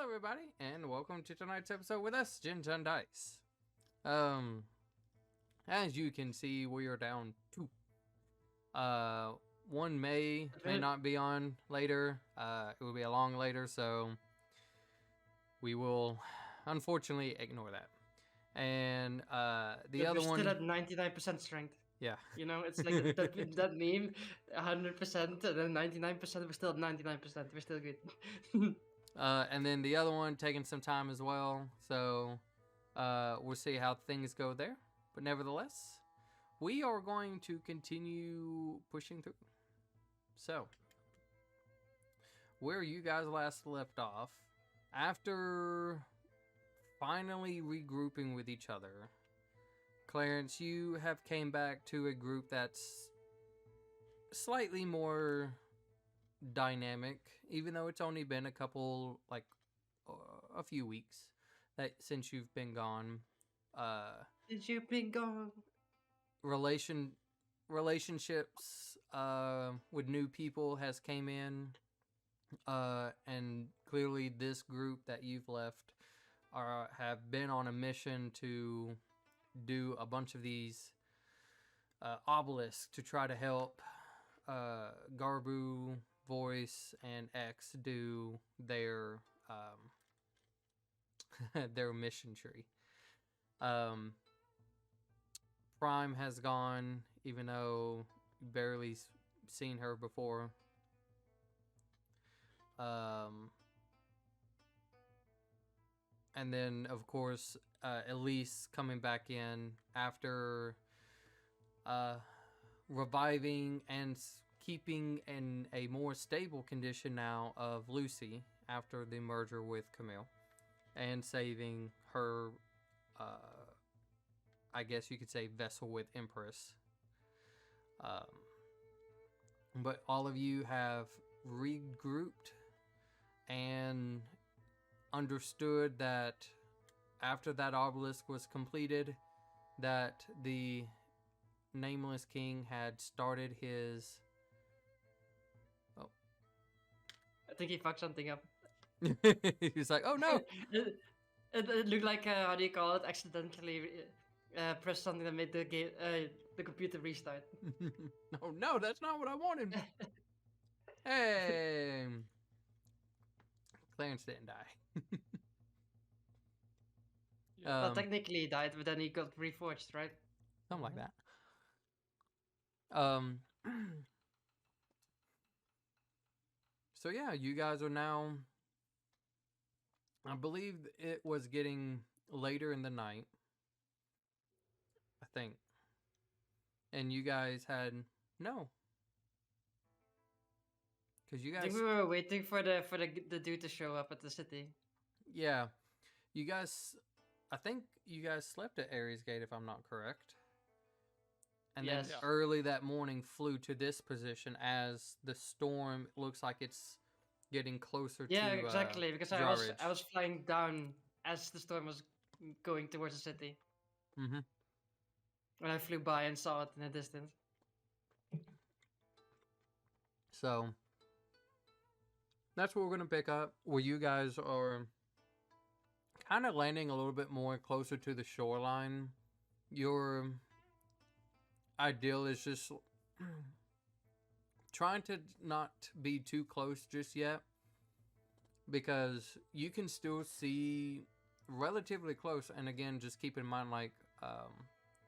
everybody, and welcome to tonight's episode with us, Ginton Dice. Um, as you can see, we are down two. One may not be on later. It will be a long later, so we will unfortunately ignore that. And the other one still at 99% strength. Yeah. You know, it's like that meme, 100% and then 99%. We're still at 99%. We're still good. And then the other one taking some time as well. So we'll see how things go there. But nevertheless, we are going to continue pushing through. So, where you guys last left off, after finally regrouping with each other, Clarence, you have came back to a group that's slightly more dynamic, even though it's only been a few weeks since you've been gone. Since you've been gone. Relationships with new people has came in, and clearly this group that you've left have been on a mission to do a bunch of these obelisks to try to help Garbu, Voice, and X do their their mission tree. Prime has gone, even though you barely seen her before. And then, of course, Elise coming back in after reviving and keeping in a more stable condition now of Lucy after the merger with Camille, and saving her, I guess you could say, vessel with Empress. But all of you have regrouped and understood that after that obelisk was completed, that the Nameless King had started his... Oh. I think he fucked something up. He's like, oh no! It looked like, how do you call it, accidentally pressed something that made the game, the computer restart. No, that's not what I wanted. Hey! Clarence didn't die. Well, technically he died, but then he got reforged, right? Something like that. So yeah, you guys are now... I believe it was getting later in the night, I think. And you guys had... No. Because you guys... I think we were waiting for the dude to show up at the city. Yeah. You guys... I think you guys slept at Ares Gate, if I'm not correct. And then early that morning flew to this position as the storm looks like it's getting closer to... Yeah, exactly, because I was flying down as the storm was going towards the city. Mm-hmm. And I flew by and saw it in the distance. So, that's what we're going to pick up, where you guys are kind of landing a little bit more closer to the shoreline. Your ideal is just trying to not be too close just yet, because you can still see relatively close. And again, just keep in mind, like,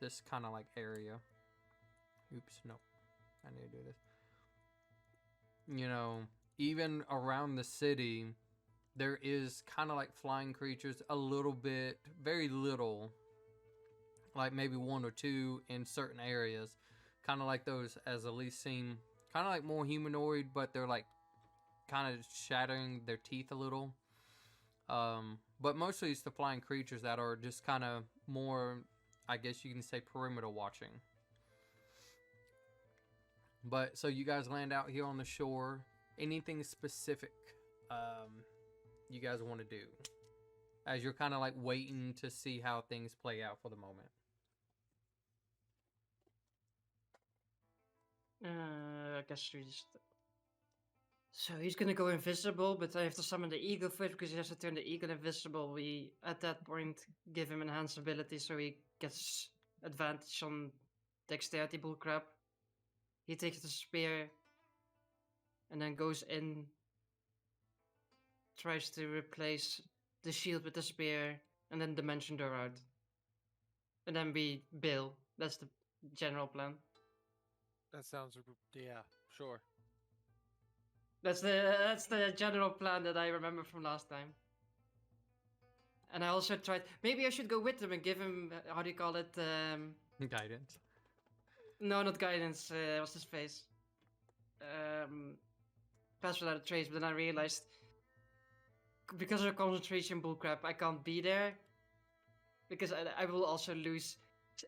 this kind of like area. Oops, no, I need to do this. You know, even around the city, there is kind of like flying creatures a little bit, very little, like maybe one or two in certain areas, kind of like those, as Elise seem kind of like more humanoid, but they're like kind of shattering their teeth a little. But mostly it's the flying creatures that are just kind of more, I guess you can say, perimeter watching. But so you guys land out here on the shore. Anything specific you guys want to do as you're kind of like waiting to see how things play out for the moment? I guess we just So he's gonna go invisible, but I have to summon the eagle first because he has to turn the eagle invisible. We at that point give him enhanced ability so he gets advantage on dexterity bullcrap. He takes the spear and then goes in, tries to replace the shield with the spear, and then dimension door out. And then we bail. That's the general plan. That sounds, yeah, sure. That's the general plan that I remember from last time. And I also tried. Maybe I should go with him and give him how do you call it? Guidance. No, not guidance. What's his face? Pass without a trace. But then I realized because of concentration bullcrap, I can't be there because I will also lose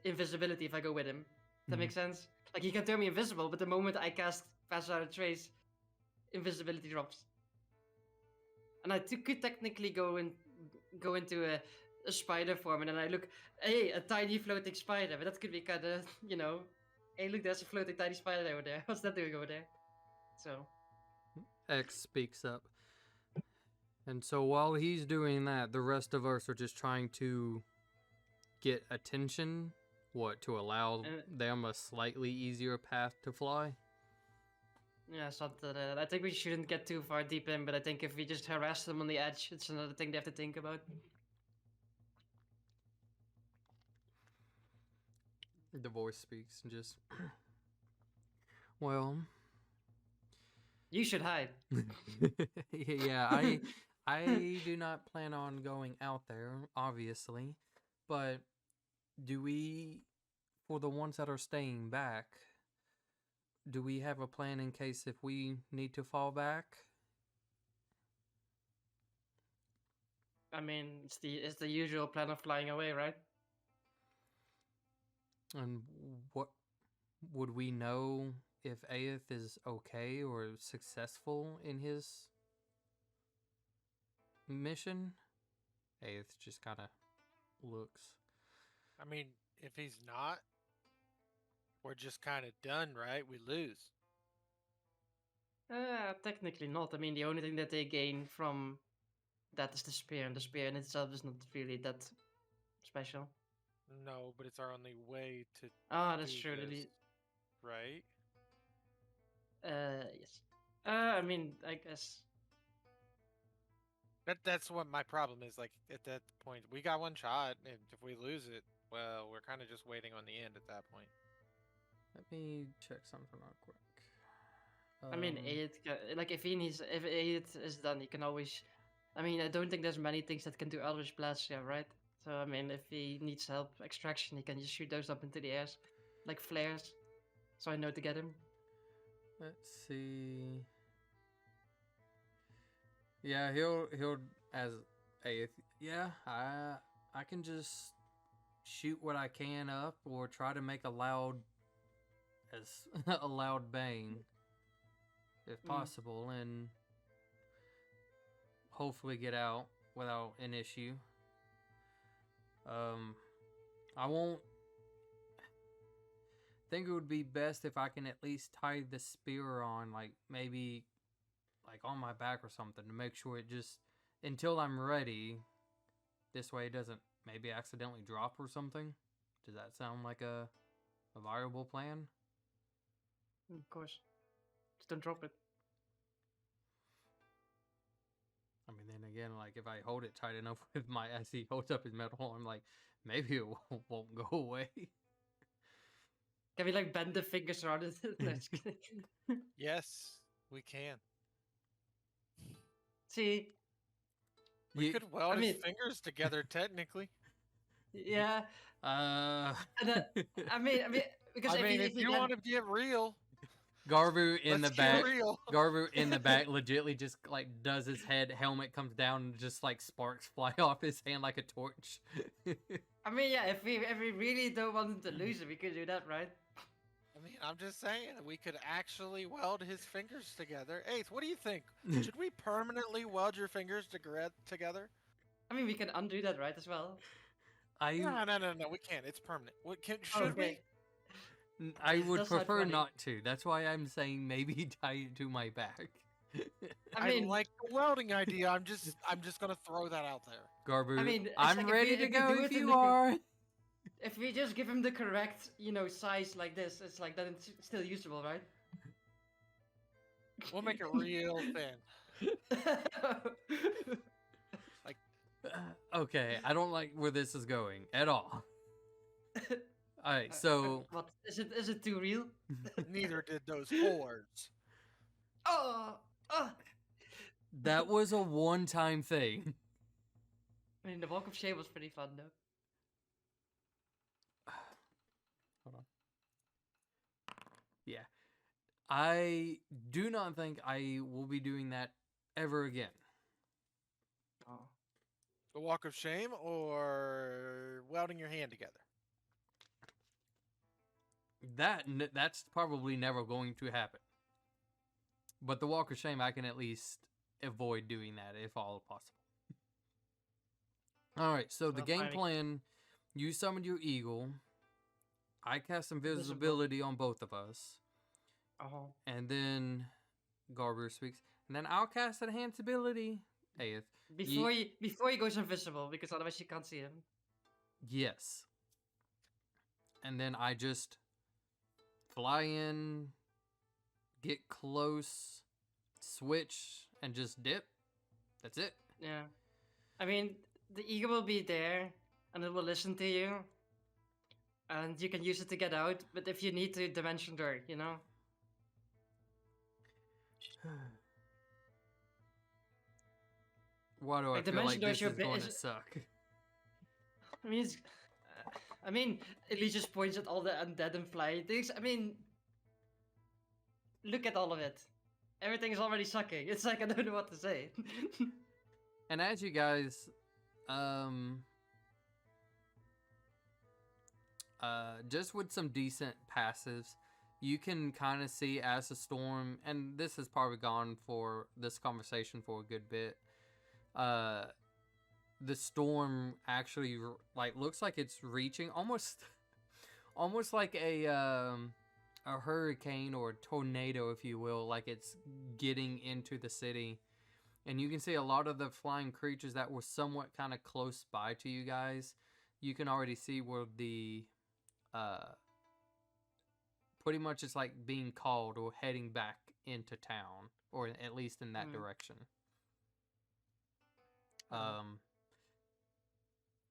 invisibility if I go with him. That makes sense. Like he can turn me invisible, but the moment I cast pass without a trace, invisibility drops. And I could technically go into a spider form, and then I look, hey, a tiny floating spider. But that could be kind of, hey, look, there's a floating tiny spider over there. What's that doing over there? So X speaks up. And so while he's doing that, the rest of us are just trying to get attention, to allow them a slightly easier path to fly. yeah, something. I think we shouldn't get too far deep in, but I think if we just harass them on the edge, it's another thing they have to think about. The voice speaks and just, well, You should hide. yeah, I do not plan on going out there, obviously, but do we, for the ones that are staying back, do we have a plan in case if we need to fall back? I mean, it's the usual plan of flying away, right? And what would we know if Aeth is okay or successful in his mission? Aeth just kind of looks. I mean, if he's not, we're just kind of done, right? We lose. Technically not. I mean, the only thing that they gain from that is the spear, and the spear in itself is not really that special. No, but it's our only way to That's do true. this, right? Yes. I mean, I guess. That's what my problem is. Like at that point, we got one shot, and if we lose it, well, we're kind of just waiting on the end at that point. Let me check something real quick. I mean, like if Aid is done, he can always. I mean, I don't think there's many things that can do Eldritch Blast, yeah, right? So I mean, if he needs help extraction, he can just shoot those up into the air, like flares. So I know to get him. Let's see. Yeah, he'll as Aeth. Yeah, I can just shoot what I can up or try to make a loud bang if possible, and hopefully get out without an issue. I won't think it would be best if I can at least tie the spear on, like maybe like on my back or something, to make sure it just until I'm ready. This way it doesn't maybe accidentally drop or something. Does that sound like a viable plan? Of course. Just don't drop it. I mean, then again, like if I hold it tight enough with my as he holds up his metal, I'm like, maybe it won't go away. Can we like bend the fingers around it? Yes, we can. See, We could weld I his mean- fingers together, technically. yeah. Uh, And, I mean, because if you want to get real, Garvu in the let's back. get real. Garvu in the back legitly just like does his helmet comes down and just like sparks fly off his hand like a torch. I mean, yeah. If we really don't want him to lose it, we could do that, right? I mean, I'm just saying we could actually weld his fingers together. Eighth, what do you think? Should we permanently weld your fingers together? I mean, we can undo that, right, as well. No, we can't. It's permanent. Should Okay. I would That's not prefer funny. not to. That's why I'm saying maybe tie it to my back. I mean, like the welding idea. I'm just gonna throw that out there. Garbu, I mean, it's I'm like ready to if we go do if it in you the are. if we just give him the correct, size like this, it's like then it's still usable, right? We'll make it real thin. Like Okay, I don't like where this is going at all. All right, so What is it too real? neither did those whores. Oh, oh. that was a one-time thing. I mean, the walk of shame was pretty fun though. Hold on. Yeah. I do not think I will be doing that ever again. Oh. The walk of shame or welding your hand together. That's probably never going to happen. But the walk of shame, I can at least avoid doing that if all possible. All right, so the Well, game fine. plan: you summoned your eagle. I cast Invisible. invisibility on both of us, Oh. and then Garber speaks, and then I'll cast enhance ability. Aeth. Before he goes invisible, because otherwise you can't see him. Yes. And then I just fly in, get close, switch, and just dip. That's it. Yeah. I mean, the eagle will be there, and it will listen to you, and you can use it to get out. But if you need to dimension door, Why do I Like, feel Dimension like this Doors, is going to is- suck? I mean, I mean, Elise just points at all the undead and flying things. I mean, look at all of it. Everything is already sucking. It's like I don't know what to say. And as you guys, just with some decent passives, you can kind of see as the storm, and this has probably gone for this conversation for a good bit. The storm actually looks like it's reaching almost like a hurricane or a tornado, if you will, like it's getting into the city. And you can see a lot of the flying creatures that were somewhat kind of close by to you guys. You can already see where the pretty much it's like being called or heading back into town, or at least in that direction.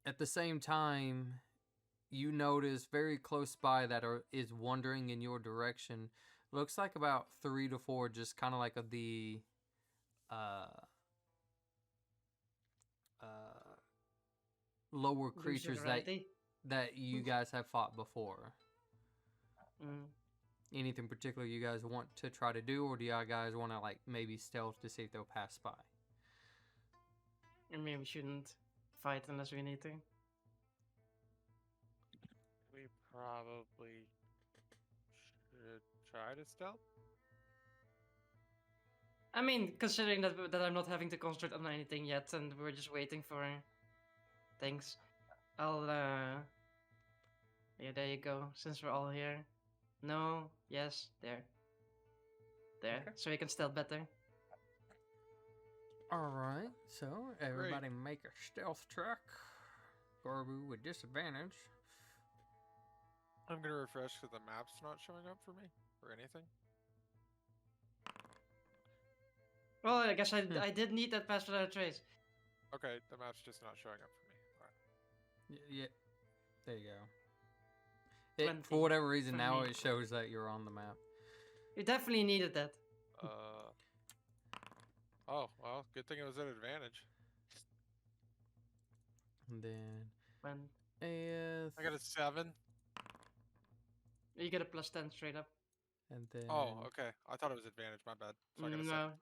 At the same time, you notice very close by that is wandering in your direction. Looks like about 3 to 4, just kind of like the lower creatures that you guys have fought before. Anything particular you guys want to try to do, or do you guys want to maybe stealth to see if they'll pass by? I mean, we shouldn't fight unless we need to. We probably should try to stealth. I mean, considering that I'm not having to concentrate on anything yet, and we're just waiting for things, I'll yeah, there you go. Since we're all here, no, yes, there, okay. So we can stealth better. All right, so everybody make a stealth check. Garbu with disadvantage. I'm gonna refresh because the map's not showing up for me or anything. Well, I guess I did need that pass without a trace. Okay, the map's just not showing up for me. All right. Yeah, there you go. For whatever reason, now it shows that you're on the map. You definitely needed that. Oh, well, good thing it was at advantage. And then... When? I got a 7. You get a +10 straight up. And then... Oh, okay. I thought it was advantage, my bad. So I got a 7.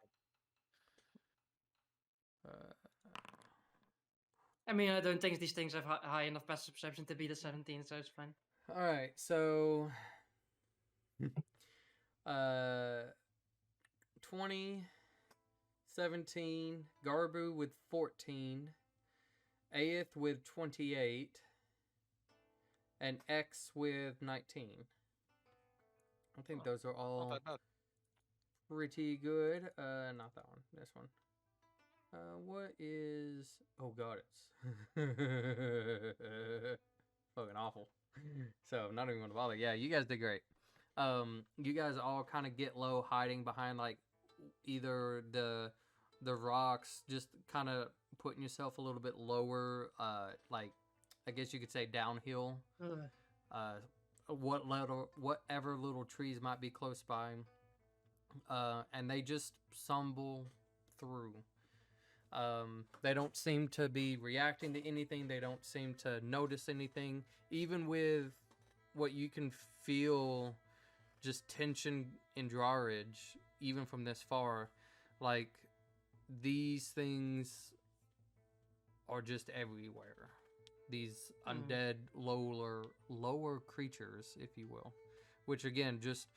I mean, I don't think these things have high enough passive perception to be the 17, so it's fine. Alright, so... 20... 17, Garbu with 14, Aeth with 28, and X with 19. I think those are all pretty good. Not that one. This one. What is? Oh God, it's fucking awful. So I'm not even gonna bother. Yeah, you guys did great. You guys all kind of get low, hiding behind like either the rocks, just kind of putting yourself a little bit lower. Like I guess you could say downhill. Ugh. Whatever little trees might be close by. And they just stumble through. They don't seem to be reacting to anything. They don't seem to notice anything. Even with what you can feel, just tension and drawage, even from this far, like these things are just everywhere. These undead lower creatures, if you will, which again, just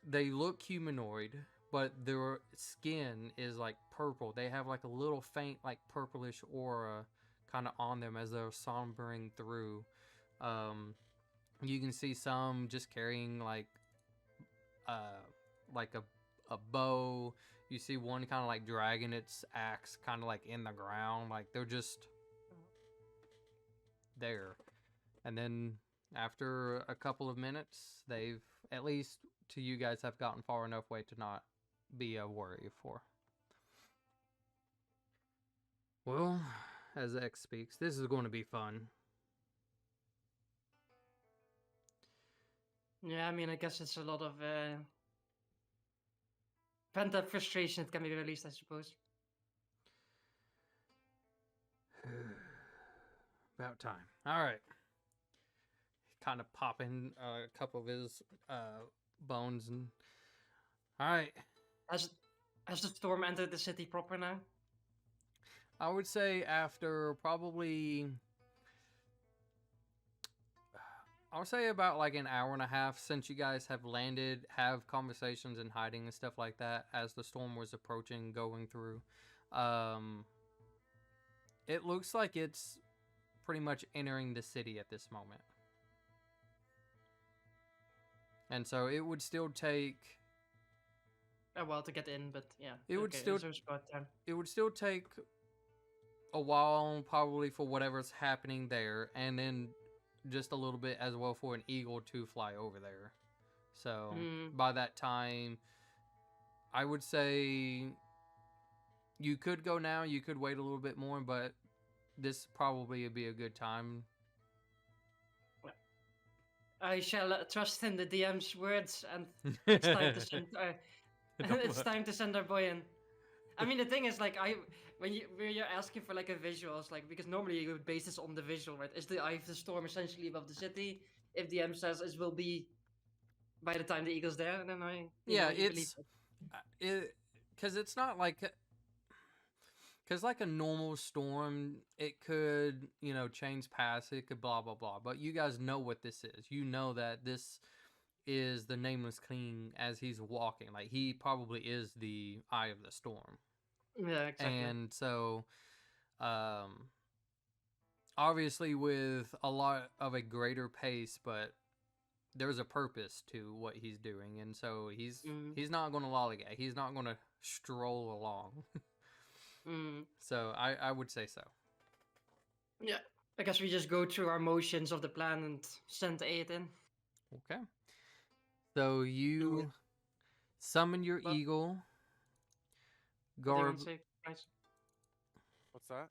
they look humanoid, but their skin is like purple. They have like a little faint, like purplish aura kind of on them as they're sombering through. You can see some just carrying like a bow. You see one kind of like dragging its axe kind of like in the ground. Like they're just there. And then after a couple of minutes, they've, at least to you guys, have gotten far enough away to not be a worry for. Well, as X speaks, this is going to be fun. Yeah, I mean, I guess it's a lot of pent-up frustration that can be released, I suppose. About time. All right. Kind of popping a couple of his bones and. All right. Has the storm entered the city proper now? I would say after probably. I would say about like an hour and a half since you guys have landed, have conversations and hiding and stuff like that as the storm was approaching, going through. It looks like it's pretty much entering the city at this moment. And so it would still take A while to get in, but yeah. It would still- there's about time. it would still take a while probably for whatever's happening there, and then just a little bit as well for an eagle to fly over there. So by that time, I would say you could go now, you could wait a little bit more, but this probably would be a good time. I shall trust in the DM's words, and it's time to send. It's time to send our boy in. I mean, the thing is, like, when you're asking for like a visual, it's like, because normally you would base this on the visual, right? Is the eye of the storm essentially above the city? If DM says it will be by the time the eagle's there, then it's because it's not like. Because like a normal storm, it could, change paths, it could blah, blah, blah. But you guys know what this is. You know that this is the Nameless King as he's walking. Like, he probably is the eye of the storm. Yeah, exactly. And so, obviously with a lot of a greater pace, but there's a purpose to what he's doing. And so he's not going to lollygag. He's not going to stroll along. So I would say so. Yeah, I guess we just go through our motions of the plan and send the aid in. Okay. So you summon your Well, eagle. What do you want Garb. to say, Bryce? What's that?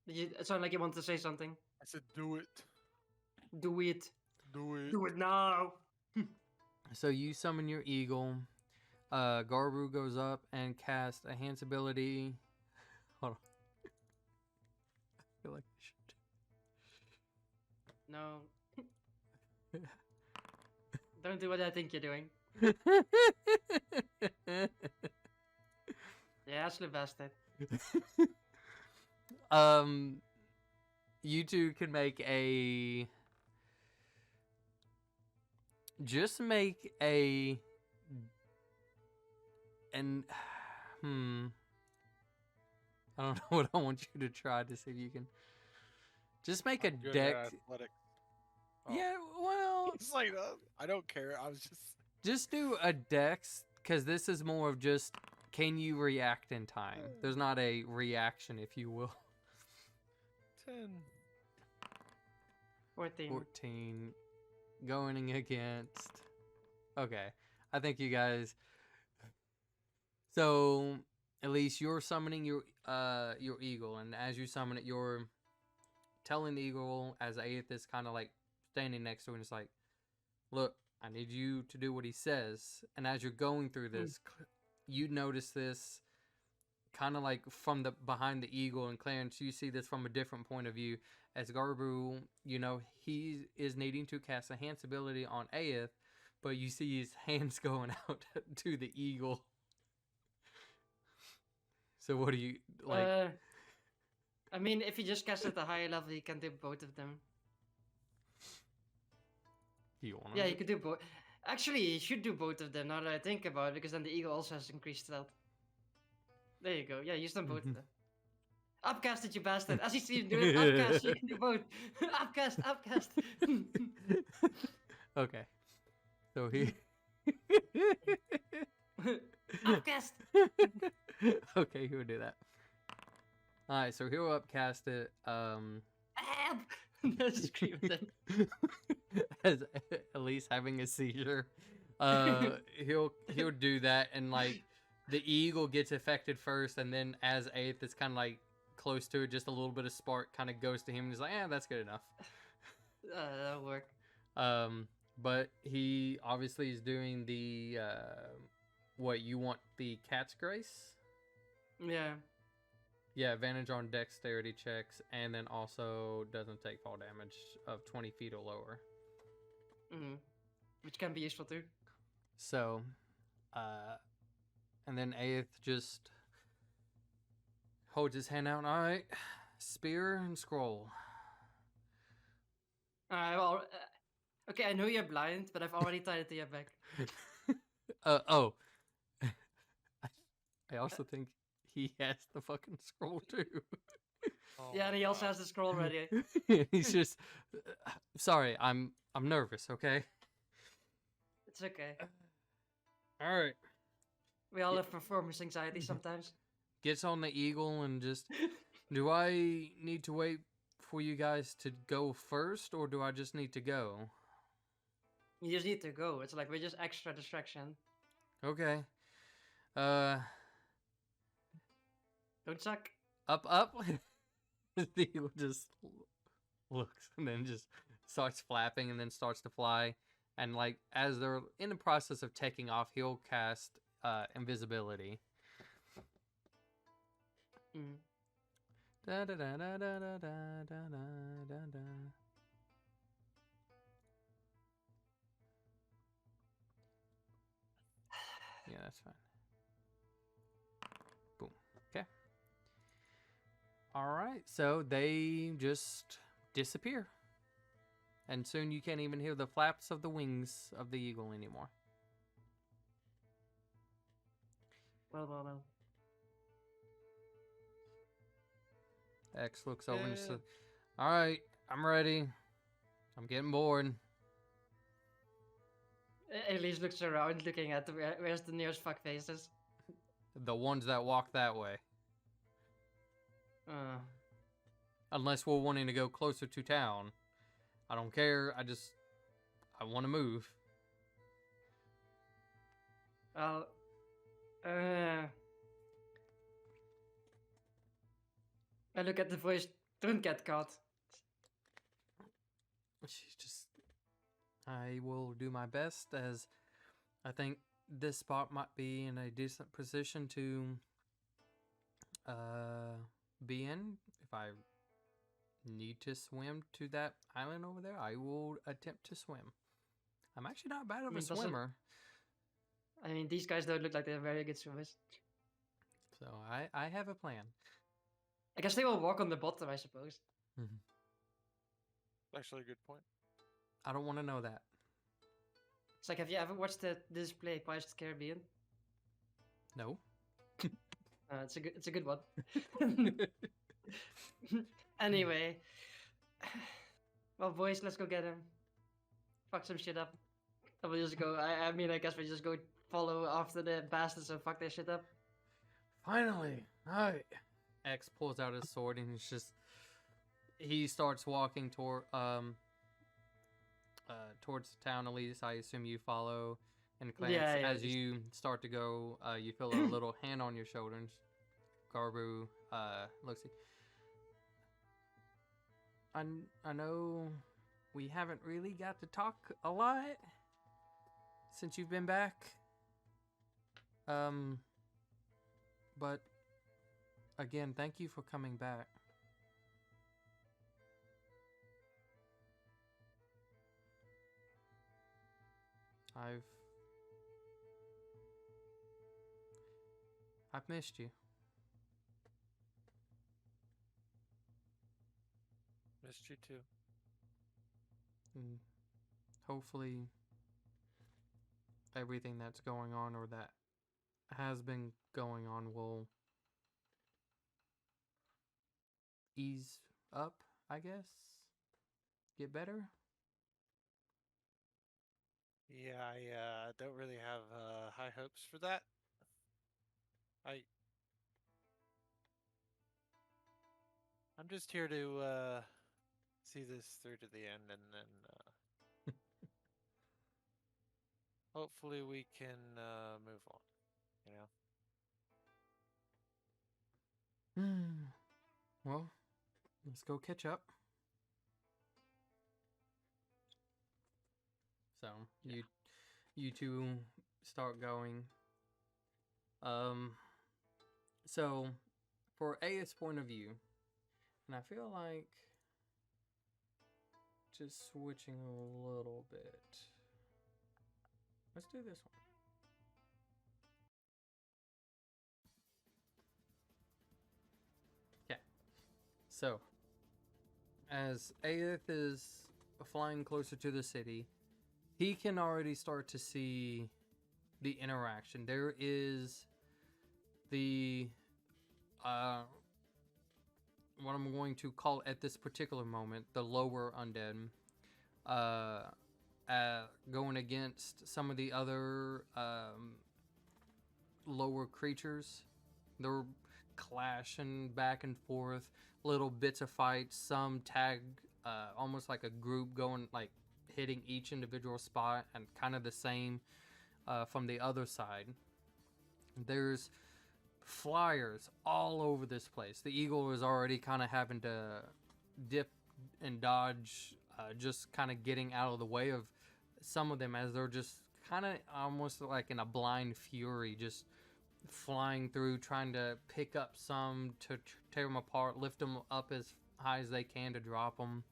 It sounded like you wanted to say something. I said do it. Do it. Do it. Do it now. So you summon your eagle. Garbu goes up and casts a Enhance ability. Hold on. I feel like I should. No. Don't do what I think you're doing. Yeah, that's the bastard. You two can make a. Just make a. And. I don't know what I want you to try to see if you can. Just make a I'm good deck. at athletics. Oh. Yeah, well. It's like I don't care. I was just. Just do a dex because this is more of just, can you react in time? There's not a reaction, if you will. 10. 14. 14. Going against. Okay. I think you guys. So, at least you're summoning your eagle, and as you summon it, you're telling the eagle, as Aeth is kind of like standing next to it, and it's like, look, I need you to do what he says. And as you're going through this, you notice this kind of like from the behind the eagle, and Clarence, you see this from a different point of view. As Garbu, you know, he is needing to cast a enhance ability on Aeth, but you see his hands going out to the eagle. So what do you like? I mean, if you just cast at a higher level, you can do both of them. Do you want? Yeah, you could do both. Actually, you should do both of them now that I think about it, because then the eagle also has increased stealth. There you go. Yeah, use them both. Then. Upcast it, you bastard. As you see him do it, upcast, you can do both. Upcast. Okay. So he. Upcast. Okay, he would do that. All right, so he'll upcast it. Scream then. As Elise having a seizure, he'll do that, and like the eagle gets affected first, and then as Aeth is kind of like close to it, just a little bit of spark kind of goes to him, and he's like, that's good enough. That'll work. But he obviously is doing the what you want, the cat's grace. Yeah. Yeah, advantage on dexterity checks, and then also doesn't take fall damage of 20 feet or lower. Mm-hmm. Which can be useful too. So, and then Aeth just holds his hand out. All right, spear and scroll. Okay, I know you're blind, but I've already tied it to your back. Oh. I also think he has the fucking scroll too. Oh Yeah, and he also God. has the scroll ready. He's just sorry. I'm nervous. Okay. It's okay. All right. We all have performance anxiety sometimes. Gets on the eagle and just. Do I need to wait for you guys to go first, or do I just need to go? You just need to go. It's like we're just extra distraction. Okay. Don't suck. Up. The eagle just looks and then just starts flapping and then starts to fly. And like as they're in the process of taking off, he'll cast invisibility. Mm. Da da da da da da da da da da. Yeah, that's fine. Boom. Okay. All right. So they just disappear. And soon you can't even hear the flaps of the wings of the eagle anymore. Well. X looks over and says, all right, I'm ready. I'm getting bored. Elise looks around, looking at where's the nearest fuck faces. The ones that walk that way. Uh, Unless we're wanting to go closer to town. I don't care. I want to move. well, I look at the voice. Don't get caught. She's just. I will do my best, as I think this spot might be in a decent position to be in. If I need to swim to that island over there, I will attempt to swim. I'm actually not bad of a doesn't- swimmer. I mean, these guys don't look like they're very good swimmers. So I have a plan. I guess they will walk on the bottom, I suppose. Actually, a good point. I don't want to know that. It's like, have you ever watched the display Pirates of the Caribbean? No. It's a good one. Anyway, well, boys, let's go get him. Fuck some shit up. And we'll just go. I mean, I guess we just go follow after the bastards and fuck their shit up. Finally, alright. X pulls out his sword and he starts walking towards the town. Elise, I assume you follow and glance. Yeah, As just- you start to go, you feel a little hand on your shoulders. Garbu looks at I know we haven't really got to talk a lot since you've been back. But again, thank you for coming back. I've missed you. Missed you too. And hopefully everything that's going on or that has been going on will ease up, I guess. Get better. Yeah, I don't really have high hopes for that. I'm just here to see this through to the end, and then hopefully we can move on. You know. Well, let's go catch up. So you two start going. So for Aya's point of view, and I feel like just switching a little bit. Let's do this one. Okay. So, as Aeth is flying closer to the city, he can already start to see the interaction. There is the what I'm going to call at this particular moment the lower undead going against some of the other lower creatures. They're clashing back and forth, little bits of fights, some tag almost like a group going like hitting each individual spot, and kind of the same from the other side. There's flyers all over this place. The eagle is already kind of having to dip and dodge, just kind of getting out of the way of some of them, as they're just kind of almost like in a blind fury, just flying through, trying to pick up some to tear them apart, lift them up as high as they can to drop them.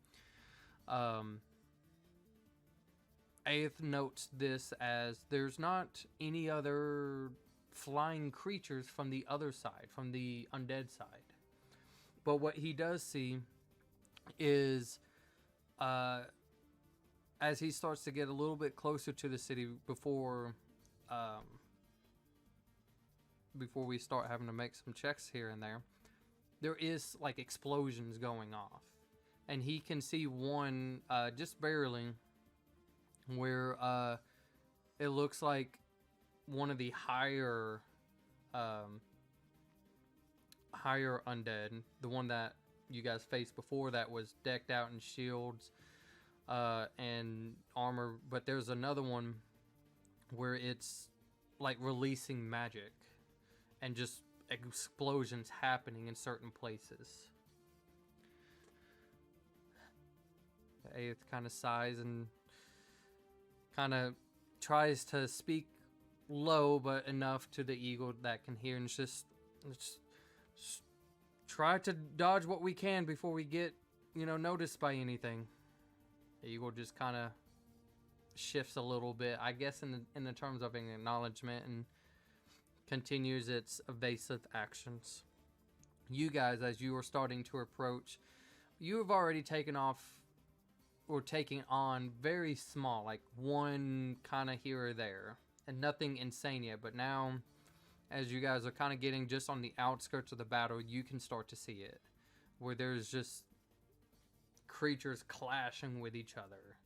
Aeth notes this as there's not any other flying creatures from the other side, from the undead side. But what he does see is, as he starts to get a little bit closer to the city before we start having to make some checks here and there is like explosions going off. And he can see one, just barely, where it looks like one of the higher undead, the one that you guys faced before, that was decked out in shields and armor, but there's another one where it's like releasing magic and just explosions happening in certain places. Aeth kind of sighs and kind of tries to speak low, but enough to the eagle that can hear, and just try to dodge what we can before we get, noticed by anything. The eagle just kind of shifts a little bit, I guess, in the terms of an acknowledgement, and continues its evasive actions. You guys, as you are starting to approach, you have already taken off or taking on very small, like one kind of here or there, and nothing insane yet. But now, as you guys are kind of getting just on the outskirts of the battle, you can start to see it, where there's just creatures clashing with each other.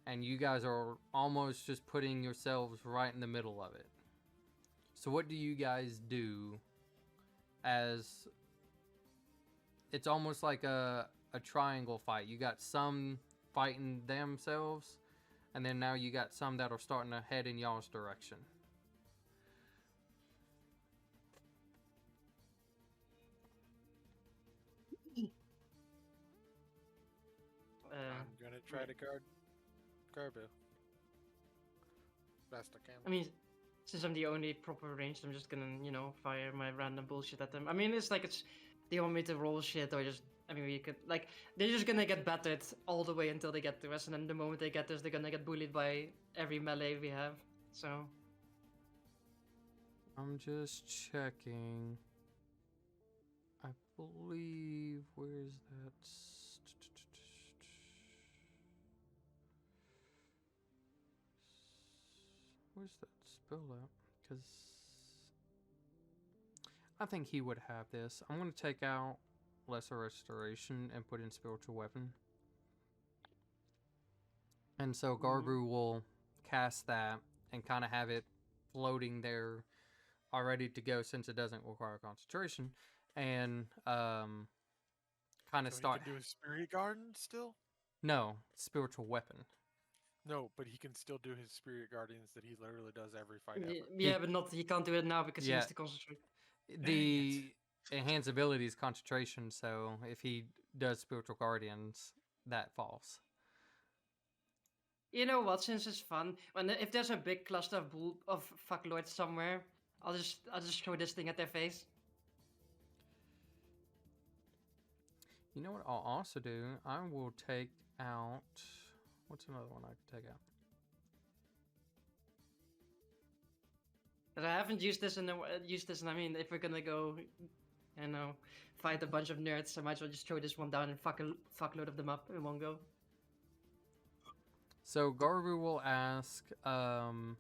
and you guys are almost just putting yourselves right in the middle of it. So what do you guys do? As it's almost like a triangle fight. You got some fighting themselves, and then now you got some that are starting to head in y'all's direction. I'm gonna try to guard Garbu. Best I can. I mean, since I'm the only proper ranged, I'm just gonna, fire my random bullshit at them. I mean, it's like they want me to roll shit or just. I mean, we could they're just gonna get battered all the way until they get to us, and then the moment they get to us, they're gonna get bullied by every melee we have. So. I'm just checking. I believe where's that? Where's that spell at? Because I think he would have this. I'm going to take out Lesser Restoration and put in Spiritual Weapon. And so Garbu will cast that and kind of have it floating there all ready to go since it doesn't require concentration. And kind of So start... he can do a Spirit Garden still? No, Spiritual Weapon. No, but he can still do his Spirit Guardians that he literally does every fight ever. Yeah, but he can't do it now because he has to concentrate. The enhanced ability is concentration, so if he does Spiritual Guardians, that falls. You know what? Since it's fun, if there's a big cluster of fucklords somewhere, I'll just throw this thing at their face. You know what I'll also do? I will take out... What's another one I can take out? But I haven't used this, and I mean, if we're gonna go, fight a bunch of nerds, I might as well just throw this one down and fuckload of them up in one go. So Garbu will ask, I'm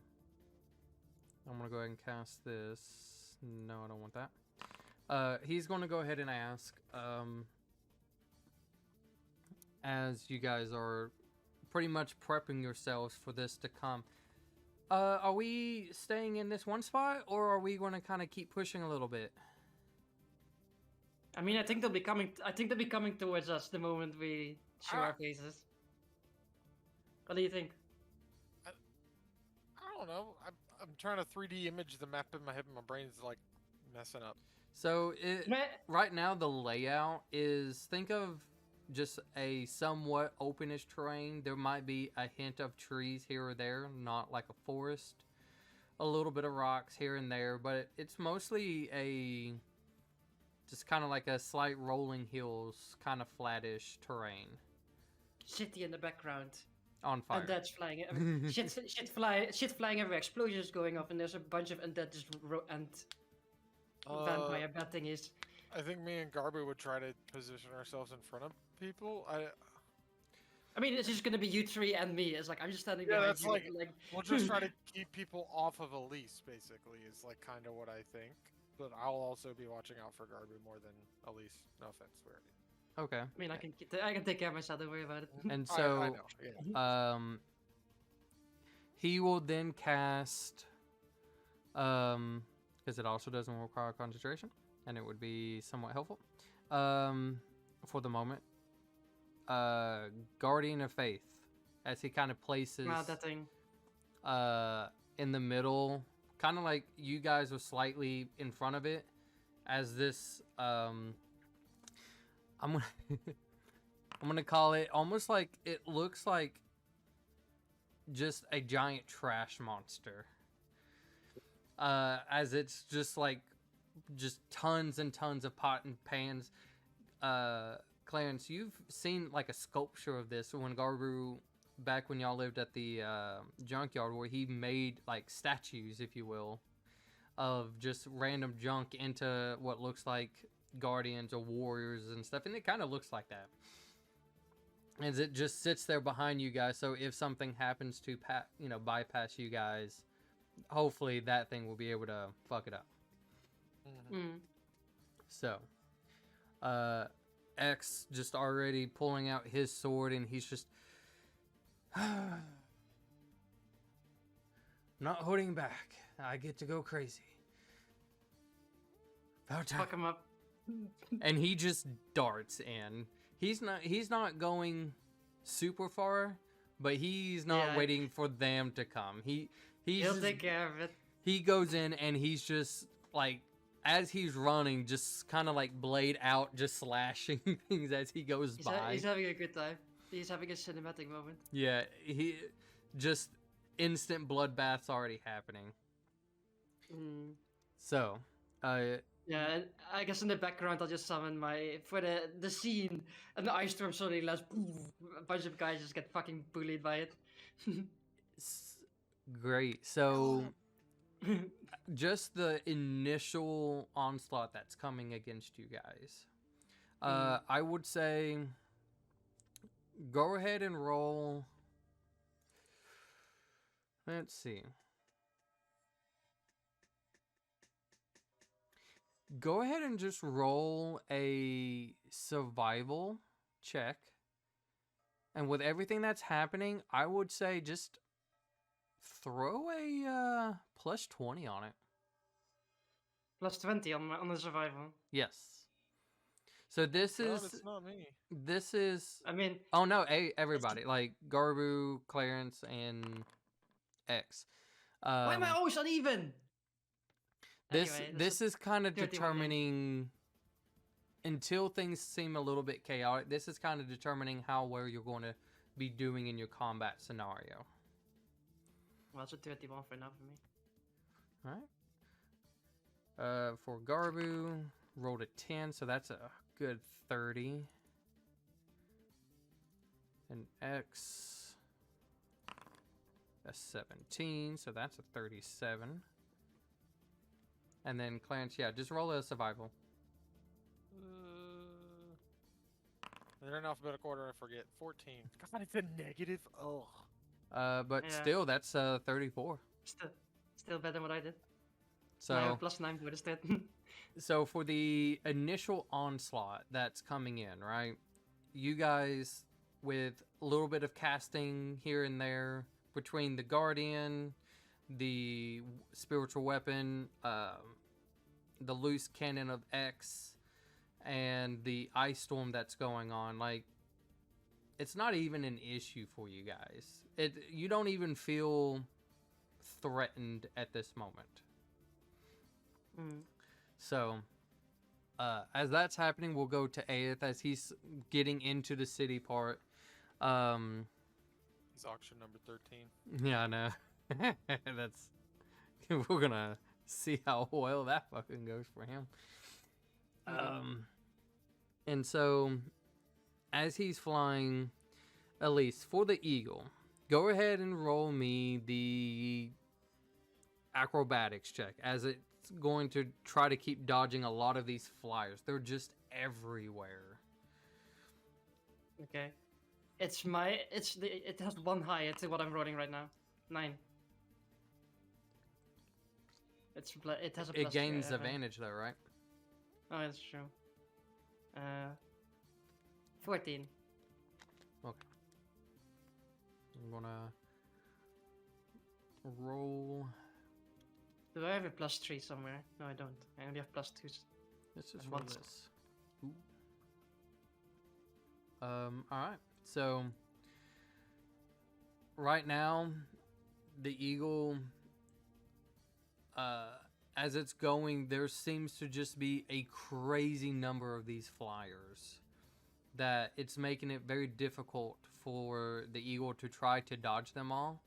gonna go ahead and cast this. No, I don't want that. He's gonna go ahead and ask, as you guys are pretty much prepping yourselves for this to come, are we staying in this one spot, or are we going to kind of keep pushing a little bit? I mean, I think they'll be coming. I think they'll be coming towards us the moment we show our faces. What do you think? I don't know. I'm trying to 3D image the map in my head, and my brain's like messing up. So right now the layout is, think of just a somewhat openish terrain. There might be a hint of trees here or there, not like a forest. A little bit of rocks here and there, but it's mostly just kind of like a slight rolling hills, kind of flattish terrain. City in the background. On fire. Undead's flying. Shit flying everywhere. Explosions going off, and there's a bunch of undead just vampire bad thing is. I think me and Garbu would try to position ourselves in front of people. I mean, it's just gonna be you three and me. It's like I'm just standing behind that's you. like we'll just try to keep people off of Elise. Basically, is like kind of what I think. But I'll also be watching out for Garbu more than Elise. No offense, Verity. Okay. I mean, I can take care of myself. Don't worry about it. And so, I know. Yeah. he will then cast, because it also doesn't require concentration, and it would be somewhat helpful, for the moment. Guardian of Faith, as he kind of places that thing. in the middle, kind of like you guys were slightly in front of it, as this I'm gonna call it almost like it looks like just a giant trash monster, as it's just tons and tons of pot and pans. Clarence, you've seen like a sculpture of this when Garbu, back when y'all lived at the junkyard, where he made like statues, if you will, of just random junk into what looks like guardians or warriors and stuff, and it kind of looks like that, as it just sits there behind you guys. So if something happens to bypass you guys, hopefully that thing will be able to fuck it up. Mm. So X just already pulling out his sword, and he's just Not holding back. I get to go crazy. About time. Fuck him up. And he just darts in. He's not going super far, but he's not Yeah. waiting for them to come. He's He'll just, take care of it. he goes in and he's just like, as he's running, just kind of like blade out, just slashing things as he goes by. He's having a good time. He's having a cinematic moment. Yeah, he just instant bloodbaths already happening. Mm. So, Yeah, and I guess in the background I'll just summon my for the scene, and the ice storm suddenly lasts. A bunch of guys just get fucking bullied by it. great. So, just the initial onslaught that's coming against you guys. I would say go ahead and roll. Let's see. Go ahead and just roll a survival check. And with everything that's happening, I would say just throw a plus 20 on it. Plus 20 on the survival. Yes. So this God, is it's not me. this is I mean, oh no, everybody like Garbu, Clarence, and X. why am I always uneven? This Anyway, this is kind of 31 game. determining until things seem a little bit chaotic. This is kind of determining how well you're going to be doing in your combat scenario. Well, it's a 31 for now for me. All right. For Garbu, rolled a 10, so that's a good 30. And X, a 17, so that's a 37. And then Clarence, yeah, just roll a survival. They're in alphabetical order. I forget. 14. God, it's a negative. Oh. But Yeah. still, that's 34. Still better than what I did. So, I have plus 9 for the stat. so for the initial onslaught that's coming in, right? You guys, with a little bit of casting here and there between the Guardian, the spiritual weapon, the loose cannon of X, and the ice storm that's going on, like, it's not even an issue for you guys. You don't even feel threatened at this moment. So, as that's happening, we'll go to Aeth as he's getting into the city part. He's auction number 13. Yeah, I know. That's we're gonna see how well that fucking goes for him. And so as he's flying, Elise, for the eagle, go ahead and roll me the acrobatics check as it's going to try to keep dodging a lot of these flyers. They're just everywhere. Okay. It has one high. It's what I'm rolling right now. 9. It has a plus It gains three, advantage though, right? Oh, that's true. 14. Okay. I'm gonna roll. Do I have a plus 3 somewhere? No, I don't. I only have plus 2s. Let's just And roll once. this. Ooh. Alright. So right now the eagle, as it's going, there seems to just be a crazy number of these flyers that it's making it very difficult for the eagle to try to dodge them all.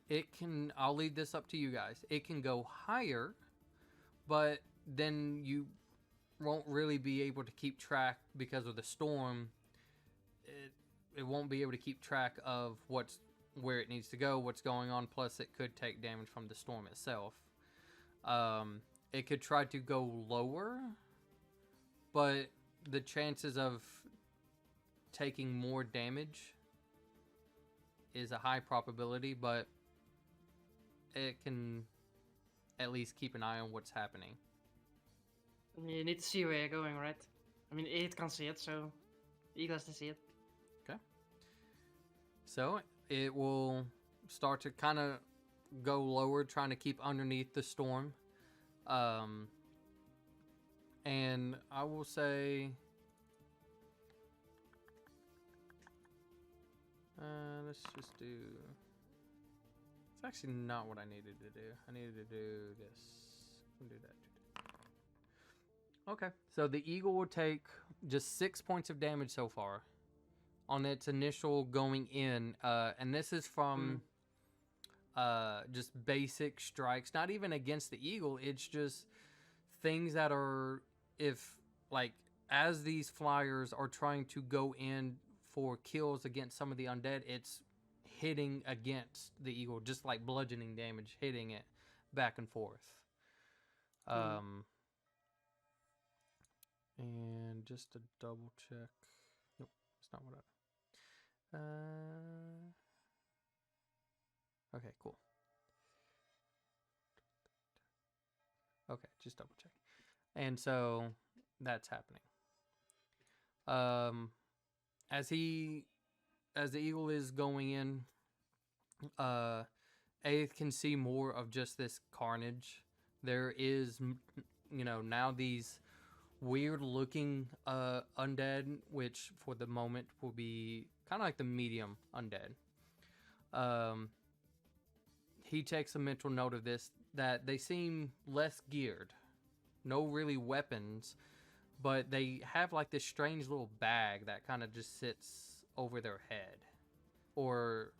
It can, I'll leave this up to you guys. It can go higher, but then you won't really be able to keep track because of the storm. It won't be able to keep track of where it needs to go, what's going on, plus it could take damage from the storm itself. It could try to go lower, but the chances of taking more damage is a high probability, but it can at least keep an eye on what's happening. You need to see where you're going, right? I mean, it can't see it, so Eagle has to see it. Okay. So it will start to kind of go lower, trying to keep underneath the storm. And I will say, let's just do. It's actually not what I needed to do. I needed to do this. I'll do that. Okay, so the eagle will take just 6 points of damage so far on its initial going in, and this is from just basic strikes, not even against the eagle. It's just things that are, if like, as these flyers are trying to go in for kills against some of the undead, it's hitting against the eagle, just like bludgeoning damage, hitting it back and forth. And just to double check, nope, it's not what I. Okay, cool. Okay, just double check. And so that's happening. As the eagle is going in, Aeth can see more of just this carnage. There is, now these weird looking undead, which for the moment will be kind of like the medium undead. He takes a mental note of this, that they seem less geared, no really weapons, but they have like this strange little bag that kind of just sits over their head, or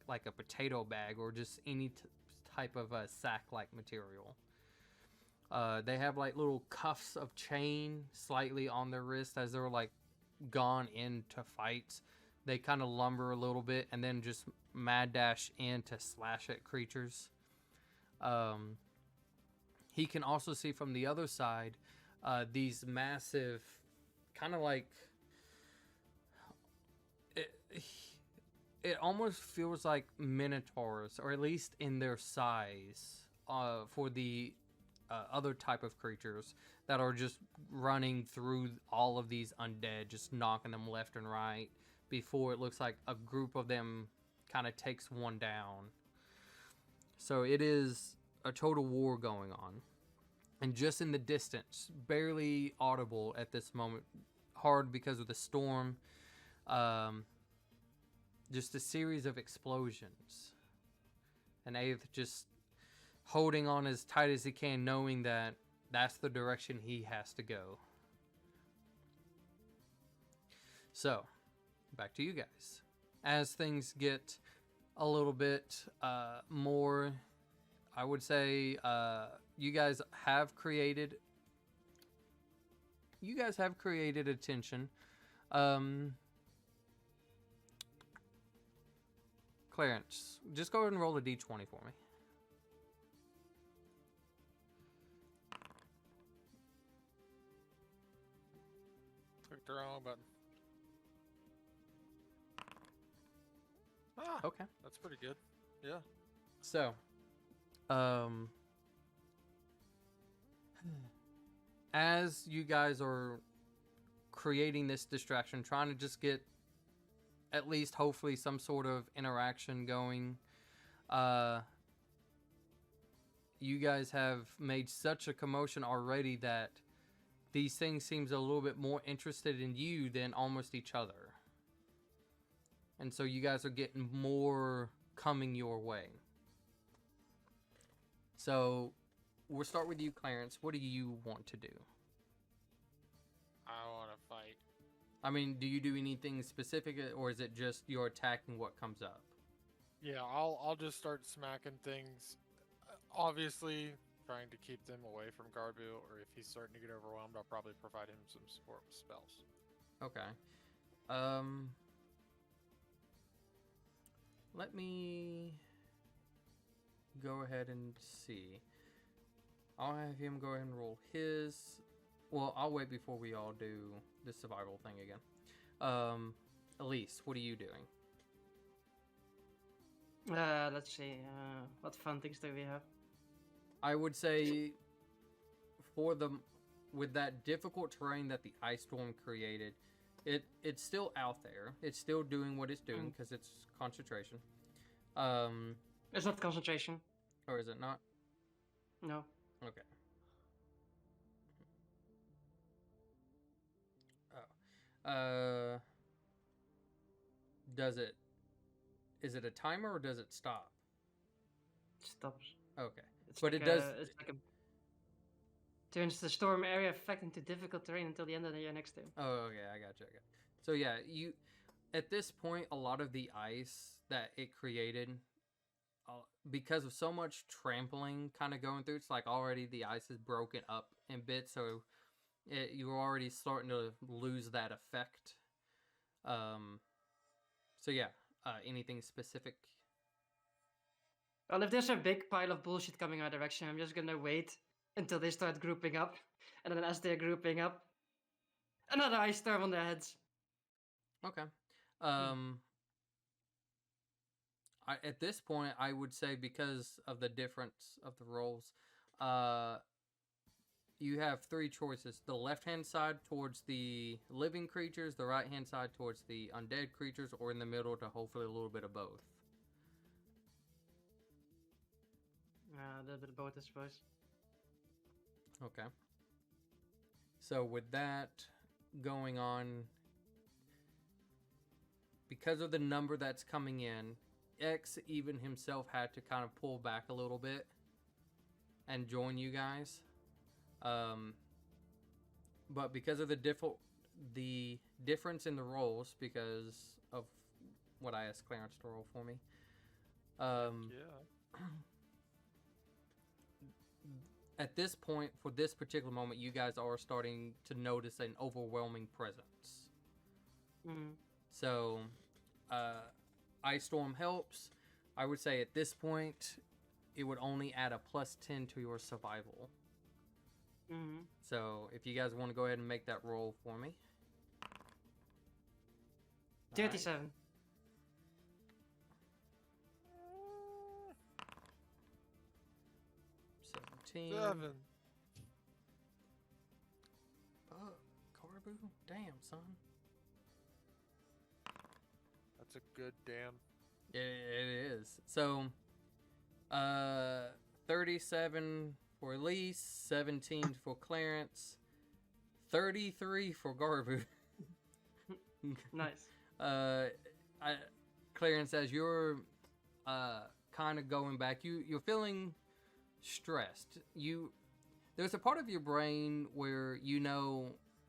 like a potato bag, or just any type of a sack-like material. They have like little cuffs of chain slightly on their wrist as they're like gone into fights. They kind of lumber a little bit and then just mad dash in to slash at creatures. He can also see from the other side these massive, kind of like, it almost feels like minotaurs, or at least in their size, for the other type of creatures that are just running through all of these undead, just knocking them left and right, before it looks like a group of them kind of takes one down. So it is a total war going on. And just in the distance, barely audible at this moment, hard because of the storm, just a series of explosions. And Aeth just holding on as tight as he can, knowing that that's the direction he has to go. So, back to you guys. As things get a little bit more, I would say, you guys have created attention. Clarence, just go ahead and roll a d20 for me. Click the wrong button. Ah, Okay. that's pretty good. Yeah. So, as you guys are creating this distraction, trying to just get at least hopefully some sort of interaction going, you guys have made such a commotion already that these things seems a little bit more interested in you than almost each other. And so you guys are getting more coming your way. So we'll start with you, Clarence. What do you want to do? I want to fight. I mean, do you do anything specific, or is it just you're attacking what comes up? Yeah, I'll just start smacking things. Obviously, trying to keep them away from Garbu, or if he's starting to get overwhelmed, I'll probably provide him some support with spells. Okay. Let me go ahead and see. I'll have him go ahead and roll his. Well, I'll wait before we all do the survival thing again. Elise, what are you doing? Let's see. What fun things do we have? I would say, with that difficult terrain that the ice storm created, It's still out there. It's still doing what it's doing because it's concentration. It's not concentration. Or is it not? No. Okay. Oh. Does it? Is it a timer or does it stop? It stops. Okay. It's But like it does. It's like a turns the storm area effect into difficult terrain until the end of your next turn. Oh, okay. I got you. So yeah, you. At this point, a lot of the ice that it created, because of so much trampling kind of going through, it's like already the ice is broken up in bits, so you're already starting to lose that effect. So yeah, anything specific? Well, if there's a big pile of bullshit coming our direction, I'm just gonna wait until they start grouping up, and then as they're grouping up, another ice storm on their heads. Okay. At this point, I would say because of the difference of the roles, you have three choices. The left-hand side towards the living creatures, the right-hand side towards the undead creatures, or in the middle to hopefully a little bit of both. A little bit of both, I suppose. Okay. So with that going on, because of the number that's coming in, X even himself had to kind of pull back a little bit and join you guys. But because of the difference in the roles, because of what I asked Clarence to roll for me, at this point, for this particular moment, you guys are starting to notice an overwhelming presence. So, Ice Storm helps. I would say at this point, it would only add a +10 to your survival. So, if you guys want to go ahead and make that roll for me. 37. Right. 17. 7. Caribou? Damn, son. That's a good damn. It is. So, 37 for Elise, 17 for Clarence, 33 for Garbu. Nice. Clarence, as you're kind of going back, you're feeling stressed. There's a part of your brain where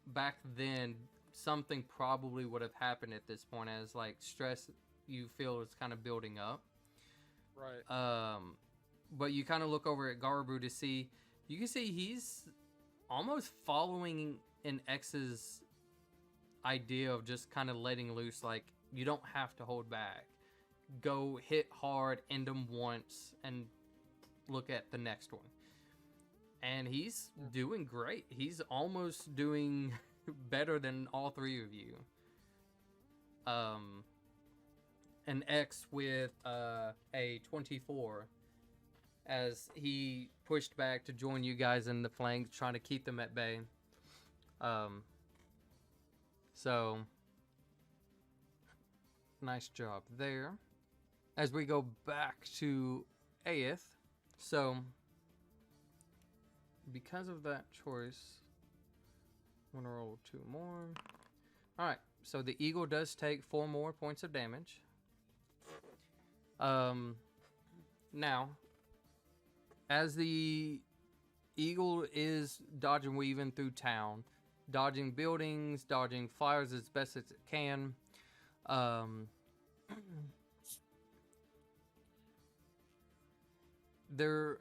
back then something probably would have happened at this point, as like stress you feel is kind of building up. Right. But you kind of look over at Garbu to see, you can see he's almost following in X's idea of just kind of letting loose, like, you don't have to hold back. Go hit hard, end them once, and look at the next one. And he's doing great. He's almost doing better than all three of you. An X with a 24 as he pushed back to join you guys in the flanks, trying to keep them at bay. So nice job there. As we go back to Aeth, so because of that choice, I'm gonna roll 2 more. All right, so the eagle does take 4 more points of damage. Now, as the eagle is dodging, weaving through town, dodging buildings, dodging fires as best as it can, the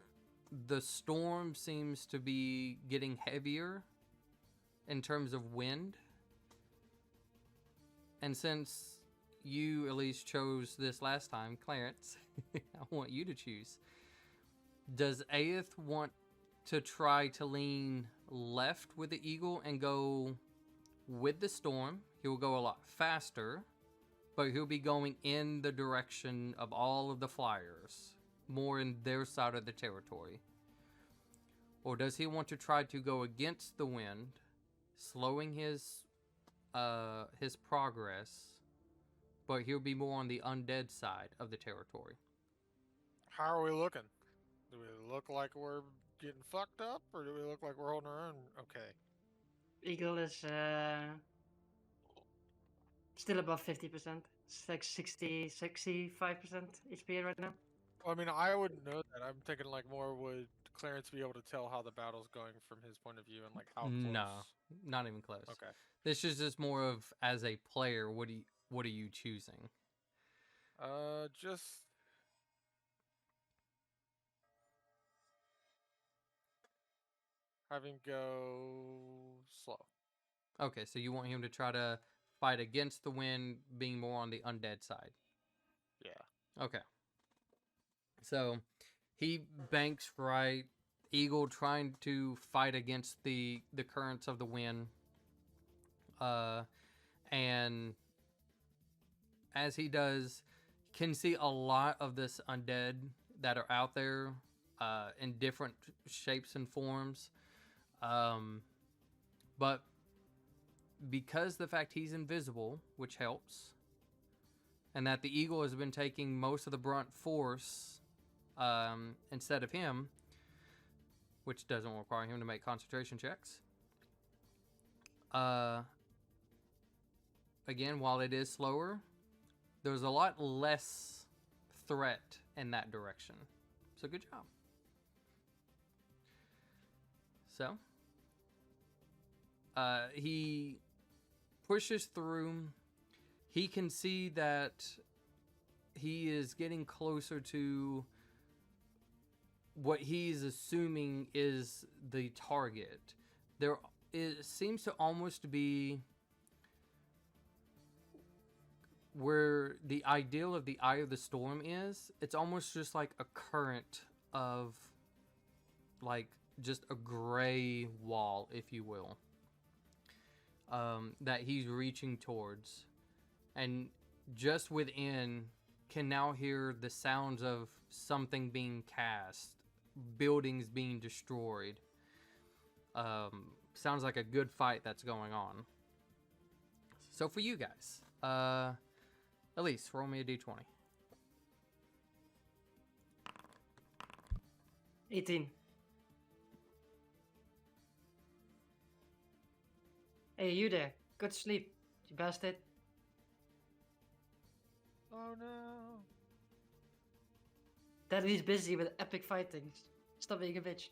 storm seems to be getting heavier in terms of wind. And since you at least chose this last time, Clarence, I want you to choose. Does Aeth want to try to lean left with the eagle and go with the storm? He'll go a lot faster, but he'll be going in the direction of all of the flyers, more in their side of the territory. Or does he want to try to go against the wind, slowing his his progress, but he'll be more on the undead side of the territory. How are we looking? Do we look like we're getting fucked up, or do we look like we're holding our own? Okay. Eagle is still above 50%. It's like 65% HP right now. Well, I mean, I wouldn't know that. I'm thinking like more would Clarence be able to tell how the battle's going from his point of view and like how close? No, not even close. Okay. This is just more of as a player. What are you choosing? Just having go slow. Okay, so you want him to try to fight against the wind, being more on the undead side. Yeah. Okay. So he banks right, Eagle trying to fight against the currents of the wind. And as he does, can see a lot of this undead that are out there in different shapes and forms. But because the fact he's invisible, which helps, and that the Eagle has been taking most of the brunt force instead of him, which doesn't require him to make concentration checks. Again, while it is slower, there's a lot less threat in that direction. So good job. So, he pushes through. He can see that he is getting closer to what he's assuming is the target. It seems to almost be where the ideal of the eye of the storm is. It's almost just like a current of like just a gray wall, if you will, that he's reaching towards. And just within can now hear the sounds of something being cast, buildings being destroyed. Sounds like a good fight that's going on. So for you guys, Elise, roll me a d20. 18. Hey, you there. Go to sleep, you bastard. Oh no. Daddy's busy with epic fighting. Stop being a bitch.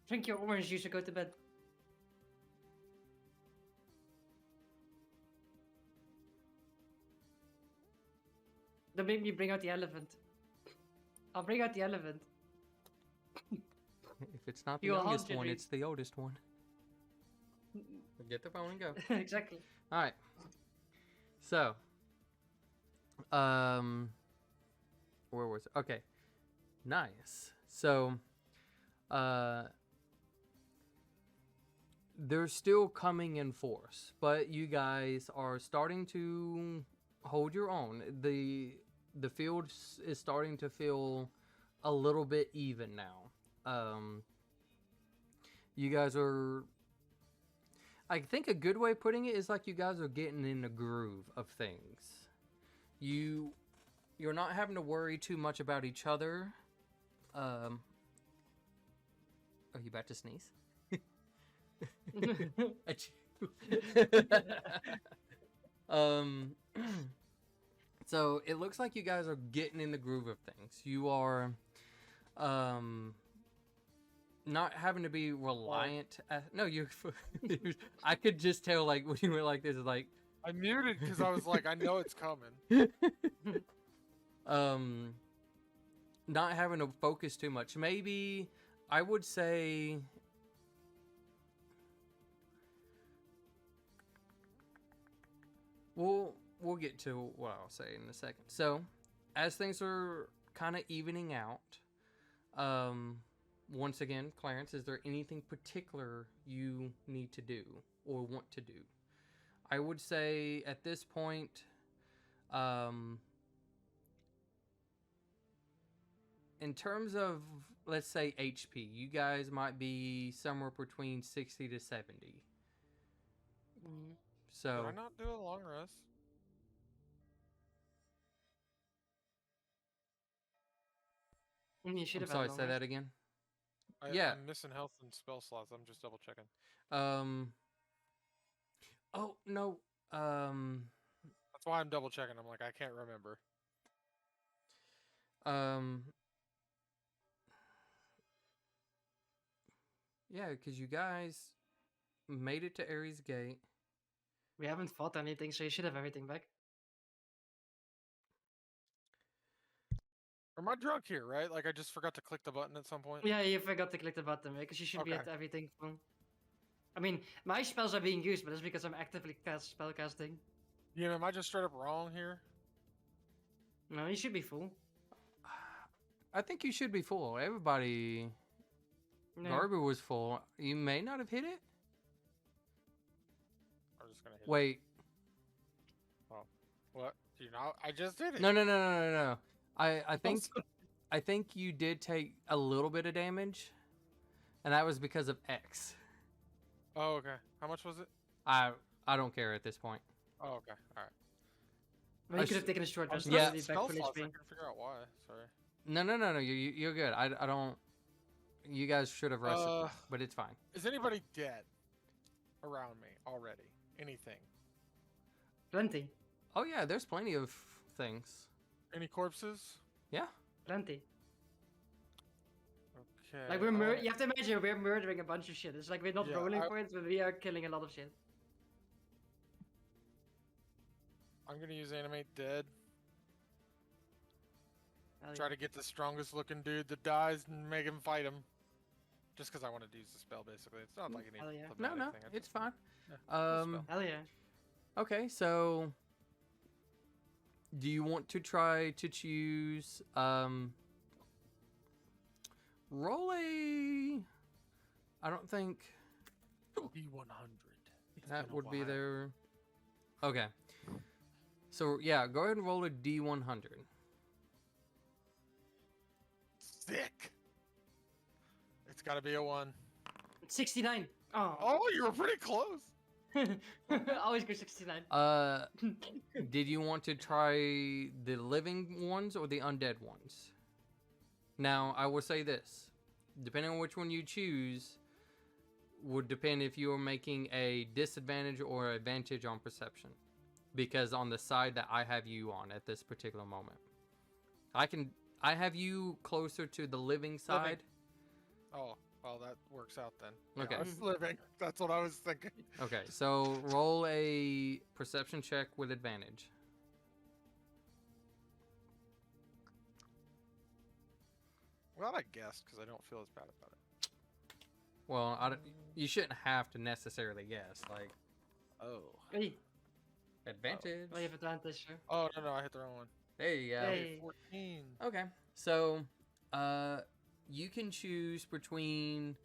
Drink your orange juice or go to bed. Don't make me bring out the elephant. I'll bring out the elephant. If it's not the You will youngest haunt one, me. it's the oldest one. Get the phone and go. Exactly. All right. So, where was it? Okay, nice. So, they're still coming in force, but you guys are starting to hold your own. The field is starting to feel a little bit even now. You guys are, I think a good way of putting it is like you guys are getting in the groove of things. You're not having to worry too much about each other. Are you about to sneeze? So it looks like you guys are getting in the groove of things. You are not having to be reliant. No, you're. I could just tell, like, when you were like this, is like. I muted because I was like, I know it's coming. Not having to focus too much. Maybe I would say. We'll get to what I'll say in a second. So, as things are kind of evening out, once again, Clarence, is there anything particular you need to do or want to do? I would say at this point, in terms of, let's say, HP, you guys might be somewhere between 60 to 70. Mhm. So Did I not do a long rest? You should I'm have had sorry, long say rest. that again. Yeah. I'm missing health and spell slots. I'm just double checking. Oh no. Um. That's why I'm double checking. I'm like, I can't remember. Um. Yeah, because you guys made it to Ares Gate. We haven't fought anything, so you should have everything back. Am I drunk here, right? Like I just forgot to click the button at some point? Yeah, you forgot to click the button, because you should be at Okay. everything full. I mean, my spells are being used, but that's because I'm actively spell casting. You know, am I just straight up wrong here? No, you should be full. I think you should be full. Everybody. Yeah. Garber was full. You may not have hit it. I'm just gonna hit Wait. What? You know, I just did it. No. I think you did take a little bit of damage, and that was because of X. Oh, okay. How much was it? I don't care at this point. Oh, okay. All right. Well, you I could have sh- taken a short I rest. was Yeah. Already back spell full slots. I HP. couldn't figure out why. Sorry. No. You're good. I don't. You guys should have rested, but it's fine. Is anybody dead around me already? Anything? Plenty. Oh yeah, there's plenty of things. Any corpses? Yeah. Plenty. Okay. Like you have to imagine we're murdering a bunch of shit. It's like we're not Yeah, rolling for it, but we are killing a lot of shit. I'm gonna use animate dead. Hell Try yeah. to get the strongest looking dude that dies and make him fight him. Just because I wanted to use the spell, basically. It's not like any Hell yeah. No, thematic thing. I it's just- fine. yeah, it's a spell. Hell yeah. Okay, so do you want to try to choose roll a I don't think D100. It's that been a would be while. their Okay. So yeah, go ahead and roll a D100. Sick. It's got to be a 1. 69. Oh. Oh, you were pretty close. Always go 69. Did you want to try the living ones or the undead ones? Now, I will say this. Depending on which one you choose, would depend if you are making a disadvantage or advantage on perception. Because on the side that I have you on at this particular moment. I have you closer to the living side. Oh, well, that works out then. Okay. Yeah, it's living. That's what I was thinking. Okay, so roll a perception check with advantage. Well, I guessed because I don't feel as bad about it. Well, you shouldn't have to necessarily guess. Like, Oh. Hey, advantage. well, you have advantage, sir. Oh, no, I hit the wrong one. There you go. Hey. 14. Okay, so you can choose between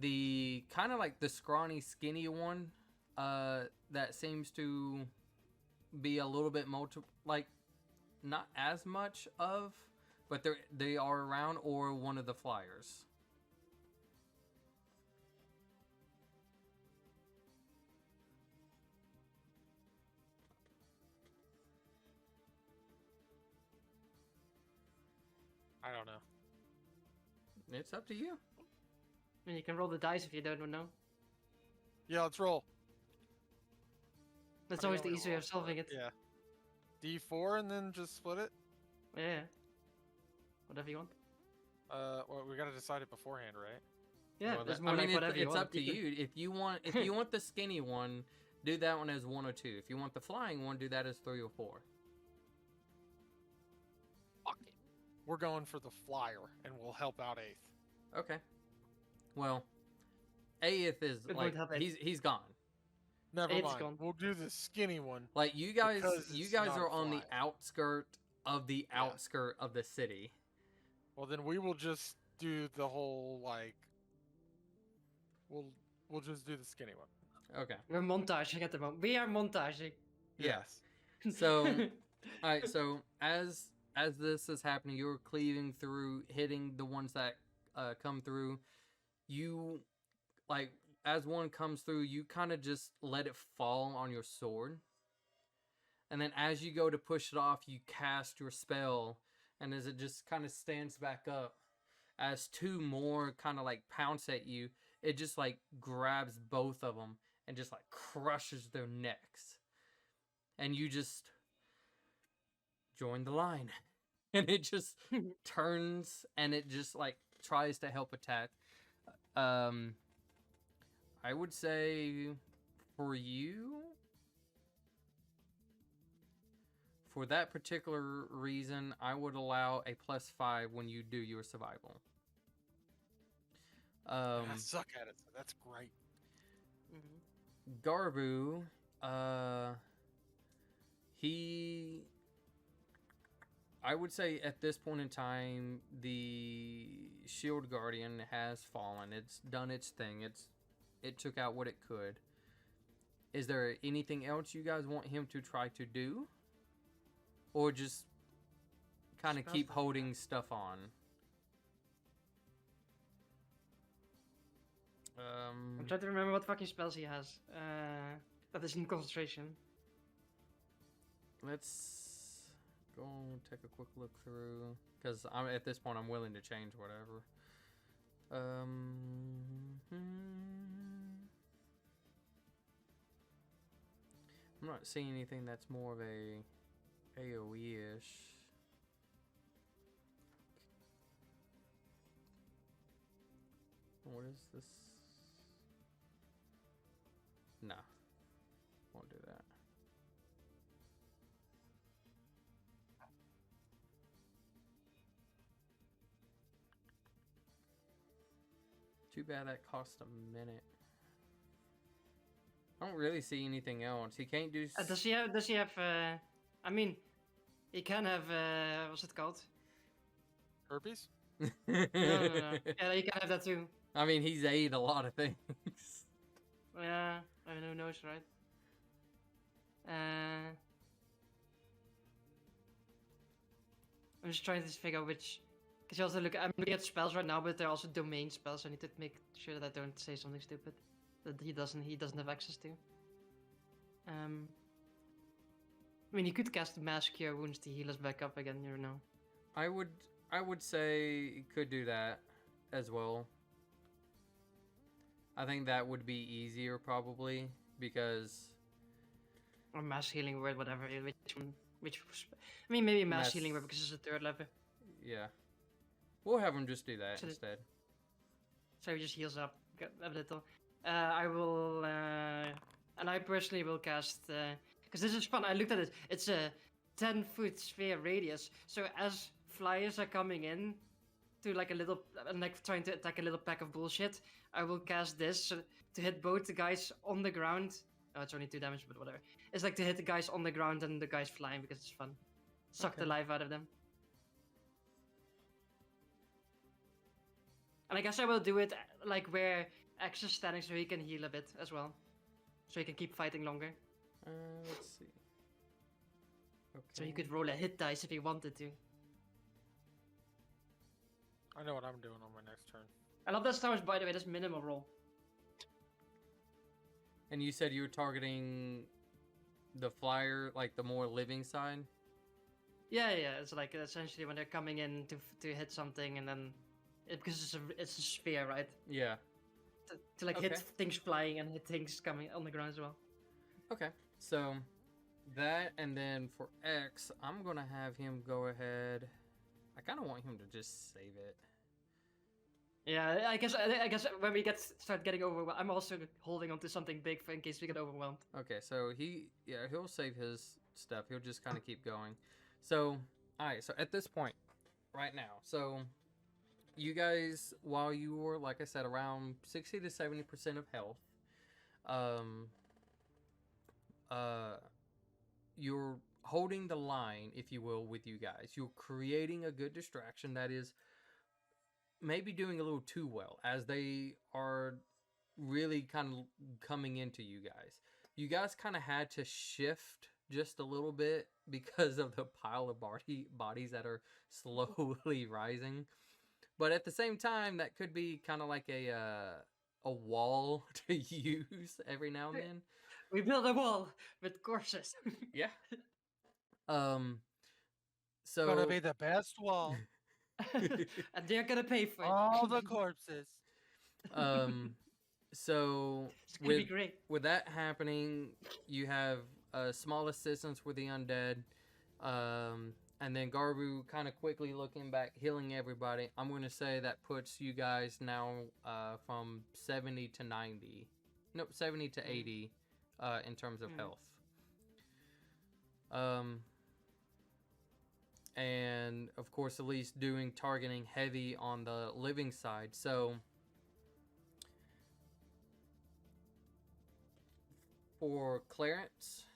the kind of like the scrawny, skinny one that seems to be a little bit like not as much of, but they are around, or one of the flyers. I don't know. It's up to you. I mean, you can roll the dice if you don't know. Yeah, let's roll. That's I mean, always I the wanna easy way roll of solving it. Yeah. D4 and then just split it? Yeah. Whatever you want. Well, we gotta decide it beforehand, right? Yeah, Well, there's that- more I mean, like whatever you it's want. up to can- you. If you want the skinny one, do that one as 1 or 2. If you want the flying one, do that as 3 or 4. Fuck it. We're going for the flyer, and we'll help out 8th. Okay. Well, AF is It like would help it. he's gone. Never Eight's mind. gone. We'll do the skinny one. Like you Because guys it's not are a on the flyer. outskirt of the Yeah. outskirt of the city. Well, then we will just do the whole, like... We'll just do the skinny one. Okay. We're montaging at the moment. We are montaging. Yes. So, all right. So as this is happening, you're cleaving through, hitting the ones that come through. You like as one comes through, you kind of just let it fall on your sword. And then as you go to push it off, you cast your spell. And as it just kind of stands back up, as two more kind of like pounce at you, it just like grabs both of them and just like crushes their necks. And you just join the line. And it just turns and it just like tries to help attack. I would say for you, for that particular reason, I would allow a +5 when you do your survival. I suck at it, so that's great. Garbu, he, I would say at this point in time, the Shield Guardian has fallen. It's done its thing. It took out what it could. Is there anything else you guys want him to try to do? Or just kind of keep holding stuff on? I'm trying to remember what fucking spells he has. That is in concentration. Let's go take a quick look through, because at this point I'm willing to change whatever. I'm not seeing anything that's more of a AoE-ish. What is this? Nah, won't do that. Too bad that cost a minute. I don't really see anything else. He can't do. Does he have? I mean, he can have. What's it called? Herpes? No. Yeah, he can have that too. I mean, he's ate a lot of things. Yeah, I mean, who knows, right? I'm just trying to figure out which. Because you also I'm looking at spells right now, but they're also domain spells. So I need to make sure that I don't say something stupid that he doesn't have access to. I mean, he could cast Mass Cure Wounds to heal us back up again. You don't know. I would say he could do that as well. I think that would be easier probably because. Or Mass Healing Word, whatever. Which I mean, maybe Mass Healing Word because it's a 3rd level. Yeah. We'll have him just do that instead. So he just heals up a little. I will, and I personally will cast, because this is fun. I looked at it. It's a 10-foot sphere radius. So as flyers are coming in to like a little, like trying to attack a little pack of bullshit, I will cast this to hit both the guys on the ground. Oh, it's only 2 damage, but whatever. It's like to hit the guys on the ground and the guys flying because it's fun. Suck the life out of them. And I guess I will do it like where X is standing so he can heal a bit as well. So he can keep fighting longer. Let's see. Okay. So he could roll a hit dice if he wanted to. I know what I'm doing on my next turn. I love that Star Wars, by the way, that's minimal roll. And you said you were targeting the flyer, like the more living side? Yeah. It's like essentially when they're coming in to hit something and then... because it's a sphere, right? Yeah. To like hit things flying and hit things coming on the ground as well. Okay, so that, and then for X, I'm gonna have him go ahead. I kind of want him to just save it. Yeah, I guess when we start getting overwhelmed, I'm also holding on to something big in case we get overwhelmed. Okay, so he'll save his stuff. He'll just kind of keep going. So, all right. So at this point, right now, so you guys, while you were, like I said, around 60 to 70% of health, you're holding the line, if you will, with you guys. You're creating a good distraction that is maybe doing a little too well, as they are really kind of coming into you guys. You guys kind of had to shift just a little bit because of the pile of bodies that are slowly rising. But at the same time, that could be kind of like a wall to use every now and then. We build a wall with corpses. Yeah. So Gonna be the best wall. And they're gonna pay for it. All the corpses. so It's gonna be with great. with that happening, you have small assistance with the undead, and then Garbu kind of quickly looking back, healing everybody. I'm going to say that puts you guys now from 70 to 90. Nope, 70 to 80 in terms of health. And of course, Elise doing targeting heavy on the living side. So for Clarence,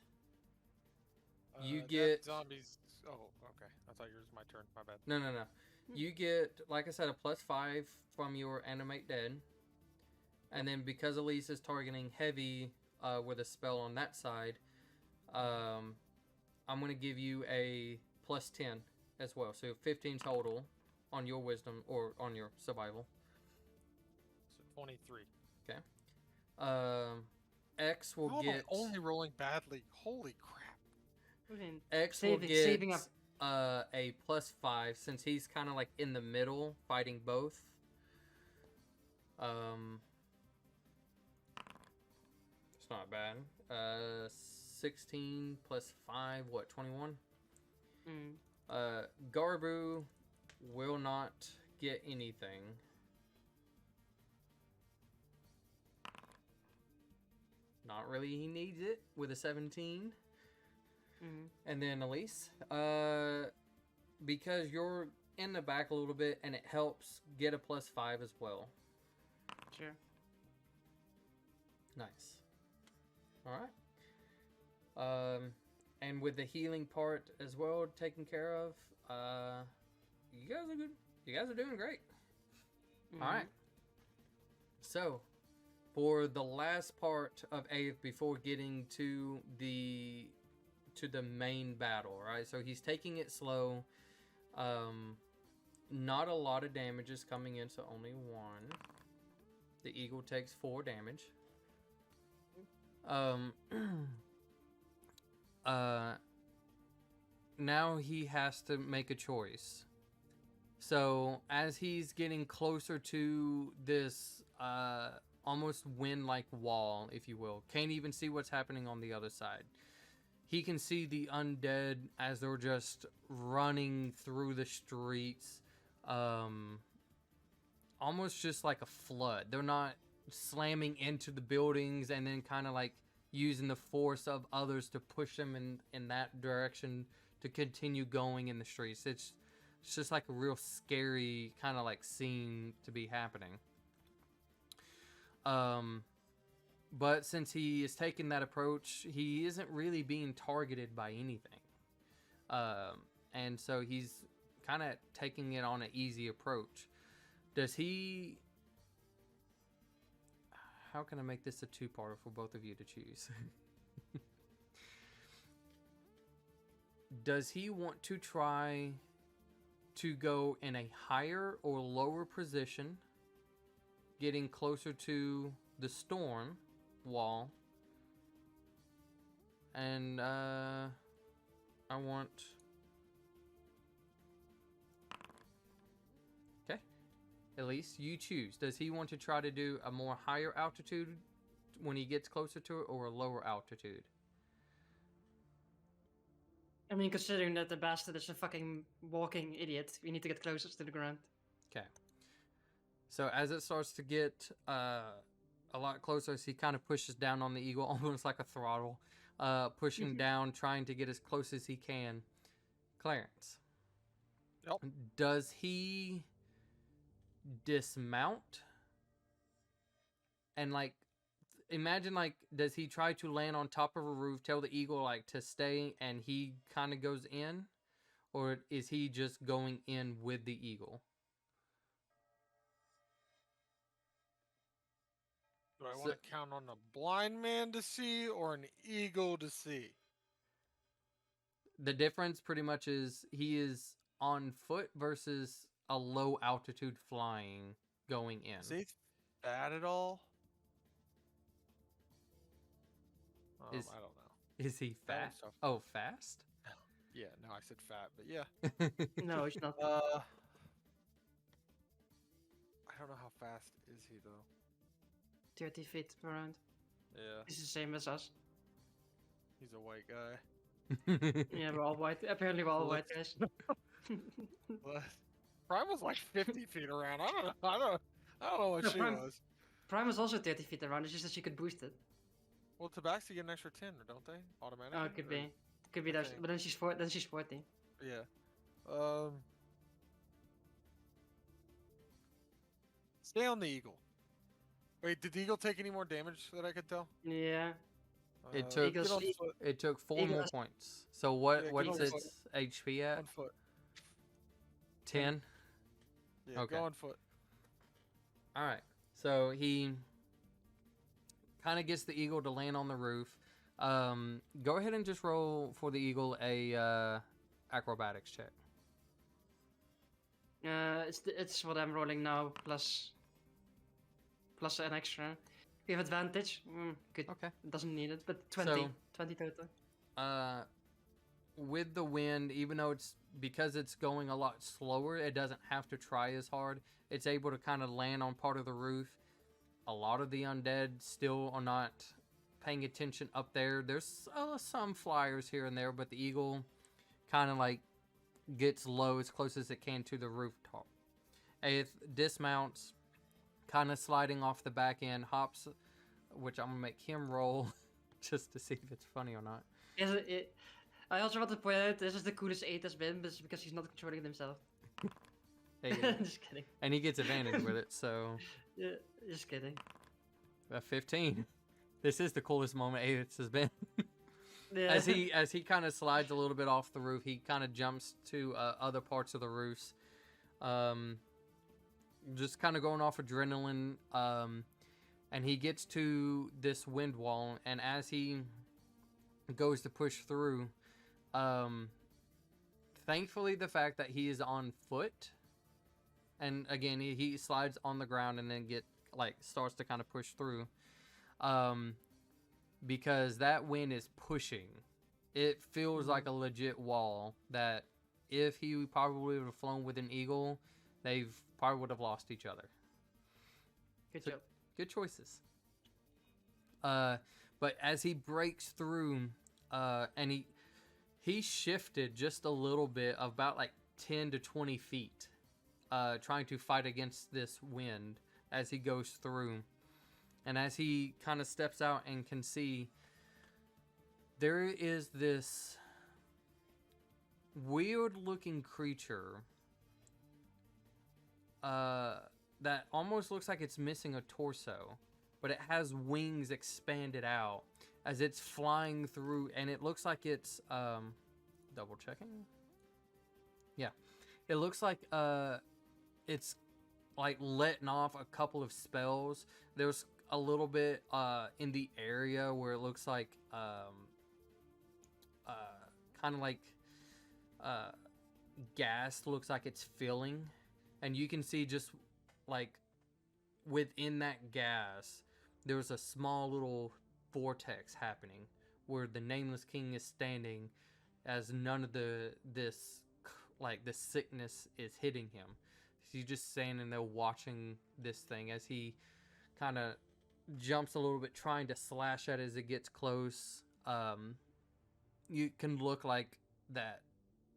you That get zombies. Oh, okay. I thought yours was my turn. My bad. no. You get, like I said, a +5 from your animate dead, and then because Elise is targeting heavy with a spell on that side, I'm gonna give you a +10 as well, so 15 total on your wisdom or on your survival. So 23. Okay. X will How am get I only rolling badly? Holy crap! X will get saving up. a +5 since he's kind of like in the middle fighting both. It's not bad. 16 plus 5, what, 21? Garbu will not get anything. Not really, he needs it with a 17. And then Elise, because you're in the back a little bit and it helps, get a +5 as well. Sure. Nice. Alright. And with the healing part as well taken care of, you guys are good. You guys are doing great. Alright. So, for the last part of Ave before getting to the main battle, right? So he's taking it slow. Not a lot of damage is coming in, so only 1. The eagle takes 4 damage. Now he has to make a choice. So as he's getting closer to this almost wind-like wall, if you will, can't even see what's happening on the other side. He can see the undead as they're just running through the streets, almost just like a flood. They're not slamming into the buildings and then kind of like using the force of others to push them in that direction to continue going in the streets. It's just like a real scary kind of like scene to be happening. But since he is taking that approach, he isn't really being targeted by anything. And so he's kind of taking it on an easy approach. Does he... How can I make this a two-parter for both of you to choose? Does he want to try to go in a higher or lower position, getting closer to the storm wall? And I want... Okay. At least you choose. Does he want to try to do a more higher altitude when he gets closer to it, or a lower altitude? I mean, considering that the bastard is a fucking walking idiot, we need to get closest to the ground. Okay. So as it starts to get a lot closer, as he kind of pushes down on the eagle, almost like a throttle, pushing down, trying to get as close as he can. Clarence. Yep. Does he dismount? And like, imagine like, does he try to land on top of a roof, tell the eagle like to stay, and he kind of goes in? Or is he just going in with the eagle? Do I want to count on a blind man to see or an eagle to see? The difference pretty much is he is on foot versus a low altitude flying going in. Is he bad at all? Is I don't know. is he That fat? one's tough. Oh, fast? Yeah, no, I said fat, but yeah. No, it's not. I don't know how fast is he though. 30 feet per round. Yeah, It's the same as us. he's a white guy. Yeah, we're all white. Apparently, we're all white Look. guys. What? Prime was like 50 feet around. I don't know what No, she Prime- was. Prime was also 30 feet around. It's just that she could boost it. Well, Tabaxi get an extra 10, don't they? Automatically. Oh, it could Or- be. Could be I that. think. But then she's 40. Yeah. Stay on the eagle. Wait, did the eagle take any more damage that I could tell? Yeah. It took- get on Eagles- foot. It took 4 Eagle more has- points. So what? Yeah, What's get on its HP at? On foot. 10. Yeah, Okay. go on foot. All right. So he kind of gets the eagle to land on the roof. Go ahead and just roll for the eagle a acrobatics check. It's what I'm rolling now plus an extra. We have advantage. Good. Okay. Doesn't need it, but 20. So- 20 total. With the wind, even though because it's going a lot slower, it doesn't have to try as hard. It's able to kind of land on part of the roof. A lot of the undead still are not paying attention up there. There's some flyers here and there, but the eagle kind of like gets low as close as it can to the rooftop. It dismounts, kind of sliding off the back end, hops, which I'm gonna make him roll just to see if it's funny or not. I also want to point out this is the coolest 8 has been, but it's because he's not controlling it himself. Hey, Just kidding. and he gets advantage with it, so Yeah, just kidding. a 15. This is the coolest moment Aether has been. Yeah. as he kind of slides a little bit off the roof, he kind of jumps to other parts of the roofs, just kind of going off adrenaline, and he gets to this wind wall, and as he goes to push through, thankfully the fact that he is on foot, and again he slides on the ground and then starts to kind of push through, because that wind is pushing. It feels like a legit wall that if he probably would have flown with an eagle, they probably would have lost each other. Good So- job. Good choices. But as he breaks through, and he shifted just a little bit, about like 10 to 20 feet, trying to fight against this wind as he goes through. And as he kind of steps out and can see, there is this weird looking creature that almost looks like it's missing a torso, but it has wings expanded out as it's flying through, and it looks like it's double checking. Yeah, it looks like it's like letting off a couple of spells. There's a little bit in the area where it looks like kind of like gas looks like it's filling, and you can see just like within that gas there's a small little vortex happening where the Nameless King is standing, as none of this sickness is hitting him. He's just standing there watching this thing as he kind of jumps a little bit, trying to slash at it as it gets close. You can look like that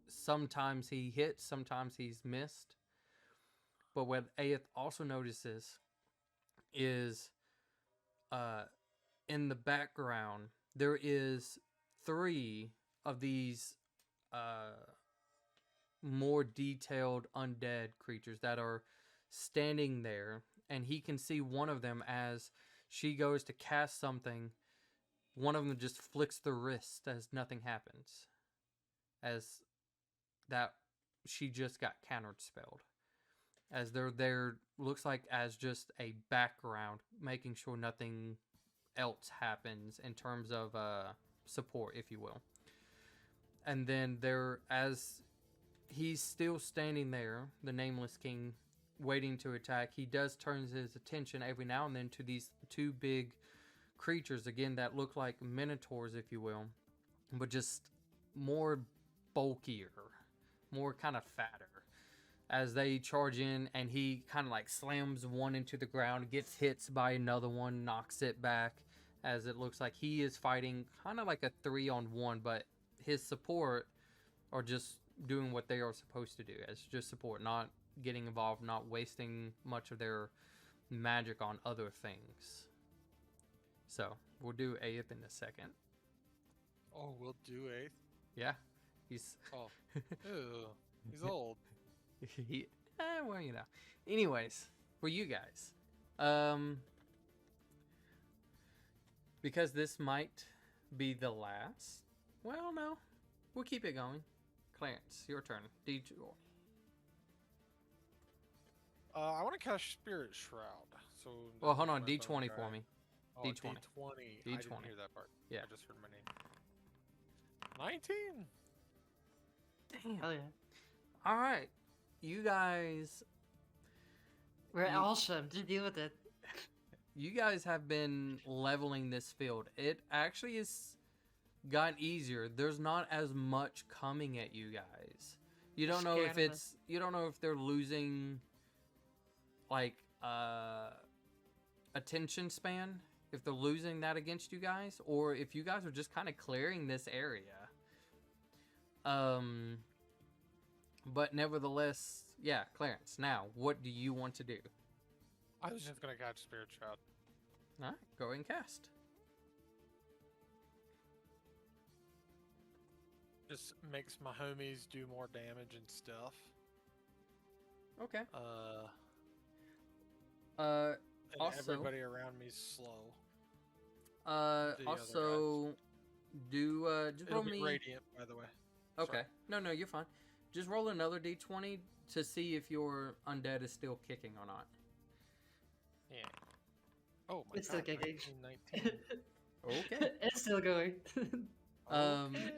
sometimes he hits, sometimes he's missed. But what Aeth also notices is in the background there is 3 of these more detailed undead creatures that are standing there, and he can see one of them as she goes to cast something. One of them just flicks the wrist as nothing happens, as that she just got counterspelled, as they're there, looks like as just a background, making sure nothing else happens in terms of support, if you will. And then there, as he's still standing there, the Nameless King, waiting to attack, he does turn his attention every now and then to these 2 big creatures again that look like minotaurs, if you will, but just more bulkier, more kind of fatter. As they charge in, and he kind of like slams one into the ground, gets hit by another one, knocks it back. As it looks like he is fighting kind of like a 3-on-1, but his support are just doing what they are supposed to do as just support, not getting involved, not wasting much of their magic on other things. So we'll do Aeth in a second. Oh, we'll do 8th? Yeah, he's Oh. Ew. He's old. well, you know. Anyways, for you guys, because this might be the last. Well, no, we'll keep it going. Clarence, your turn. D2. I want to cast Spirit Shroud. So. Well, hold on. my D20 bone for guy. me. Oh, D20. D20. I didn't D20. hear that part. Yeah. I just heard my name. 19. Damn. Hell yeah. All right, you guys. We're You- awesome. Just deal with it. You guys have been leveling this field. It actually has gotten easier. There's not as much coming at you guys. You don't know Scared if of it. it's. You don't know if they're losing, like, attention span. If they're losing that against you guys, or if you guys are just kind of clearing this area. But nevertheless, yeah, Clarence. Now, what do you want to do? I was just gonna catch Spirit Shroud. All right, go ahead and cast. Just makes my homies do more damage and stuff. Okay. And Also- everybody around me's slow. The other Also, do just roll It'll be me. radiant, by the way. Okay. Sorry. No, you're fine. Just roll another d20 to see if your undead is still kicking or not. Yeah. Oh my It's still god. kicking. 19, 19. Okay. It's still going. Okay.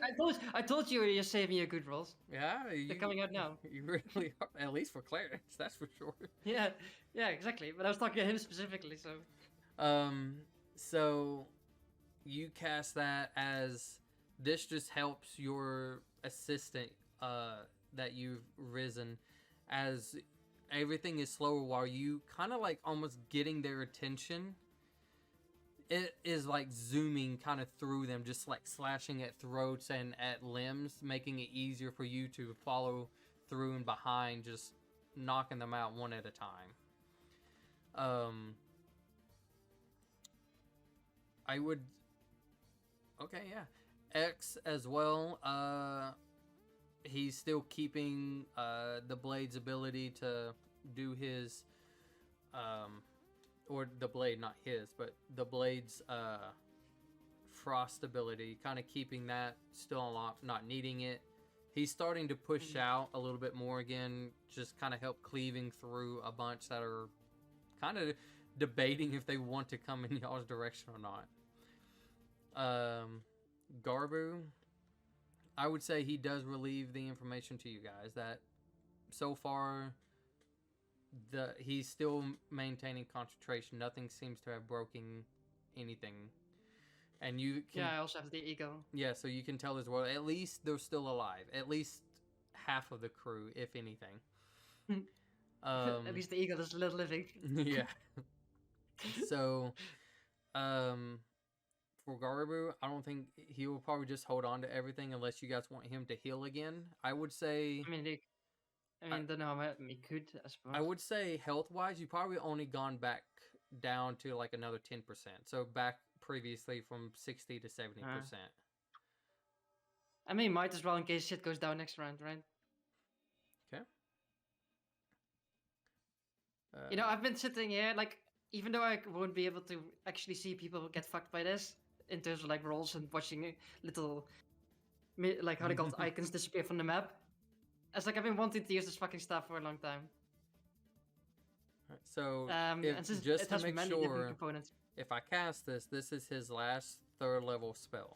I told you you're saving your good rolls. Yeah, They're coming out now. You really are, at least for Clarence, that's for sure. Yeah, exactly. But I was talking to him specifically, so. So you cast that as this just helps your assistant that you've risen, as everything is slower while you kind of like almost getting their attention. It is like zooming kind of through them, just like slashing at throats and at limbs, making it easier for you to follow through and behind, just knocking them out one at a time. I would. Okay, yeah. X as well. He's still keeping the Blade's ability to do his or the Blade, not his, but the Blade's frost ability, kind of keeping that still unlocked, not needing it. He's starting to push out a little bit more again, just kind of help cleaving through a bunch that are kind of debating if they want to come in y'all's direction or not. Garbu, I would say he does relieve the information to you guys that so far he's still maintaining concentration. Nothing seems to have broken anything. And you can, Yeah, I also have the ego. yeah, so you can tell as well, at least they're still alive. At least half of the crew, if anything. At least the eagle is still living. Yeah. So, for Garbu, I don't think he will probably just hold on to everything unless you guys want him to heal again. I would say, Don't know how much he could, I suppose. I would say health-wise, you probably only gone back down to like another 10%. So back previously from 60 to 70%. I mean, might as well in case shit goes down next round, right? Okay. I've been sitting here, like, even though I won't be able to actually see people get fucked by this, in terms of, like, rolls and watching little, like, how they call it, icons disappear from the map, it's like I've been wanting to use this fucking stuff for a long time. So, And since just it to has make many different sure, components. if I cast this is his last 3rd level spell.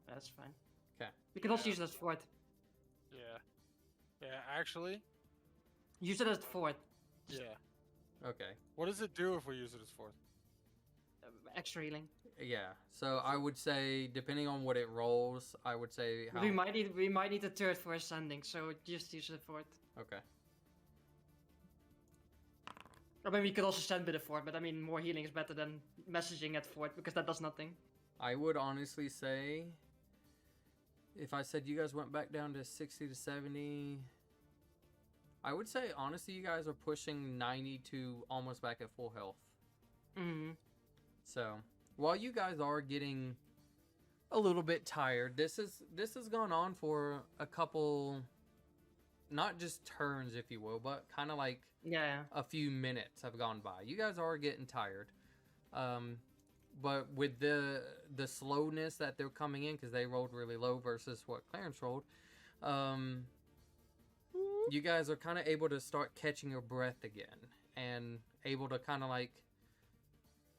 That's fine. Okay. You can also Yeah. use it as fourth. Yeah. Yeah, actually, Use it as fourth. yeah. Okay. What does it do if we use it as 4th? extra healing. Yeah. So I would say, depending on what it rolls, I would say how. We might need a third for ascending, so just use the fourth. Okay. I mean, we could also send with a fourth, but I mean, more healing is better than messaging at fourth because that does nothing. I would honestly say, if I said you guys went back down to 60 to 70, I would say honestly you guys are pushing 90 to almost back at full health. Mm-hmm. So while you guys are getting a little bit tired, this has gone on for a couple, not just turns, if you will, but kind of like Yeah. a few minutes have gone by. You guys are getting tired, but with the slowness that they're coming in, because they rolled really low versus what Clarence rolled, you guys are kind of able to start catching your breath again and able to kind of like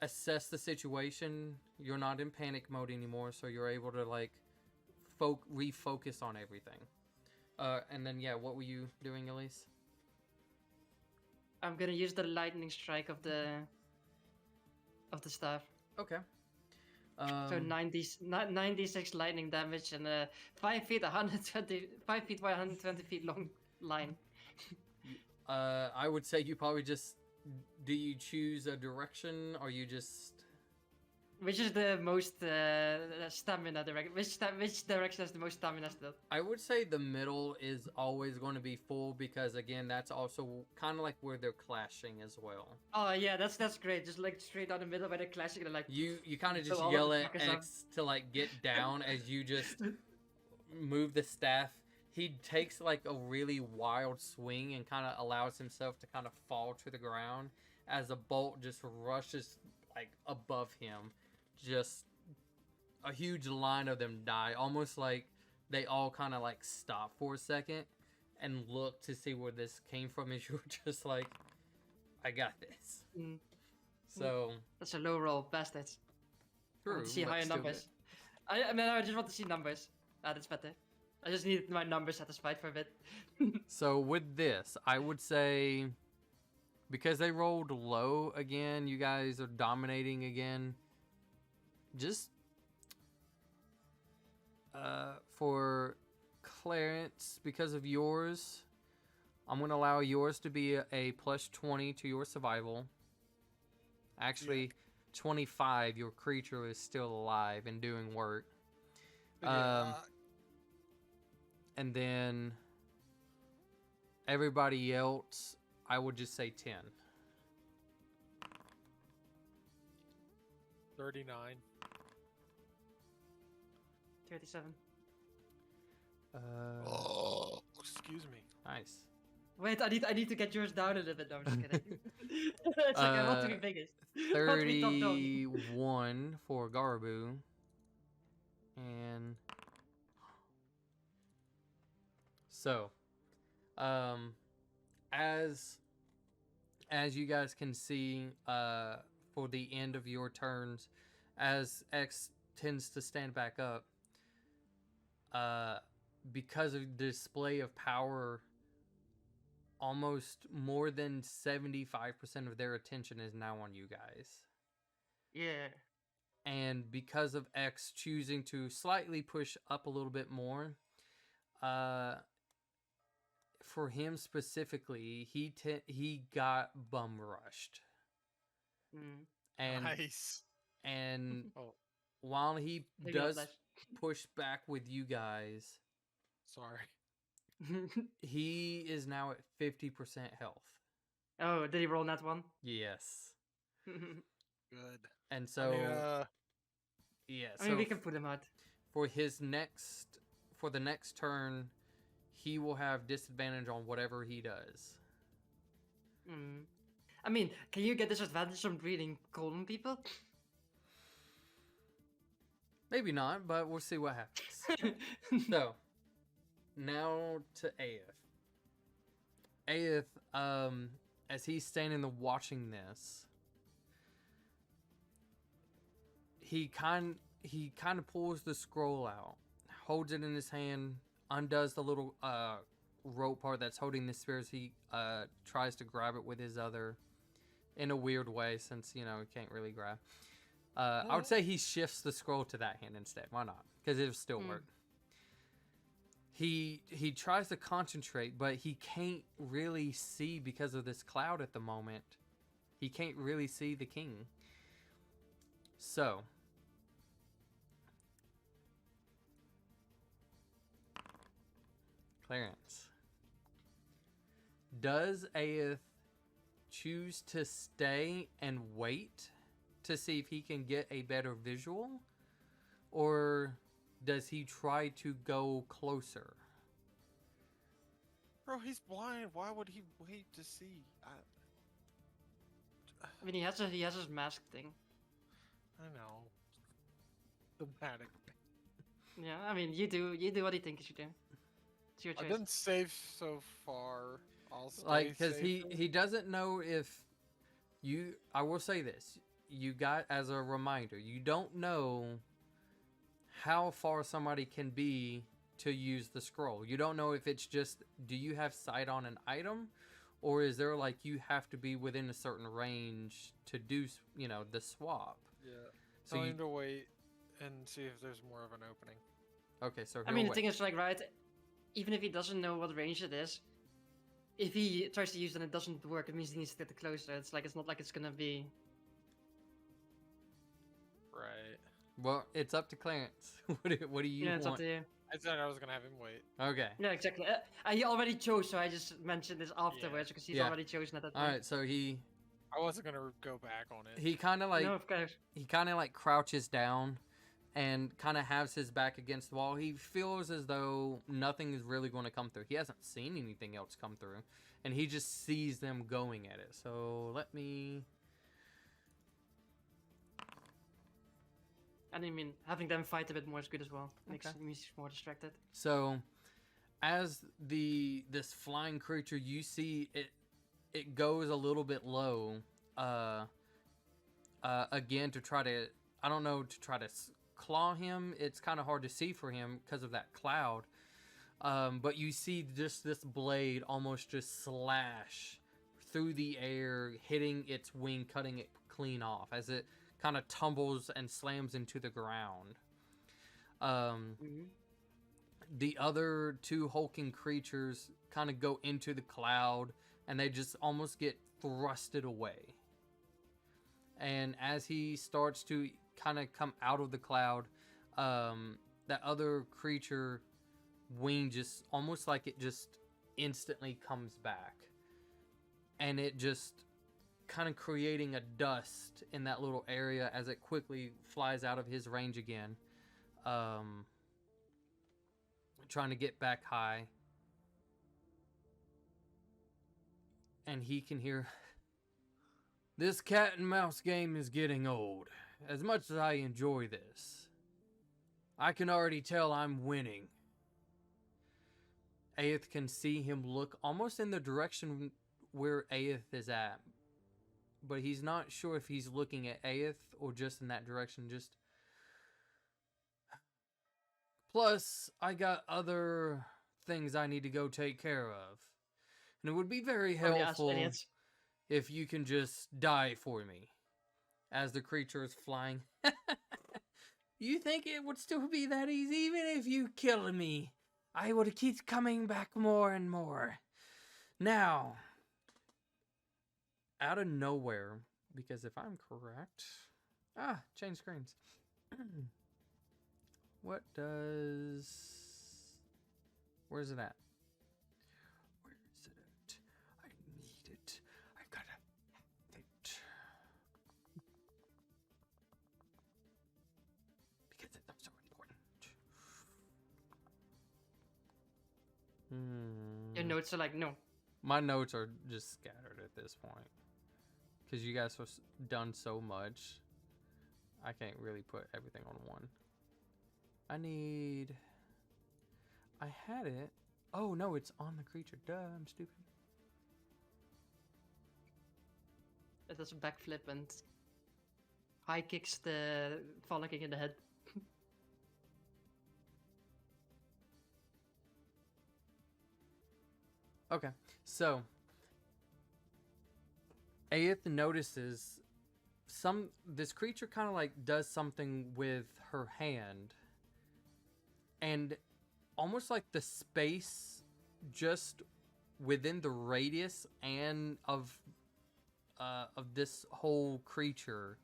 assess the situation. You're not in panic mode anymore, so you're able to like refocus on everything. And then yeah, what were you doing, Elise? I'm gonna use the lightning strike of the staff. Okay. So 96 lightning damage and 5 feet 120 5 feet by 120 feet long line. I would say you probably just, do you choose a direction or you just? Which is the most stamina direction? Which direction has the most stamina still? I would say the middle is always going to be full because again, that's also kind of like where they're clashing as well. Oh yeah, that's great. Just like straight down the middle where they're clashing and like You kind of So just all yell the at fuckers up. X to like get down as you just move the staff. He takes like a really wild swing and kind of allows himself to kind of fall to the ground as a bolt just rushes like above him. Just a huge line of them die, almost like they all kind of like stop for a second and look to see where this came from. As you're just like, I got this. Mm. So That's a low roll, bastards. I true, want to see but higher still numbers. good. I mean, I just want to see numbers. That's better. I just need my numbers satisfied for a bit. So with this, I would say, because they rolled low again, you guys are dominating again. Just for Clarence, because of yours, I'm going to allow yours to be a plus 20 to your survival. Actually, 25, your creature is still alive and doing work. And then everybody else, I would just say 10. 39. 37. Oh, excuse me. Nice. Wait, I need to get yours down a little bit. No, I'm just kidding. It's like I want to be biggest. I want to be top dog. 31 for Garbu. And so, as you guys can see, for the end of your turns, as X tends to stand back up, because of the display of power, almost more than 75% of their attention is now on you guys. Yeah. And because of X choosing to slightly push up a little bit more, for him specifically, he got bum rushed. Mm. And Nice. and Oh, while he Maybe not does less. push back with you guys, sorry. he is now at 50% health. Oh, did he roll that one? Yes. Good. And I so mean, yeah, I mean, so we can put him out. for the next turn, he will have disadvantage on whatever he does. Mm. I mean, can you get disadvantage from breathing cold on people? Maybe not, but we'll see what happens. So, now to Aeth. Aeth, as he's standing there watching this, he kind of pulls the scroll out, holds it in his hand, undoes the little rope part that's holding the spear as he tries to grab it with his other, in a weird way since, he can't really grab. I would say he shifts the scroll to that hand instead. Why not? Because it'll still work. He tries to concentrate, but he can't really see because of this cloud at the moment. He can't really see the king. So, Clarence, does Aeth choose to stay and wait to see if he can get a better visual, or does he try to go closer? Bro, he's blind. Why would he wait to see? I mean, he has his mask thing. I know. Thematic. Yeah, I mean, you do what you think you should do. It's your choice. I've been safe so far. I'll stay Like, because safe. he doesn't know if you. I will say this: you got as a reminder, you don't know how far somebody can be to use the scroll. You don't know if it's just, do you have sight on an item, or is there like you have to be within a certain range to do, the swap. Yeah. So Tell you, him to wait and see if there's more of an opening. okay, so I mean, the thing is, like, right, even if he doesn't know what range it is, if he tries to use it and it doesn't work, it means he needs to get closer. It's not like it's gonna be... Right. well, it's up to Clarence. What do you Yeah, it's up want? to you. I said I was gonna have him wait. Okay. Yeah, exactly. He already chose, so I just mentioned this afterwards, because he's Yeah. already chosen at that All point. right, so I wasn't gonna go back on it. he kind of like No, of course. he kind of like crouches down and kind of has his back against the wall. He feels as though nothing is really going to come through. He hasn't seen anything else come through, and he just sees them going at it. So let me. And I mean, having them fight a bit more is good as well. Makes Okay. me more distracted. So, as this flying creature, you see it goes a little bit low. Again to try to, I don't know, to try to claw him. It's kind of hard to see for him because of that cloud. But you see just this blade almost just slash through the air, hitting its wing, cutting it clean off as it kind of tumbles and slams into the ground. The other two hulking creatures kind of go into the cloud and they just almost get thrusted away. And as he starts to kind of come out of the cloud, that other creature wing just almost like it just instantly comes back. And it just kind of creating a dust in that little area as it quickly flies out of his range again. Trying to get back high. And he can hear, this cat and mouse game is getting old. As much as I enjoy this, I can already tell I'm winning. Aeth can see him look almost in the direction where Aeth is at. But he's not sure if he's looking at Aeth or just in that direction. Just plus, I got other things I need to go take care of. And it would be very helpful if you can just die for me. As the creature is flying. You think it would still be that easy? Even if you kill me, I would keep coming back more and more. Now, out of nowhere, because if I'm correct... change screens. What does... Where's it at? Where is it at? I need it. I gotta have it. Because it's so important. Your notes are like, no. My notes are just scattered at this point. Because you guys have done so much. I can't really put everything on one. I had it. Oh, no, it's on the creature. Duh, I'm stupid. It does a backflip and high kicks the fallen king in the head. Okay, so Aeth notices this creature kind of like does something with her hand, and almost like the space just within the radius and of this whole creature,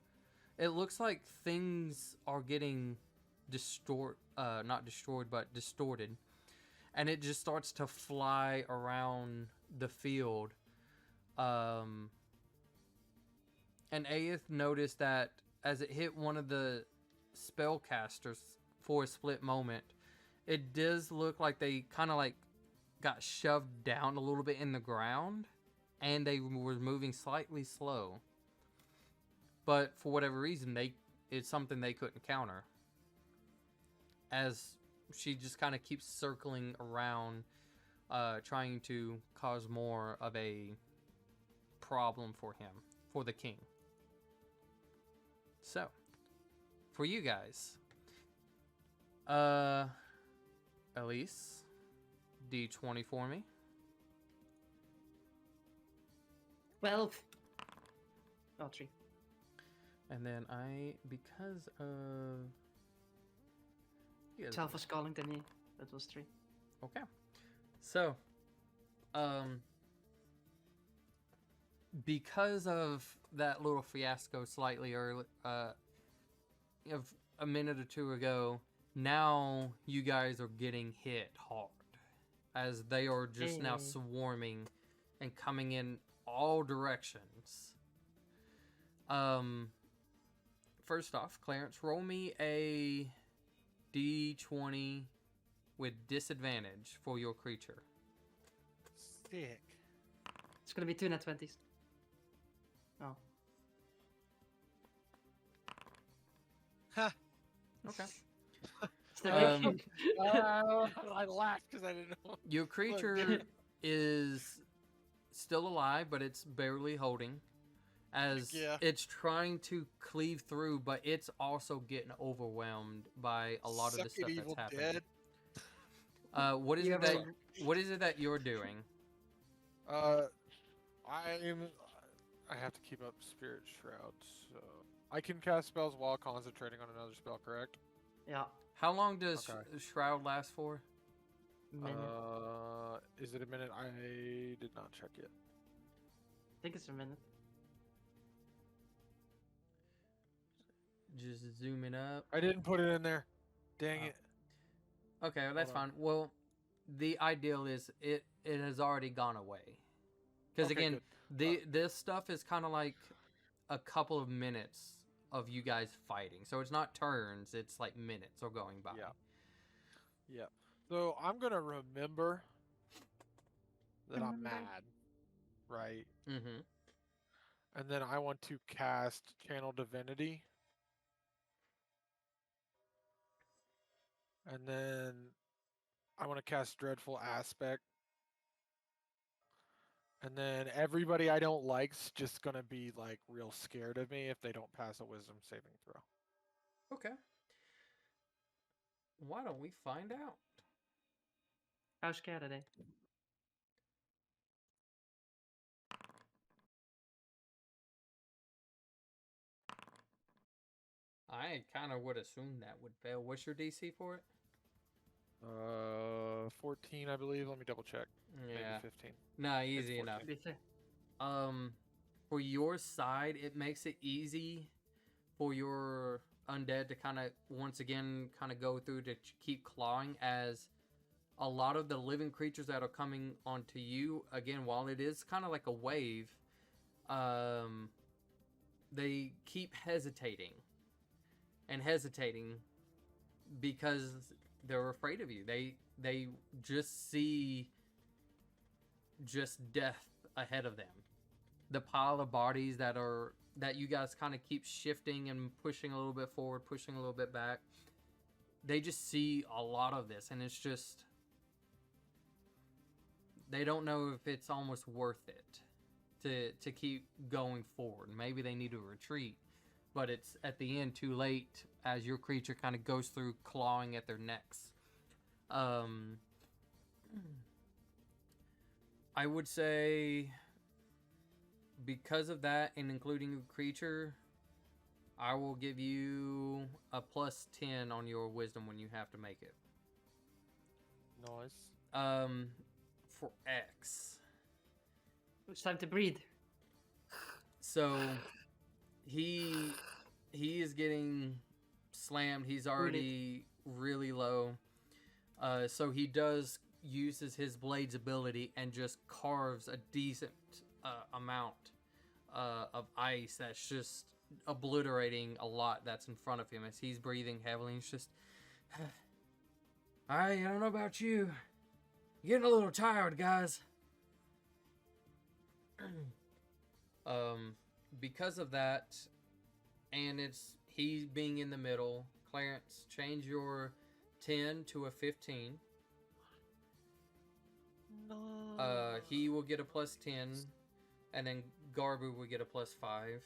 it looks like things are getting not destroyed, but distorted, and it just starts to fly around the field. And Aeth noticed that as it hit one of the spellcasters for a split moment, it does look like they kind of like got shoved down a little bit in the ground, and they were moving slightly slow. But for whatever reason, it's something they couldn't counter. As she just kind of keeps circling around, trying to cause more of a problem for the king. So, for you guys, Elise, D20 for me. 12. Oh, 3. And then because of... 12 was calling to me. That was 3. Okay. So, because of that little fiasco slightly early, of a minute or two ago, now you guys are getting hit hard as they are just now swarming and coming in all directions. First off, Clarence, roll me a D20 with disadvantage for your creature. Sick. It's gonna be 2 net 20s. Oh. Ha. Okay. I laughed because I didn't know. Your creature is still alive, but it's barely holding. As it's trying to cleave through, but it's also getting overwhelmed by a lot of the stuff that's happening. What is it that you're doing? I have to keep up Spirit Shroud, so I can cast spells while concentrating on another spell, correct? Yeah. How long does Shroud last for? Minute. Is it a minute? I did not check yet. I think it's a minute. Just zooming up. I didn't put it in there. Dang it. Okay, well, that's fine. Well, the ideal is it has already gone away. Because again, this stuff is kind of like a couple of minutes of you guys fighting. So it's not turns, it's like minutes are going by. Yeah. So I'm going to remember that I'm mad, right? Mm-hmm. And then I want to cast Channel Divinity. And then I want to cast Dreadful Aspect. And then everybody I don't like's just going to be like real scared of me if they don't pass a wisdom saving throw. Okay. Why don't we find out? How scared are they? I kind of would assume that would fail. What's your DC for it? 14, I believe. Let me double check. Yeah. Maybe 15. No, easy enough. To be fair. For your side, it makes it easy for your undead to kind of once again go through to keep clawing, as a lot of the living creatures that are coming onto you, again, while it is kind of like a wave, they keep hesitating because they're afraid of you. They just see death ahead of them. The pile of bodies that you guys kind of keep shifting and pushing a little bit forward, pushing a little bit back. They just see a lot of this, and it's just, they don't know if it's almost worth it to keep going forward. Maybe they need to retreat, but it's at the end too late as your creature kind of goes through clawing at their necks. I would say, because of that, and including a creature, I will give you a +10 on your wisdom when you have to make it. Nice. For X. It's time to breathe. So he is getting slammed. He's already really low. So he uses his blade's ability and just carves a decent amount of ice that's just obliterating a lot that's in front of him as he's breathing heavily. He's just, I don't know about you. Getting a little tired, guys. Because of that, and it's he being in the middle, Clarence, change your 10 to a 15. No. He will get a +10, and then Garbu will get a +5.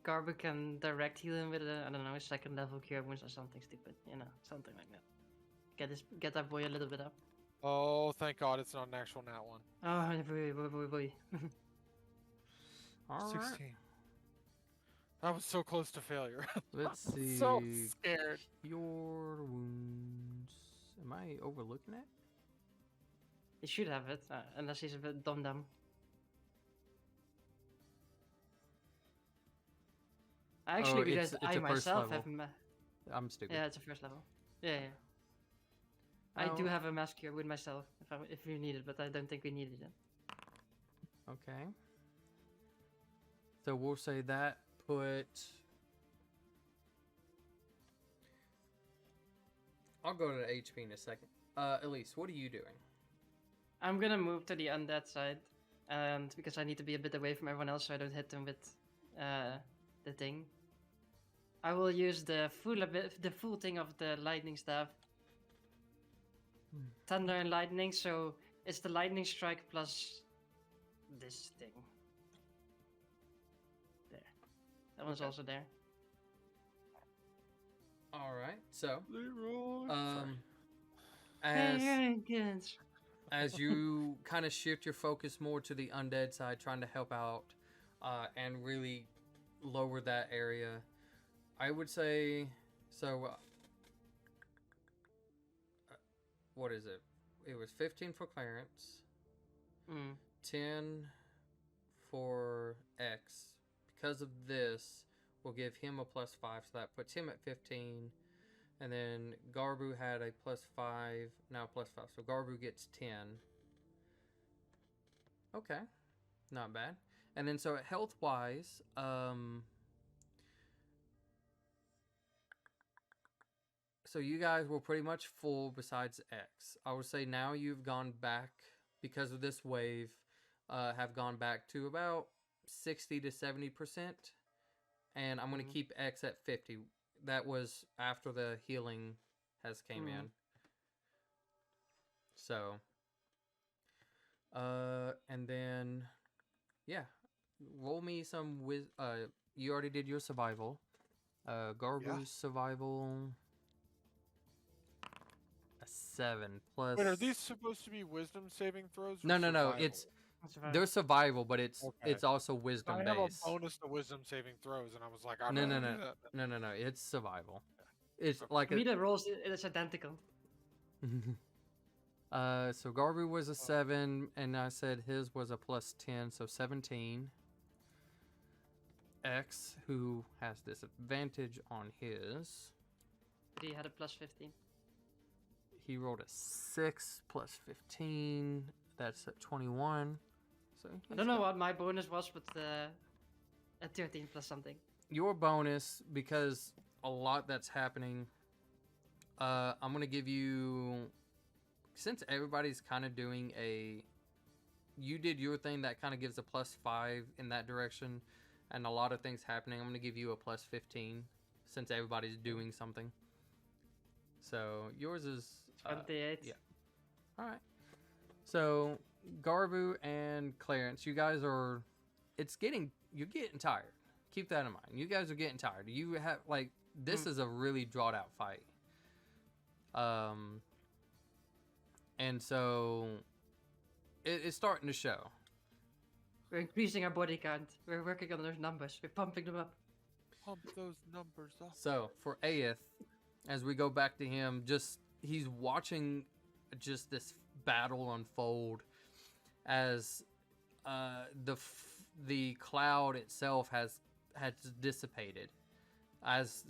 Garbu can direct heal him with a, I don't know, a second level cure wounds or something stupid, something like that. Get that boy a little bit up. Oh, thank God it's not an actual nat one. Oh, boy. All 16. right. That was so close to failure. Let's see. So scared. Your wounds. Am I overlooking it? He should have it, unless he's a bit dumb. I actually realized it's I a first myself level. have. I'm stupid. Yeah, it's a first level. Yeah. I do Oh. have a mass cure with myself if you need it, but I don't think we needed it. Okay. So we'll say that put. I'll go to the HP in a second. Elise, what are you doing? I'm gonna move to the undead side, and because I need to be a bit away from everyone else, so I don't hit them with the thing. I will use the full thing of the lightning staff, thunder and lightning. So it's the lightning strike plus this thing. There, that one's also there. All right. So, Leroy. as you kind of shift your focus more to the undead side, trying to help out and really lower that area, I would say so. What is it? It was 15 for Clarence, 10 for X. Because of this, we'll give him a +5, so that puts him at 15. And then Garbu had a +5, now +5. So Garbu gets 10. Okay. Not bad. And then so health-wise, so you guys were pretty much full besides X. I would say now you've gone back, because of this wave, have gone back to about 60 to 70%. And I'm going to keep X at 50. That was after the healing has came in. So, and then, yeah, roll me some you already did your survival. Garbu's survival, a 7 plus. Wait, are these supposed to be wisdom saving throws? No. It's they're survival, but it's also wisdom I have a based. bonus to wisdom saving throws, and I was like, I don't know. No. It's survival. It's like For me, the rolls it's identical. So Garbu was a 7, and I said his was a +10, so 17. X, who has disadvantage on his, He had a +15. he rolled a 6 plus 15. That's at 21. So I don't know what my bonus was, but a 13 plus something. Your bonus, because a lot that's happening, I'm gonna give you, since everybody's kind of doing you did your thing that kind of gives a +5 in that direction, and a lot of things happening, I'm gonna give you a +15 since everybody's doing something. So yours is 28. Yeah. All right. So Garbu and Clarence, you guys are, you're getting tired. Keep that in mind. You guys are getting tired. You have, this is a really drawn out fight. And so it's starting to show. We're increasing our body count. We're working on those numbers. We're pumping them up. Pump those numbers up. So for Aeth, as we go back to him, he's watching just this battle unfold as the cloud itself has dissipated.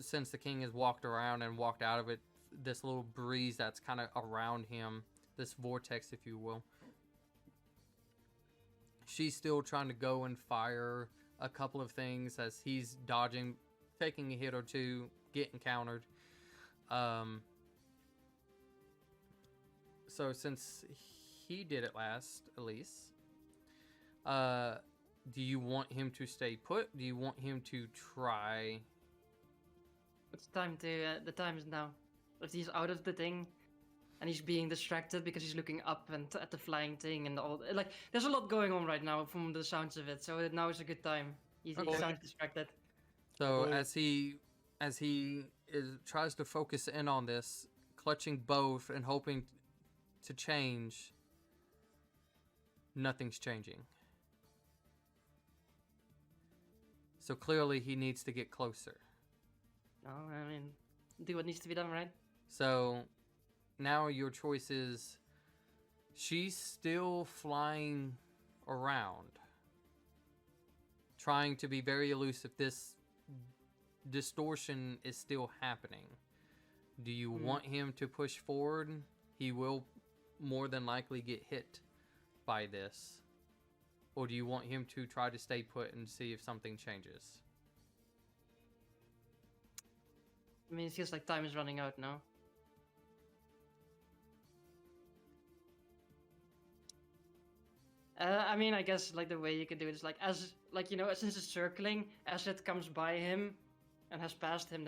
Since the king has walked around and walked out of it, this little breeze that's kind of around him, this vortex, if you will. She's still trying to go and fire a couple of things as he's dodging, taking a hit or two, getting countered. So since he did it last, Elise, do you want him to stay put? Do you want him to try? It's time to. The time is now. If he's out of the thing, and he's being distracted because he's looking up and at the flying thing and all. Like, there's a lot going on right now from the sounds of it. So now is a good time. He sounds distracted. So as he tries to focus in on this, clutching both and hoping to change, nothing's changing. So clearly he needs to get closer. No, I mean, do what needs to be done, right? So now your choice is, she's still flying around, trying to be very elusive. This distortion is still happening. Do you want him to push forward? He will more than likely get hit by this. Or do you want him to try to stay put and see if something changes? I mean, it feels like time is running out now. I mean, I guess like the way you can do it is like since it's circling, as it comes by him and has passed him,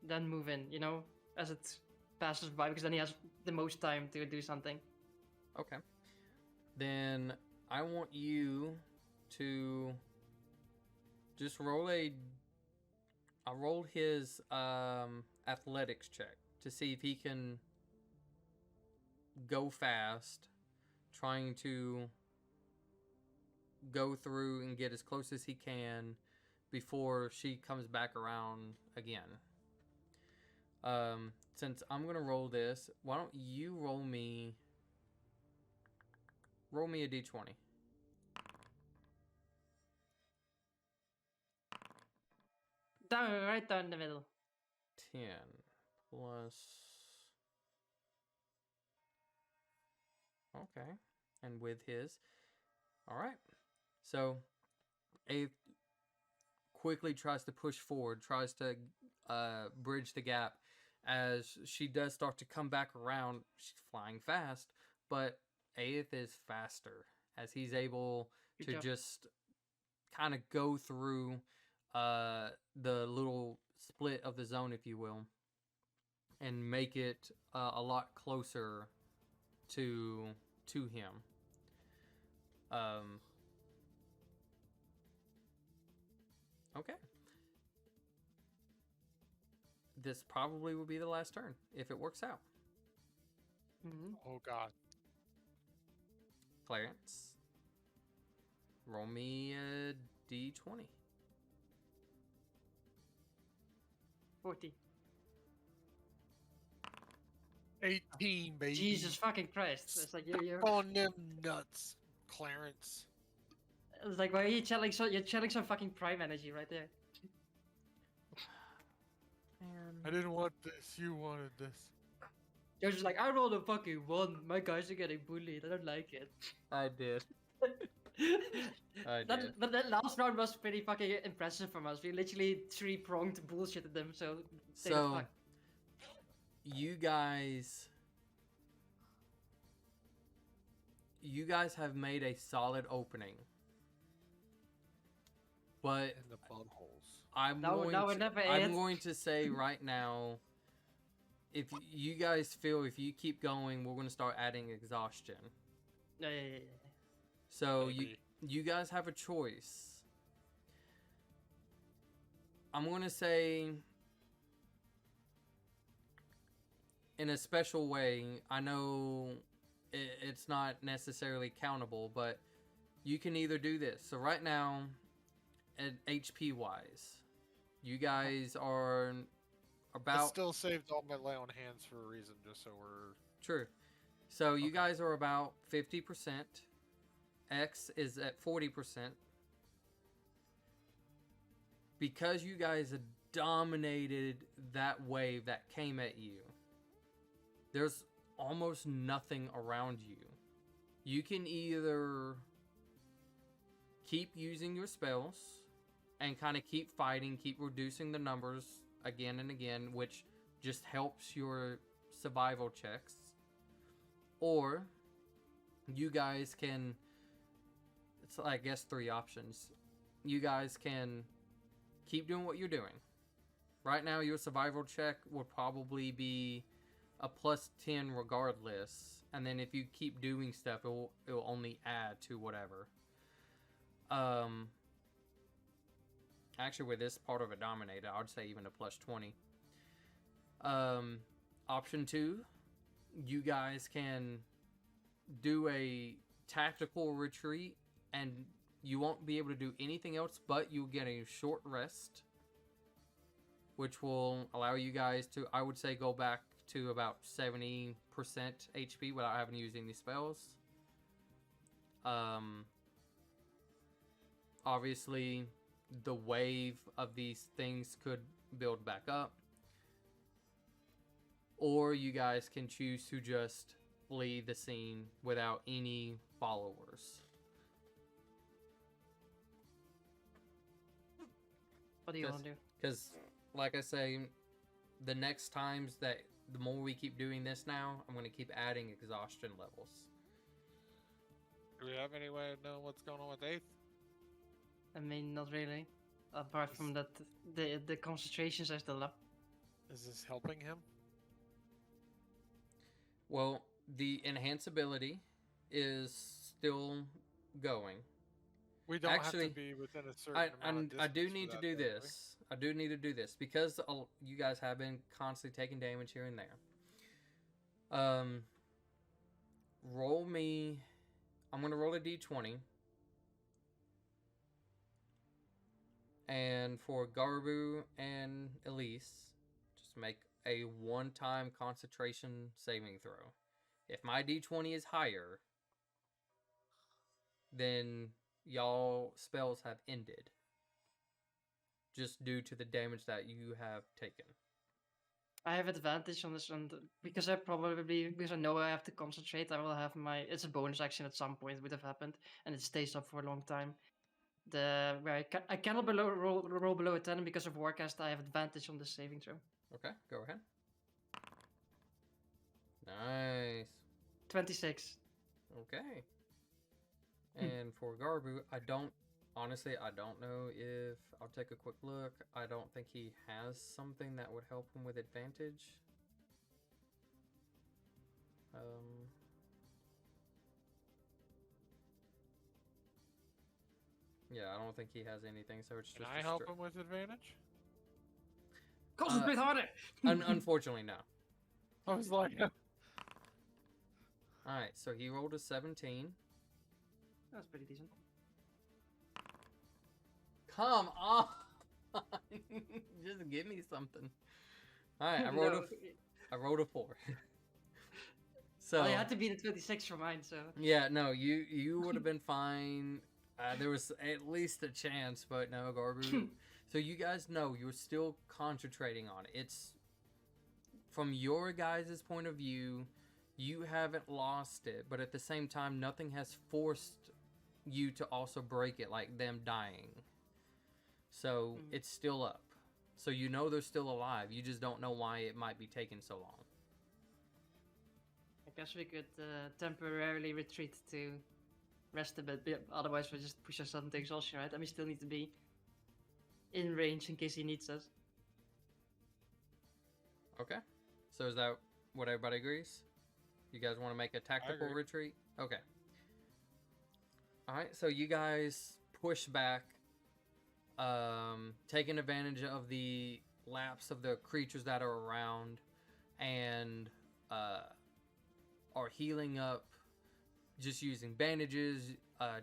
then move in. As it passes by, because then he has the most time to do something. Okay. Then I want you to just roll I'll roll his athletics check to see if he can go fast, trying to go through and get as close as he can before she comes back around again. Since I'm gonna roll this, why don't you roll me a d20. Right down the middle. 10 plus. Okay, and with his. All right. So, A quickly tries to push forward, tries to bridge the gap. As she does start to come back around, she's flying fast, but Aeth is faster, as he's able to just kind of go through the little split of the zone, if you will, and make it a lot closer to him. Okay. This probably will be the last turn if it works out. Mm-hmm. Oh God. Clarence, roll me a d20. 40. 18, baby. Jesus fucking Christ! It's like you're on them nuts, Clarence. It's like, why are you channeling you're channeling some fucking prime energy right there. Man. I didn't want this. You wanted this. You're just like, I rolled a fucking 1. My guys are getting bullied. I don't like it. I did. But that last round was pretty fucking impressive from us. We literally 3-pronged bullshitted them, so... So, you guys have made a solid opening. But In the buttholes. I'm going to say right now, if you guys feel if you keep going, we're going to start adding exhaustion. Yeah. So Maybe. you guys have a choice. I'm going to say, in a special way, I know it's not necessarily countable, but you can either do this. So right now, at HP wise, you guys are I about still saved all my lay on hands for a reason, just so we're. true. So you Okay. guys are about 50%. X is at 40%. Because you guys had dominated that wave that came at you, there's almost nothing around you. You can either keep using your spells and kind of keep fighting, keep reducing the numbers again and again, which just helps your survival checks. Or you guys can, it's I guess 3 options. You guys can keep doing what you're doing. Right now, your survival check would probably be a +10 regardless, and then if you keep doing stuff, it will only add to whatever. Actually, with this part of it dominated, I would say even a +20. Option 2, you guys can do a tactical retreat, and you won't be able to do anything else, but you'll get a short rest, which will allow you guys to, I would say, go back to about 70% HP without having to use any spells. Obviously, the wave of these things could build back up. Or you guys can choose to just flee the scene without any followers. What do you want to do? Because, like I say, the next times that the more we keep doing this now, I'm going to keep adding exhaustion levels. Do we have any way of knowing what's going on with 8th? I mean, not really. Apart from that, the concentrations are still up. Is this helping him? Well, the enhance ability is still going. We don't Actually, have to be within a certain amount of I do distance need for to that, do though, do this. I do need to do this because you guys have been constantly taking damage here and there. Roll me. I'm gonna roll a d20, and for Garbu and Elise, just make a one-time concentration saving throw. If my d20 is higher, then y'all spells have ended. Just due to the damage that you have taken. I have advantage on this one because because I know I have to concentrate. I will have my. It's a bonus action at some point would have happened, and it stays up for a long time. Where I cannot roll below a 10 because of Warcast. I have advantage on the saving throw. Okay, go ahead. Nice. 26. Okay. And for Garbu, I don't know if I'll take a quick look. I don't think he has something that would help him with advantage. Yeah, I don't think he has anything, so it's Can just. I help him with advantage? Concentrate harder! Unfortunately, no. I was like, Alright, so he rolled a 17. That's pretty decent. Come on! Just give me something. Alright, I rolled a 4. So I had to be the 26 for mine, so. yeah, no, you would have been fine. There was at least a chance, but no, Garbu. So you guys know you're still concentrating on it. It's from your guys' point of view, you haven't lost it, but at the same time, nothing has forced you to also break it, like them dying. So it's still up. So you know they're still alive. You just don't know why it might be taking so long. I guess we could temporarily retreat to rest a bit. But otherwise, we'll just push ourselves into exhaustion, right? And we still need to be in range in case he needs us. Okay. So is that what everybody agrees? You guys want to make a tactical agree. retreat? Okay. Alright, so you guys push back, taking advantage of the lapse of the creatures that are around, and are healing up just using bandages,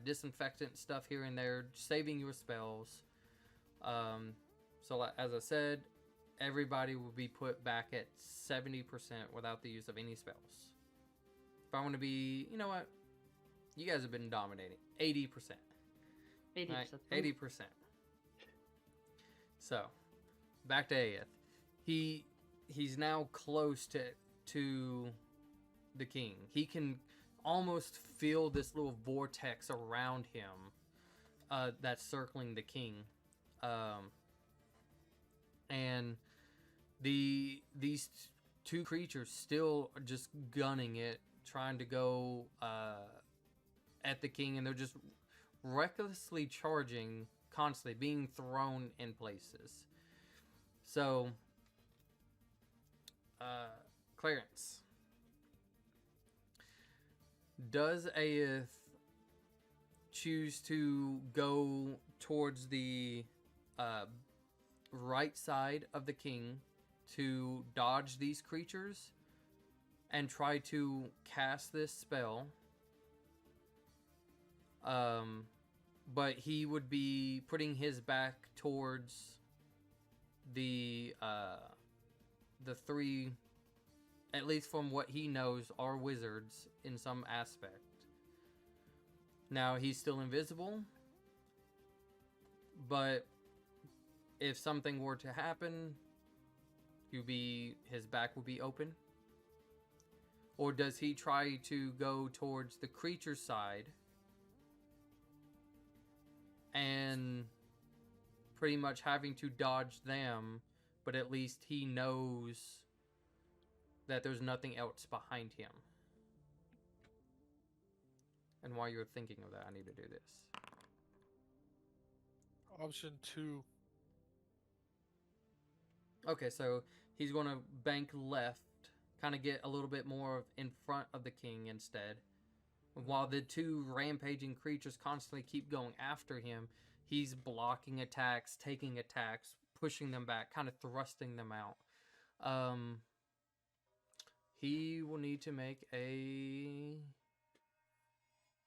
disinfectant stuff here and there, saving your spells. So as I said, everybody will be put back at 70% without the use of any spells. If I want to be, you know what? You guys have been dominating. 80%. 80%. Right? 80%. So, back to Aeth. He's now close to the king. He can almost feel this little vortex around him that's circling the king. And these two creatures still are just gunning it, trying to go at the king, and they're just recklessly charging, constantly being thrown in places. So, Clarence, does Aeth choose to go towards the right side of the king to dodge these creatures and try to cast this spell? But he would be putting his back towards the three, at least from what he knows, are wizards in some aspect. Now, he's still invisible, but if something were to happen, his back would be open. Or does he try to go towards the creature side and pretty much having to dodge them, but at least he knows that there's nothing else behind him? And while you're thinking of that, I need to do this. Option 2. Okay, so he's going to bank left, kind of get a little bit more in front of the king instead. While the two rampaging creatures constantly keep going after him, he's blocking attacks, taking attacks, pushing them back, kind of thrusting them out. He will need to make a...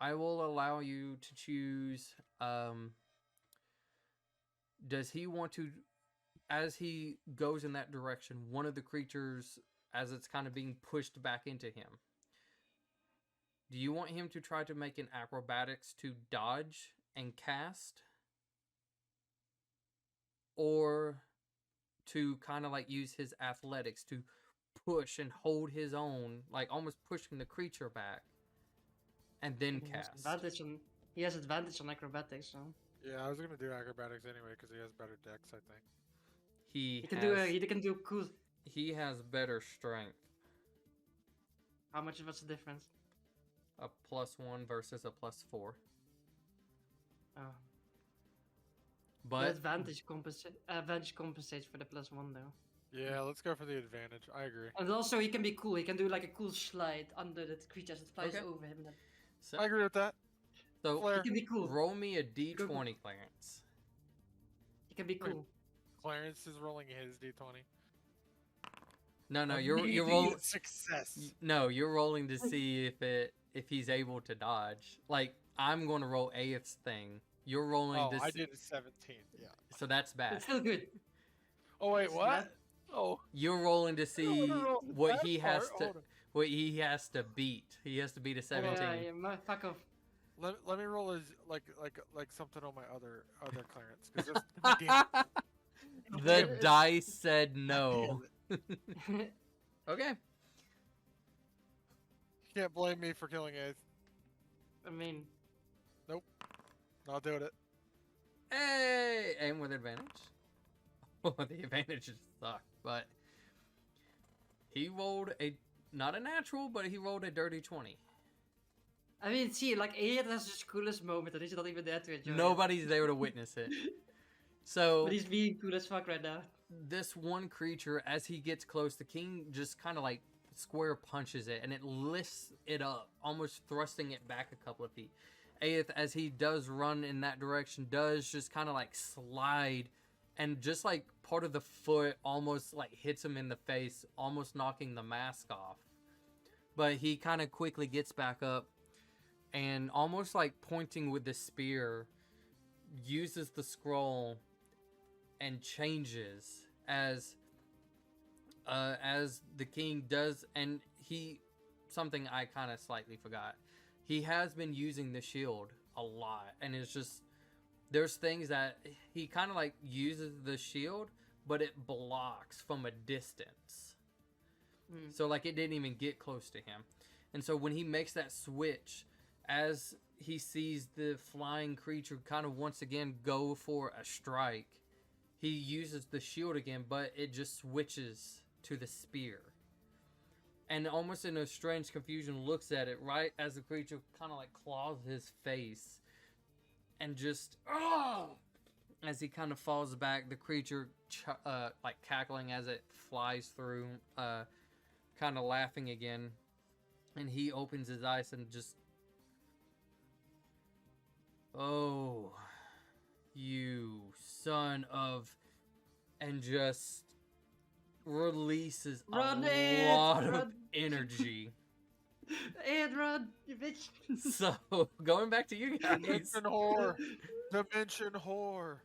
I will allow you to choose... does he want to... As he goes in that direction, one of the creatures, as it's kind of being pushed back into him, do you want him to try to make an acrobatics to dodge and cast? Or to kind of like use his athletics to push and hold his own, like almost pushing the creature back, and then cast? He has advantage on acrobatics, so... Yeah, I was gonna do acrobatics anyway because he has better dex, I think. He can do cool. He has better strength. How much? What's the difference? A +1 versus a +4. Oh. But The advantage compensates for the +1 though. Yeah, let's go for the advantage. I agree. And also he can be cool. He can do like a cool slide under the creature as it flies Okay. over him. so, I agree with that. so Flare. He can be cool. roll me a d20, Clarence. He can be cool. Clarence is rolling his d20. No, you're rolling. Success. No, you're rolling to see if he's able to dodge. Like, I'm going to roll Aeth's thing. You're rolling Oh, to I see, did a 17. Yeah. so that's bad. It's still good. Oh wait, It's what? bad. Oh. You're rolling to see roll what that he has part. to Hold on. what he has to beat. He has to beat a 17. Yeah, fuck off. Let me roll as like something on my other Clarence because damn it. The dice said no. Okay. You can't blame me for killing Ace. I mean, Not doing it. Hey, aim with advantage. Oh, the advantages suck, but he rolled not a natural, but he rolled a dirty 20. I mean, see, like Aed has his coolest moment, and he's not even there to enjoy it. Nobody's there to witness it. So But he's being cool as fuck right now. this one creature, as he gets close, the king just kind of like square punches it, and it lifts it up, almost thrusting it back a couple of feet. Aeth, as he does run in that direction, does just kind of like slide, and just like part of the foot almost like hits him in the face, almost knocking the mask off. But he kind of quickly gets back up, and almost like pointing with the spear, uses the scroll and changes as the king does. And something I kind of slightly forgot, he has been using the shield a lot, and it's just, there's things that he kind of like uses the shield, but it blocks from a distance. So like it didn't even get close to him. And so when he makes that switch, as he sees the flying creature kind of once again go for a strike, he uses the shield again, but it just switches to the spear. And almost in a strange confusion looks at it right as the creature kind of like claws his face. And just, as he kind of falls back, the creature like cackling as it flies through, kind of laughing again. And he opens his eyes and just, oh, you son of, and just releases a lot of energy. And run, you bitch. So, going back to you guys. Dimension whore. Dimension whore.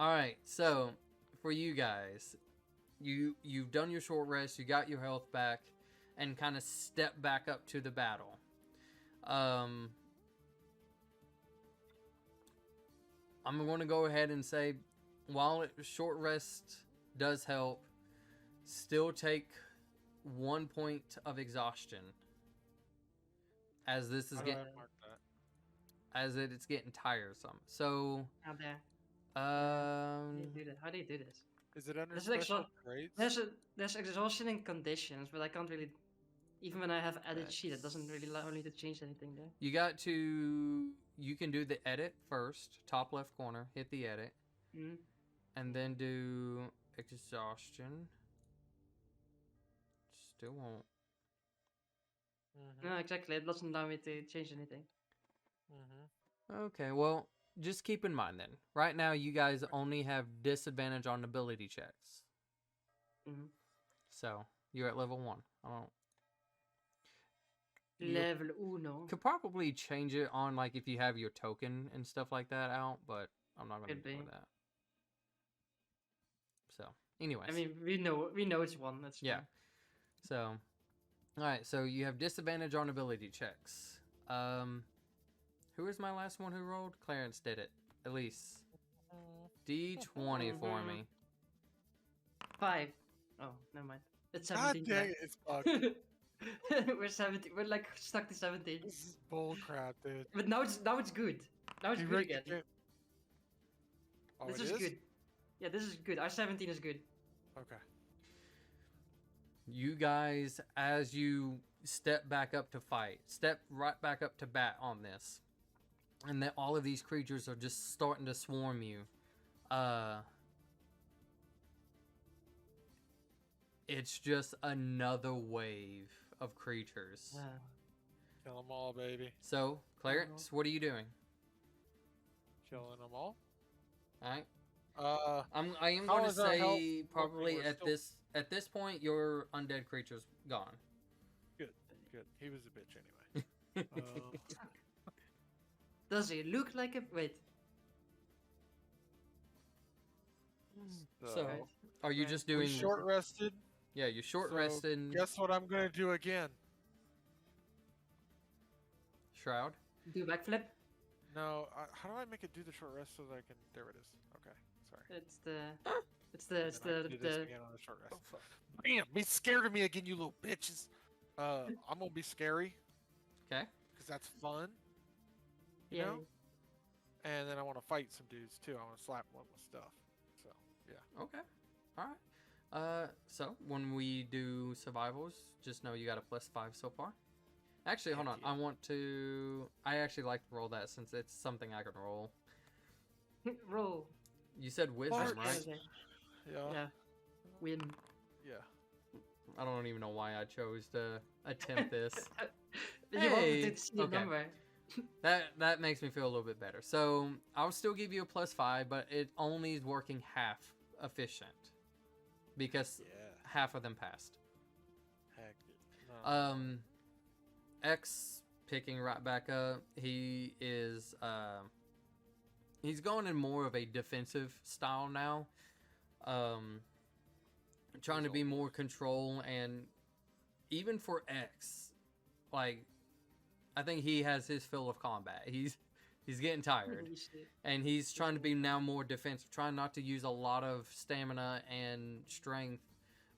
Alright, so, for you guys, you've done your short rest, you got your health back, and kind of step back up to the battle. I'm going to go ahead and say, while short rest does help, still take 1 point of exhaustion. As this is How do I getting, mark that? as it's getting tiresome. So, Out there. How do you um, do that? How do you do this? Is it under There's like special traits? There's exhaustion in conditions, but I can't really. Even when I have added sheet, it doesn't really allow me to change anything there. you can do the edit first, top left corner, hit the edit, Mm. and then do exhaustion. Still won't. Mhm, No, exactly. It doesn't allow me to change anything. mhm. Okay, well, just keep in mind then. Right now, you guys only have disadvantage on ability checks. Mhm. So, you're at level 1. I don't... You Level uno. could probably change it on, like, if you have your token and stuff like that out, but I'm not going to Could be doing be. that. So, anyways. I mean, we know it's one. That's Yeah. fine. So, alright, so you have disadvantage on ability checks. Who was my last one who rolled? Clarence did it. Elise. D20 for Mhm. me. 5. Oh, never mind. It's God 17. dang it, it's fucked. We're 17. We're like stuck to 17. This is bullcrap, dude. But now it's good. Now it's You good rigged the again. game. Oh, This it is good. Yeah, this is good. Our 17 is good. Okay. You guys, as you step back up to fight, step right back up to bat on this, and then all of these creatures are just starting to swarm you. It's just another wave of creatures. Yeah. Kill them all, baby. So, Clarence, what are you doing? Killing them all. All right. I am How going to is our health say looking? probably We're at still- at this point your undead creature's gone. Good. He was a bitch anyway. Does he look like a. Wait. So, are you Right. just we doing short rested. Yeah, you're short so rested. Guess what I'm gonna do again? Shroud. Do a backflip? No, how do I make it do the short rest so that I can? There it is. Okay, sorry. It's the. It's the. And It's then I the. can do this the again on the short rest. Bam! Be scared of me again, you little bitches. I'm gonna be scary Okay. because that's fun. You yeah. know? And then I want to fight some dudes too. I want to slap one with stuff. So yeah. Okay. All right. So when we do survivals, just know you got a +5 so far. Actually, hold on. Yeah. I actually like to roll that since it's something I can roll. Roll. You said wisdom, Bark. right? Okay. Yeah. Yeah. Win. Yeah. I don't even know why I chose to attempt this. You Hey, wanted to see the okay. number. That makes me feel a little bit better. So I'll still give you a +5, but it only is working half efficient because Yeah. half of them passed. Heck. No. X picking right back up. He is he's going in more of a defensive style now. Trying to be more control, and even for X, like I think he has his fill of combat. He's getting tired, and he's trying to be now more defensive, trying not to use a lot of stamina and strength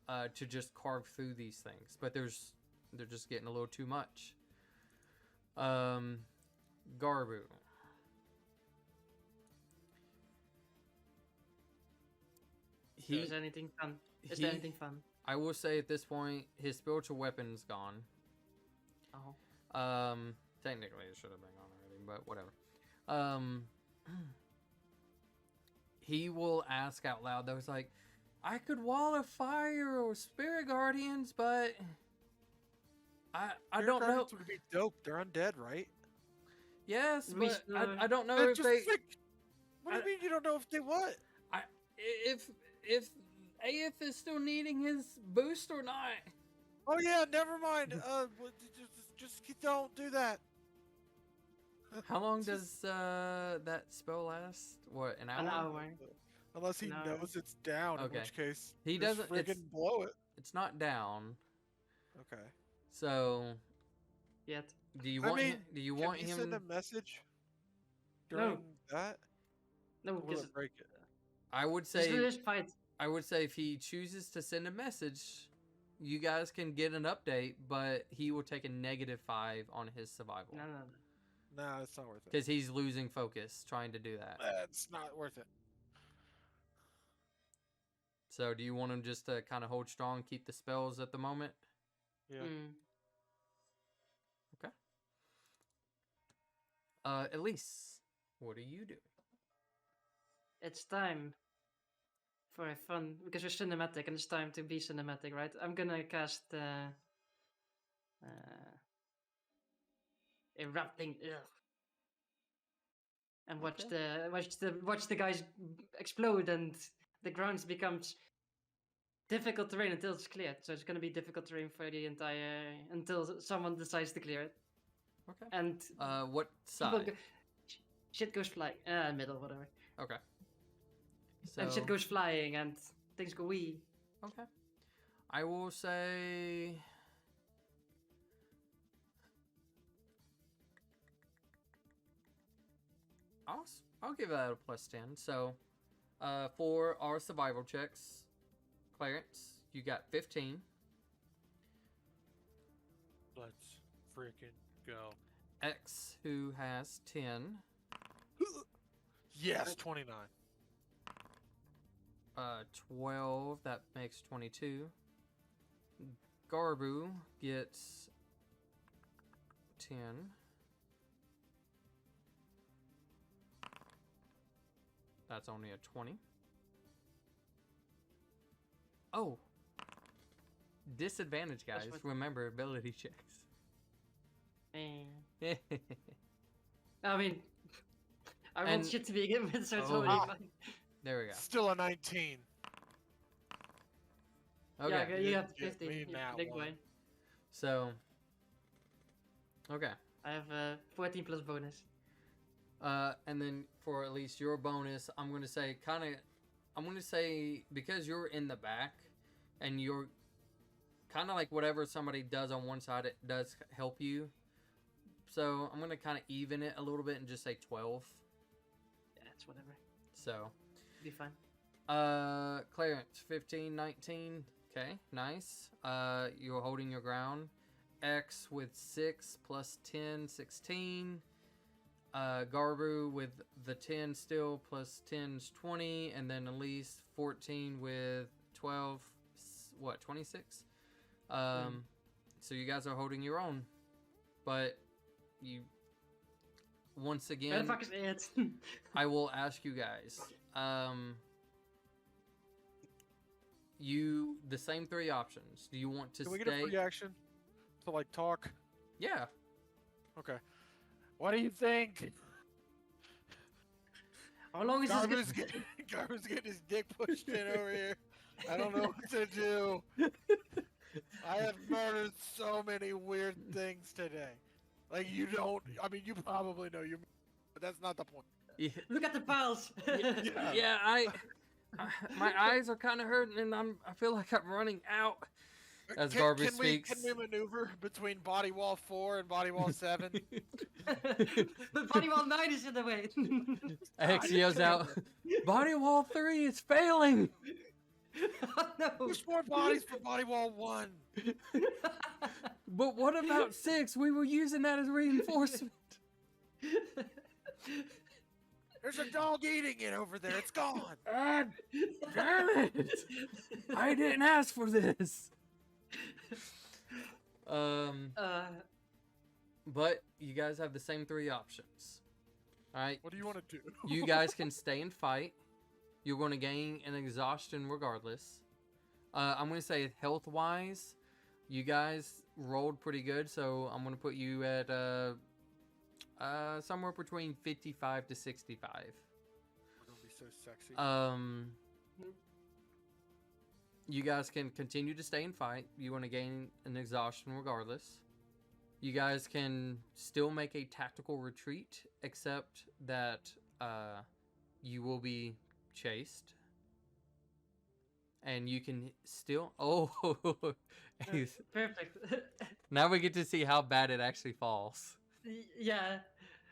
to just carve through these things. But they're just getting a little too much. Garbu. Is there anything fun? Is there anything fun? I will say at this point, his spiritual weapon's gone. Oh. Technically it should have been gone already, but whatever. He will ask out loud, though. He's like, I could wall of fire or spirit guardians, but I don't know. Guardians would be dope. They're undead, right? Yes, but I don't know if just they. What do you mean you don't know if they what? If AF is still needing his boost or not. Oh yeah, never mind. Just don't do that. How long does that spell last? What, an hour? An hour. Unless he knows it's down, Okay. in which case He just doesn't. friggin' blow it. It's not down. Okay. So. Yet. Do you want him? Do you Can want he him? send a message during that? No, Or will because it break it? I would say. just fight. I would say if he chooses to send a message, you guys can get an update, but he will take a -5 on his survival. No. Nah, it's not worth it. Because he's losing focus trying to do that. It's not worth it. So do you want him just to kind of hold strong, keep the spells at the moment? Yeah. Okay. Elise, what are you doing? It's time for a fun, because we're cinematic and it's time to be cinematic, right? I'm gonna cast erupting and watch the guys explode, and the ground becomes difficult terrain until it's cleared. So it's gonna be difficult terrain for the entire until someone decides to clear it. Okay. And what side? Shit goes flying. Middle, whatever. Okay. So, And shit goes flying and things go wee. Okay. I will say. I'll give that a +10. So, for our survival checks, Clarence, you got 15. Let's freaking go. X, who has 10. Yes, 29. 12, that makes 22. Garbu gets 10. That's only a 20. Oh. Disadvantage, guys. Remember, ability checks. I mean, I want shit to begin with, so it's totally fine. There we go. Still a 19. Okay. Yeah, you have Get 15. me You that big one. boy. So. Okay. I have 14 plus bonus. And then for at least your bonus, I'm gonna say because you're in the back, and you're kind of like whatever somebody does on one side, it does help you. So I'm gonna kind of even it a little bit and just say 12. Yeah, it's whatever. So. Be fine. Clarence, 15, 19. Okay, nice. You're holding your ground. X with 6 plus 10, 16. Garbu with the 10 still, plus 10's 20. And then Elise, 14 with 12. What, 26? So you guys are holding your own. But you... Once again... Where the fuck is it? I will ask you guys. The same 3 options. Do you want to Can we stay? get a free action to like talk? Yeah. Okay. What do you think? How long is Garbu's this? Garbu's getting his dick pushed in over here. I don't know what to do. I have murdered so many weird things today. Like you don't. I mean, you probably know you, but that's not the point. Yeah, Look at the piles. yeah, my eyes are kind of hurting, and I feel like I'm running out. As Garby speaks. Can we maneuver between body wall 4 and body wall 7? But body wall 9 is in the way. X yells out, "Body wall 3 is failing!" Oh, no. Push more bodies for body wall 1. But what about 6? We were using that as reinforcement. There's a dog eating it over there. It's gone. God damn it! I didn't ask for this. But you guys have the same 3 options. Alright? What do you want to do? You guys can stay and fight. You're going to gain an exhaustion regardless. I'm going to say health-wise, you guys rolled pretty good, so I'm going to put you at somewhere between 55 to 65. We're gonna be so sexy. You guys can continue to stay and fight. You want to gain an exhaustion regardless. You guys can still make a tactical retreat, except that you will be chased. And you can still... Oh! Perfect. Now we get to see how bad it actually falls. Yeah.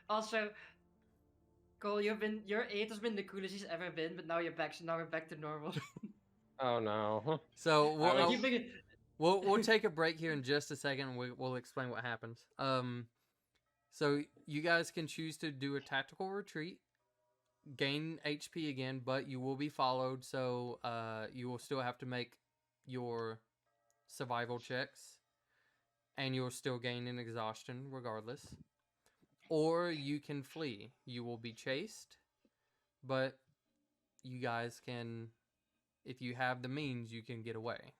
Also, Cole, your 8 has been the coolest he's ever been, but now you're back, so now we're back to normal. Oh no. So we'll take a break here in just a second, and we'll explain what happens. So you guys can choose to do a tactical retreat, gain HP again, but you will be followed, so you will still have to make your survival checks, and you'll still gain an exhaustion regardless. Or you can flee. You will be chased, but you guys can, if you have the means, you can get away.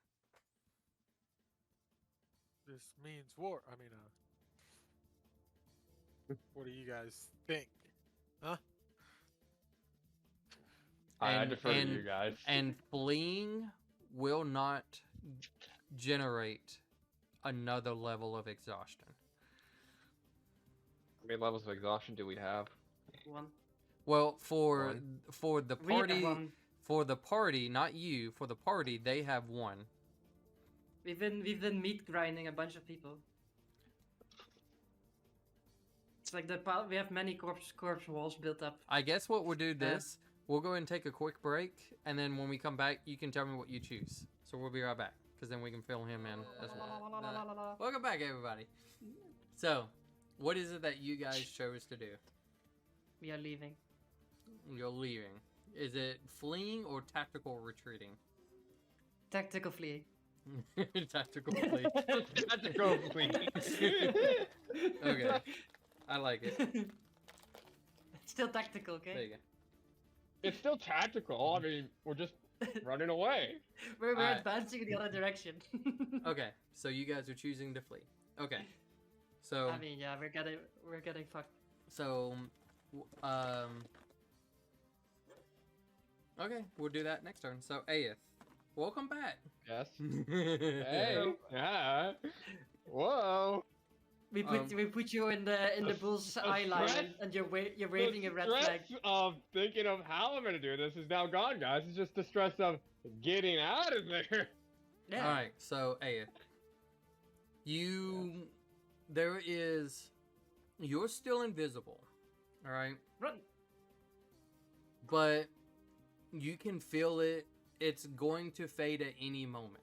This means war. I mean, what do you guys think? Huh? I defer to you guys. And fleeing will not generate another level of exhaustion. How many levels of exhaustion do we have? 1. Well, for the We have party, 1. for the party, not you, for the party, they have 1. We've been meat grinding a bunch of people. It's like we have many corpse walls built up. I guess what we'll do this, we'll go ahead and take a quick break, and then when we come back, you can tell me what you choose. So we'll be right back, because then we can fill him in as well. Welcome back, everybody. So, what is it that you guys chose to do? We are leaving. You're leaving. Is it fleeing or tactical retreating? Tactical fleeing. Tactical flee. Tactical flee. Okay. I like it. It's still tactical, okay? There you go. It's still tactical. I mean, we're just running away. We're Alright. advancing in the other direction. Okay, so you guys are choosing to flee. Okay. So I mean, yeah, we're getting fucked. So, okay, we'll do that next turn. So, Aeth, welcome back. Yes. Hey. Yeah. Whoa. We put you in the bull's eye line, and you're waving a red The flag. stress of thinking of how I'm gonna do this is now gone, guys. It's just the stress of getting out of there. Yeah. Alright, so Aeth, you're still invisible, alright? Run. But you can feel it. It's going to fade at any moment.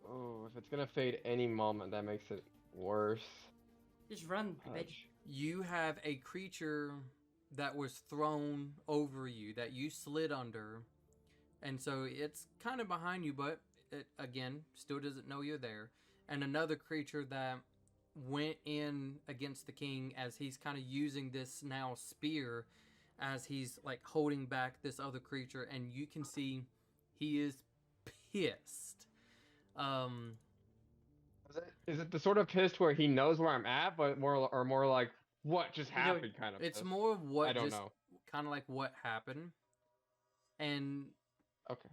Oh, if it's gonna fade any moment, that makes it worse. Just run, bitch. Ouch. You have a creature that was thrown over you that you slid under, and so it's kind of behind you, but it again still doesn't know you're there. And another creature that went in against the king as he's kind of using this now spear as he's like holding back this other creature, and you can see he is pissed. Is it the sort of pissed where he knows where I'm at, but more like what just happened kind of? It's pissed? more of what I don't just know. kind of like what happened, and Okay.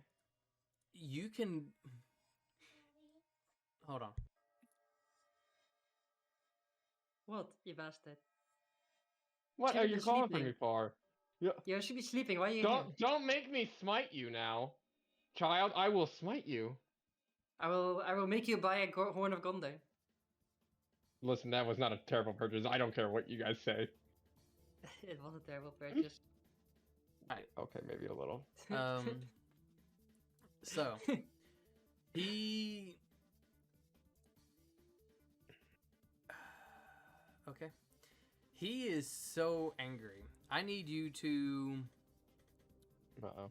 you can. Hold on. What, you bastard? What Should've are you been calling for sleeping. me for? Yeah. You should be sleeping. Why are you here? Don't make me smite you now, child. I will smite you. I will make you buy a horn of Gondor. Listen, that was not a terrible purchase. I don't care what you guys say. It was a terrible purchase. Okay, maybe a little. So he. Okay. He is so angry. I need you to. Uh-oh.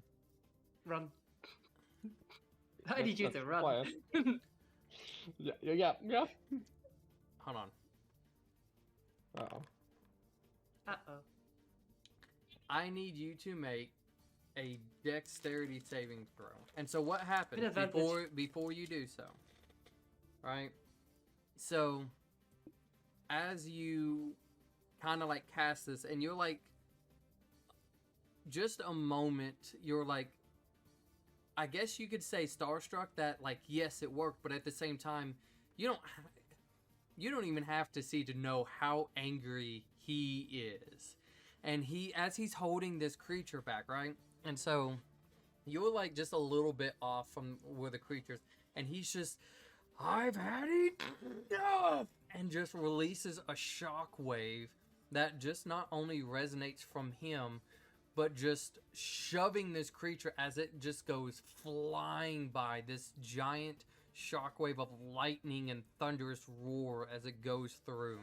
Run. I need you That's to the run. plan. Yeah. Hold on. Uh-oh. Uh-oh. I need you to make a dexterity saving throw. And so what happens With advantage. before you do so? Right? So as you kind of like cast this and you're like just a moment, you're like, I guess you could say starstruck that like yes it worked, but at the same time you don't even have to see to know how angry he is. And as he's holding this creature back, right? And so you're like just a little bit off from where the creature's, and he's just, I've had enough, and just releases a shock wave that just not only resonates from him, but just shoving this creature as it just goes flying by, this giant shockwave of lightning and thunderous roar as it goes through.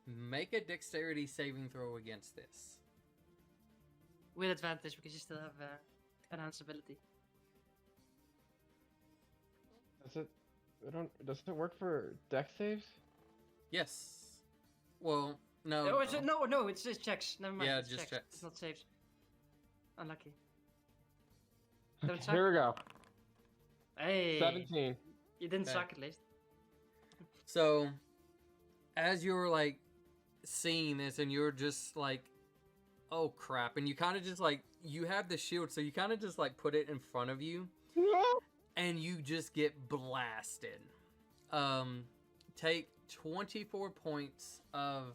Make a dexterity saving throw against this. With advantage because you still have enhanced ability. Does it work for dex saves? Yes. Well, no. No, it's just checks. Never mind. Yeah, it's just checks. It's not saves. Unlucky. Don't Okay, suck. here we go. Hey. 17. You didn't Okay. suck at least. So, as you're like seeing this, and you're just like, oh crap, and you kind of just like, you have the shield, so you kind of just like put it in front of you, and you just get blasted. Take 24 points of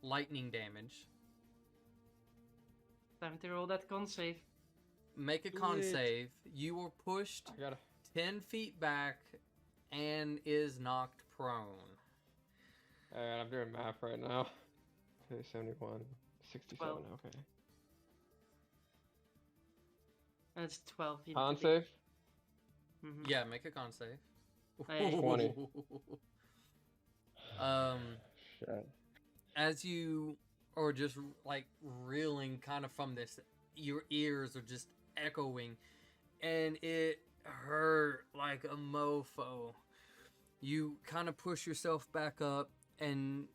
lightning damage. Time to roll that con save. Make a con Lit. save. You were pushed I gotta. 10 feet back and is knocked prone. Alright, I'm doing math right now. Okay, 71, 67. Well. Okay. And it's 12. You Con need to be- save. Mhm. Yeah, make a con save. Hey. 20. Shit. As you are just like reeling kind of from this, your ears are just echoing, and it hurt like a mofo. You kind of push yourself back up, and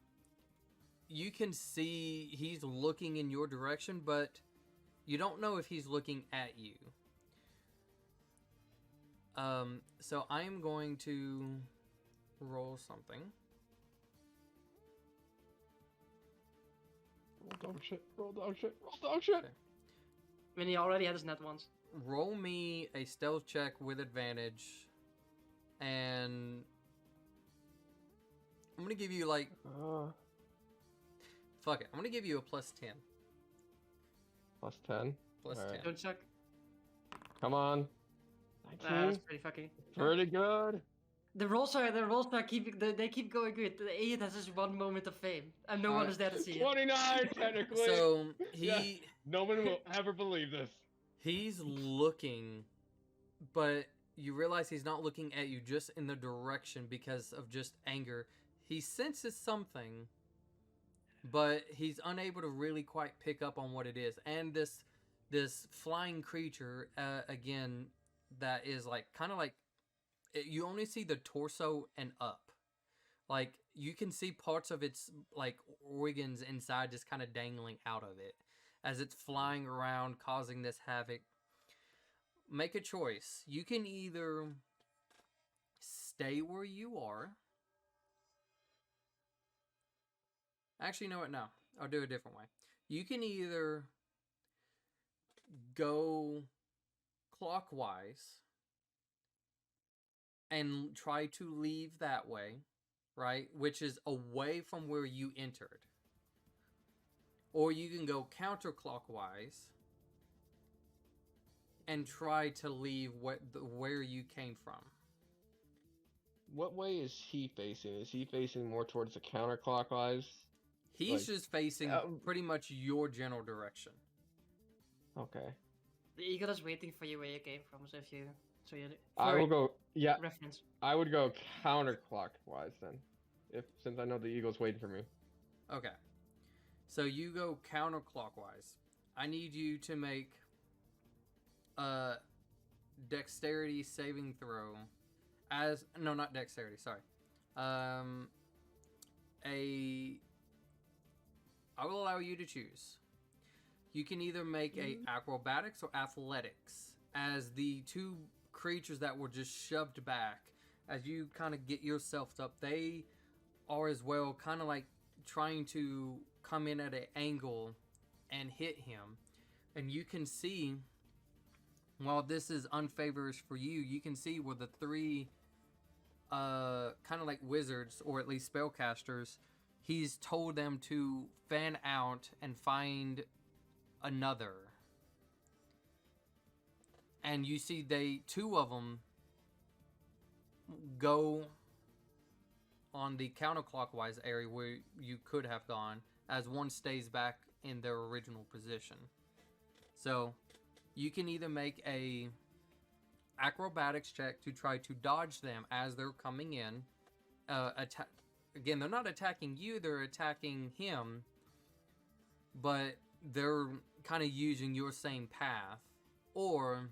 you can see he's looking in your direction, but you don't know if he's looking at you. So I am going to roll something. Roll dog shit. Roll dog shit. Roll dog shit. Okay. I mean, he already had his net once. Roll me a stealth check with advantage, and I'm gonna give you like, fuck it, I'm gonna give you a plus 10. Plus 10. Plus Alright. 10. Don't suck. Come on. That's 19. pretty fucking. Pretty good. The rolls are they keep going good. The idiot has this one moment of fame, and no one is there to see it. 29 technically. So Yeah. No one will ever believe this. he's looking, but you realize he's not looking at you, just in the direction because of just anger. He senses something, but he's unable to really quite pick up on what it is. And this flying creature, again, that is like kind of like, you only see the torso and up. Like, you can see parts of its like organs inside just kind of dangling out of it as it's flying around, causing this havoc. Make a choice. You can either stay where you are. Actually, you know what? No, I'll do it a different way. You can either go clockwise and try to leave that way, right? Which is away from where you entered. Or you can go counterclockwise and try to leave where you came from. What way is he facing? Is he facing more towards the counterclockwise? He's Like, just facing pretty much your general direction. Okay. The eagle is waiting for you where you came from, so if you... So you... I will go. Yeah, Reference. I would go counterclockwise then, since I know the eagle's waiting for me. Okay. So you go counterclockwise. I need you to make a dexterity saving throw. No, not dexterity, sorry. I will allow you to choose. You can either make a acrobatics or athletics, as the two creatures that were just shoved back, as you kind of get yourself up, they are as well kind of like trying to come in at an angle and hit him. And you can see, while this is unfavors for you, you can see where the three kind of like wizards, or at least spellcasters, he's told them to fan out and find another. And you see two of them go on the counterclockwise area where you could have gone, as one stays back in their original position. So you can either make a acrobatics check to try to dodge them as they're coming in. Again, they're not attacking you, they're attacking him, but they're kind of using your same path. Or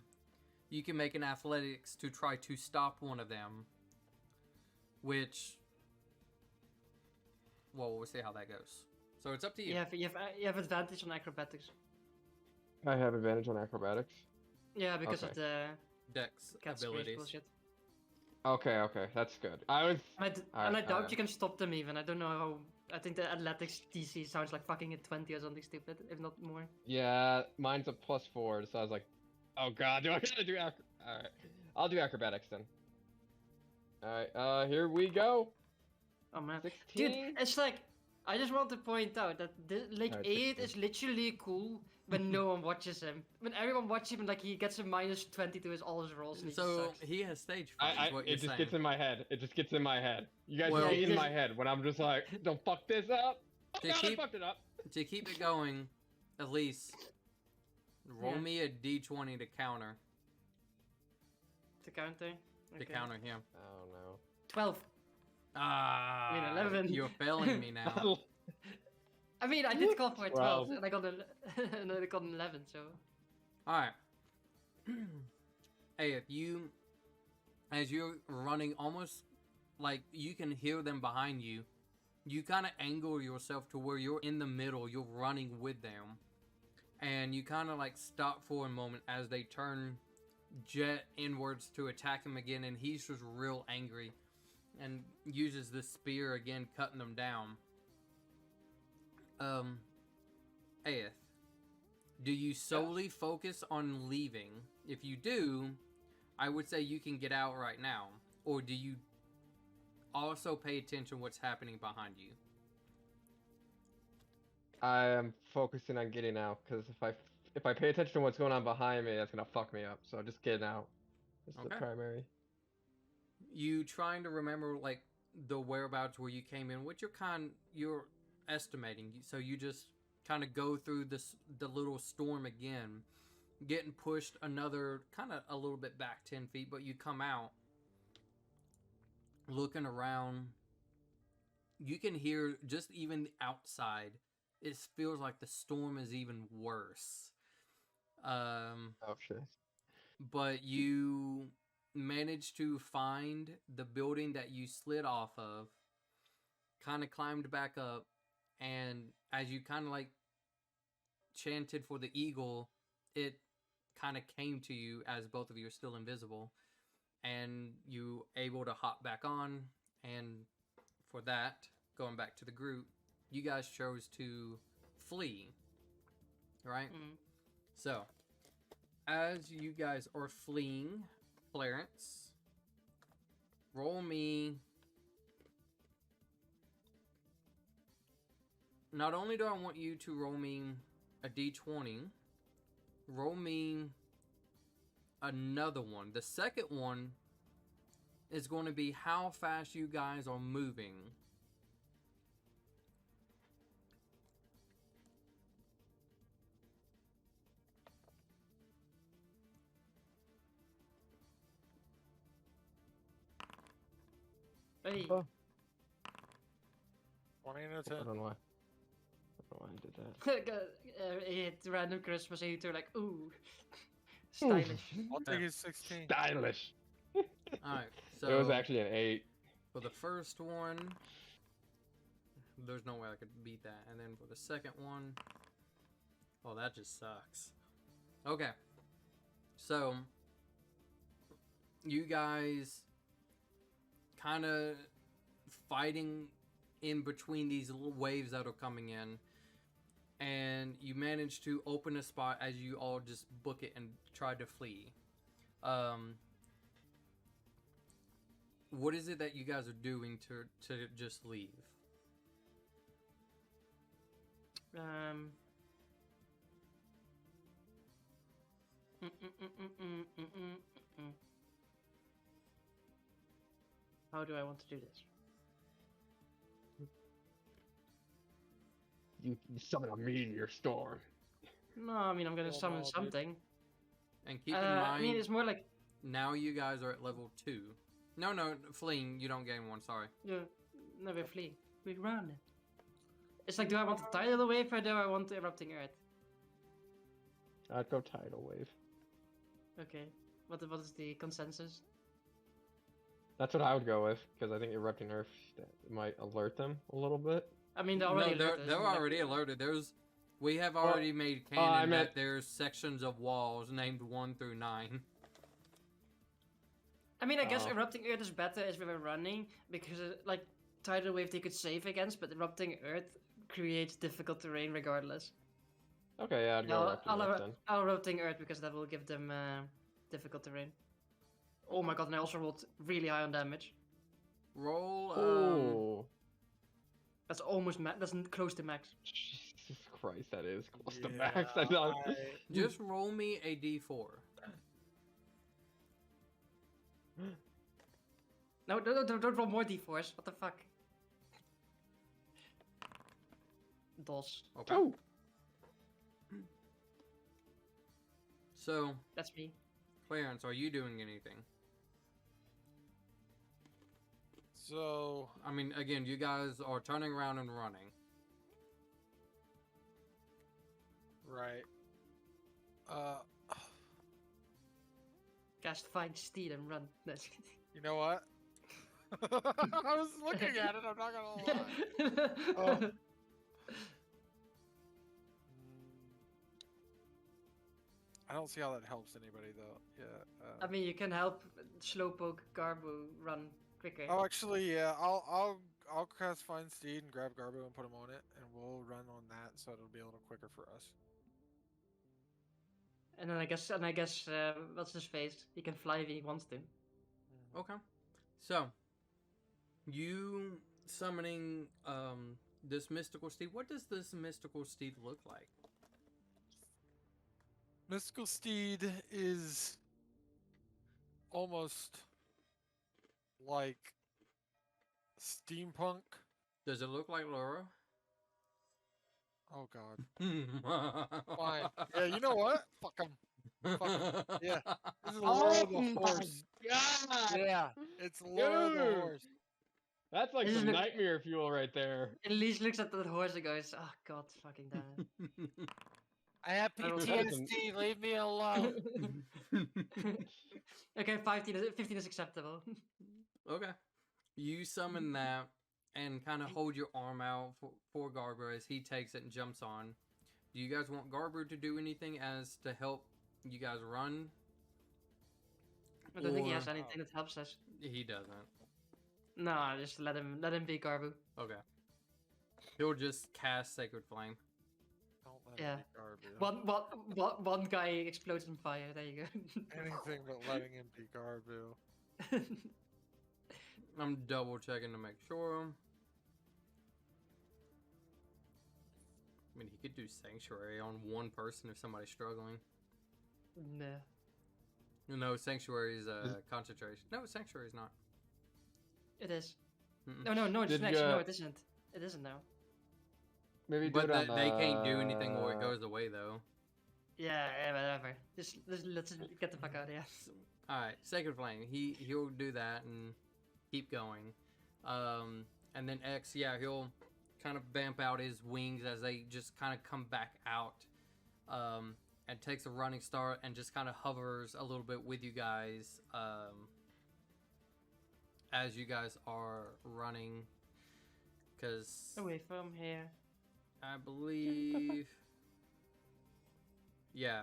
you can make an athletics to try to stop one of them, which, well, we'll see how that goes. So it's up to you. You have advantage on acrobatics. I have advantage on acrobatics. Yeah, because Okay. of the Dex cat screech abilities. bullshit. Okay, that's good. I was. And I doubt alright. you can stop them even. I don't know how. I think the athletics DC sounds like fucking at 20 or something stupid, if not more. Yeah, mine's a +4, so I was like, oh god, do I gotta do Alright, I'll do acrobatics then. Alright, here we go. Oh man. 16? Dude, it's like, I just want to point out that like Alright, 8 16. is literally cool when no one watches him. When everyone watches him and like he gets a -20 to all his rolls and he So sucks. he has stage fright, is what you're It just saying. gets in my head. It just gets in my head. You guys Well, see you in just- my head when I'm just like, don't fuck this up. Oh To god, I keep- fucked it up. To keep it going, at least roll Yeah. me a d20 to counter. To counter. To counter him. Oh no. 12. Ah, 11. You're failing me now. I mean, I did call for a 12, 12. and I got and I got an 11, so. Alright. Hey, as you're running, almost like you can hear them behind you, you kind of angle yourself to where you're in the middle, you're running with them. And you kind of like stop for a moment as they turn jet inwards to attack him again, and he's just real angry and uses the spear again, cutting them down. Aeth, do you solely focus on leaving? If you do, I would say you can get out right now. Or do you also pay attention what's happening behind you? I am focusing on getting out because if I pay attention to what's going on behind me, that's gonna fuck me up. So just getting out is the Okay. primary. You trying to remember like the whereabouts where you came in, which you're estimating. So you just kind of go through the little storm again, getting pushed another kind of a little bit back 10 feet, but you come out looking around. You can hear just even outside. It feels like the storm is even worse. Oh shit. But you managed to find the building that you slid off of, kind of climbed back up, and as you kind of like chanted for the eagle, it kind of came to you as both of you are still invisible, and you able to hop back on. And for that, going back to the group, you guys chose to flee, right? Mm. So, as you guys are fleeing, Clarence, roll me. Not only do I want you to roll me a d20, roll me another one. The second one is going to be how fast you guys are moving. Hey. Oh. 20 and a 10. I don't know why. I don't know why I did that. He hit random Christmas and you're like, ooh, stylish. I'll take his 16. Stylish. Alright, so It was actually an 8. for the first one, there's no way I could beat that. And then for the second one, oh, that just sucks. Okay, so you guys kind of fighting in between these little waves that are coming in, and you manage to open a spot as you all just book it and try to flee. What is it that you guys are doing to just leave? Um. How do I want to do this? You summon a meteor storm. No, I mean I'm gonna Well, summon no, dude. something. And keep in I mind, mean it's more like now you guys are at level 2. No, fleeing, you don't gain one, sorry. no, we flee. We run. It's like, do I want the tidal wave or do I want the erupting earth? I'd go tidal wave. Okay. What is the consensus? That's what I would go with, because I think erupting earth might alert them a little bit. I mean, they're No, already they're alerted, isn't it? already alerted. We have already made I canon meant- that there's sections of walls named 1 through 9. I mean, I guess Oh. erupting earth is better as we were running because, like, tidal wave they could save against, but erupting earth creates difficult terrain regardless. Okay, yeah, I'd go erupting earth then. I'll erupting earth because that will give them difficult terrain. Oh my god! And I also rolled really high on damage. Roll, Oh, That's almost that's close to max. Jesus Christ, that is close to max. I know. just roll me a d4. No, don't roll more d4s. What the fuck? DOS. Okay. Oh, So, That's me. Clarence, are you doing anything? So, I mean, again, you guys are turning around and running. right. Cast Find Steed and run. That's You know what? I was looking at it, I'm not gonna lie. Oh. I don't see how that helps anybody though. Yeah. I mean, you can help Slowpoke Garbo run quicker. Oh, actually, yeah. I'll cast Find Steed and grab Garbo and put him on it, and we'll run on that, so it'll be a little quicker for us. And then I guess, what's his face? He can fly if he wants to. Okay. So, you summoning this mystical steed. What does this mystical steed look like? Mystical Steed is almost like steampunk. Does it look like Laura? Oh god. Fine. Fine. Yeah, you know what? Fuck him. Fuck 'em. Yeah. This is Laura the horse. God! Yeah, it's Laura the Dude. horse. That's like This some is- nightmare fuel right there. At least looks at the horse and goes, "Oh god, fucking damn I have I don't- PTSD. Leave me alone. it." Okay, 15 is acceptable. Okay. You summon that and kind of hold your arm out for Garber as he takes it and jumps on. Do you guys want Garber to do anything as to help you guys run? I don't think he has Or- anything that helps us. He doesn't. No, just let him be Garbo. Okay. He'll just cast Sacred Flame. Don't let Yeah. him be Garbu. One guy explodes in fire. There you go. Anything but letting him be Garbu. I'm double checking to make sure. I mean, he could do Sanctuary on one person if somebody's struggling. Nah. No, Sanctuary is concentration. No, Sanctuary is not. It is. Mm-mm. No, it's Did next. you, No, it isn't. It isn't now. Maybe do But it on they can't do anything or it goes away, though. Yeah, whatever. Just let's get the fuck out of here. Alright, Sacred Flame. He'll do that and keep going. And then X, yeah, he'll kind of vamp out his wings as they just kind of come back out. And takes a running start and just kind of hovers a little bit with you guys. As you guys are running. Because Away from here. I believe... Yeah,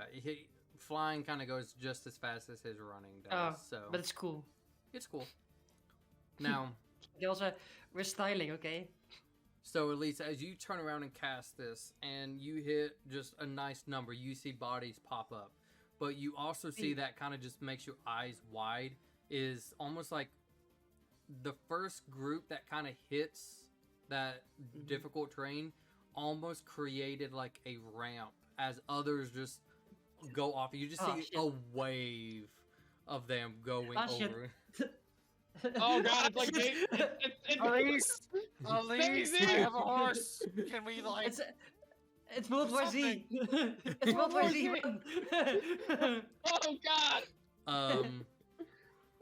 flying kind of goes just as fast as his running does. So But it's cool. it's cool. Now, Also, we're styling, okay? so at least as you turn around and cast this, and you hit just a nice number, you see bodies pop up. But you also see that kind of just makes your eyes wide. Is almost like the first group that kind of hits that difficult terrain almost created like a ramp as others just go off. You just see a wave of them going over. Oh god, it's like it's Elise! Elise! I have a horse! Can we, like... It's World War Z! something. It's World War Z! Run. oh god.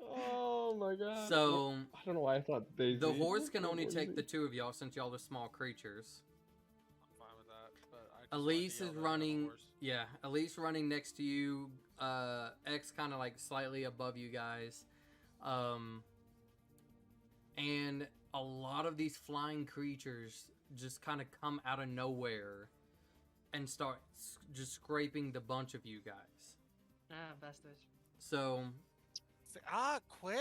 Oh my god. So I don't know why I thought Daisy. the horse can only take the two of y'all since y'all are small creatures. I'm fine with that, but I just wanted to Elise yell is that at the running. horse. Yeah, Elise running next to you. X kind of like slightly above you guys. And a lot of these flying creatures just kind of come out of nowhere and start just scraping the bunch of you guys. Bastards. So Quit!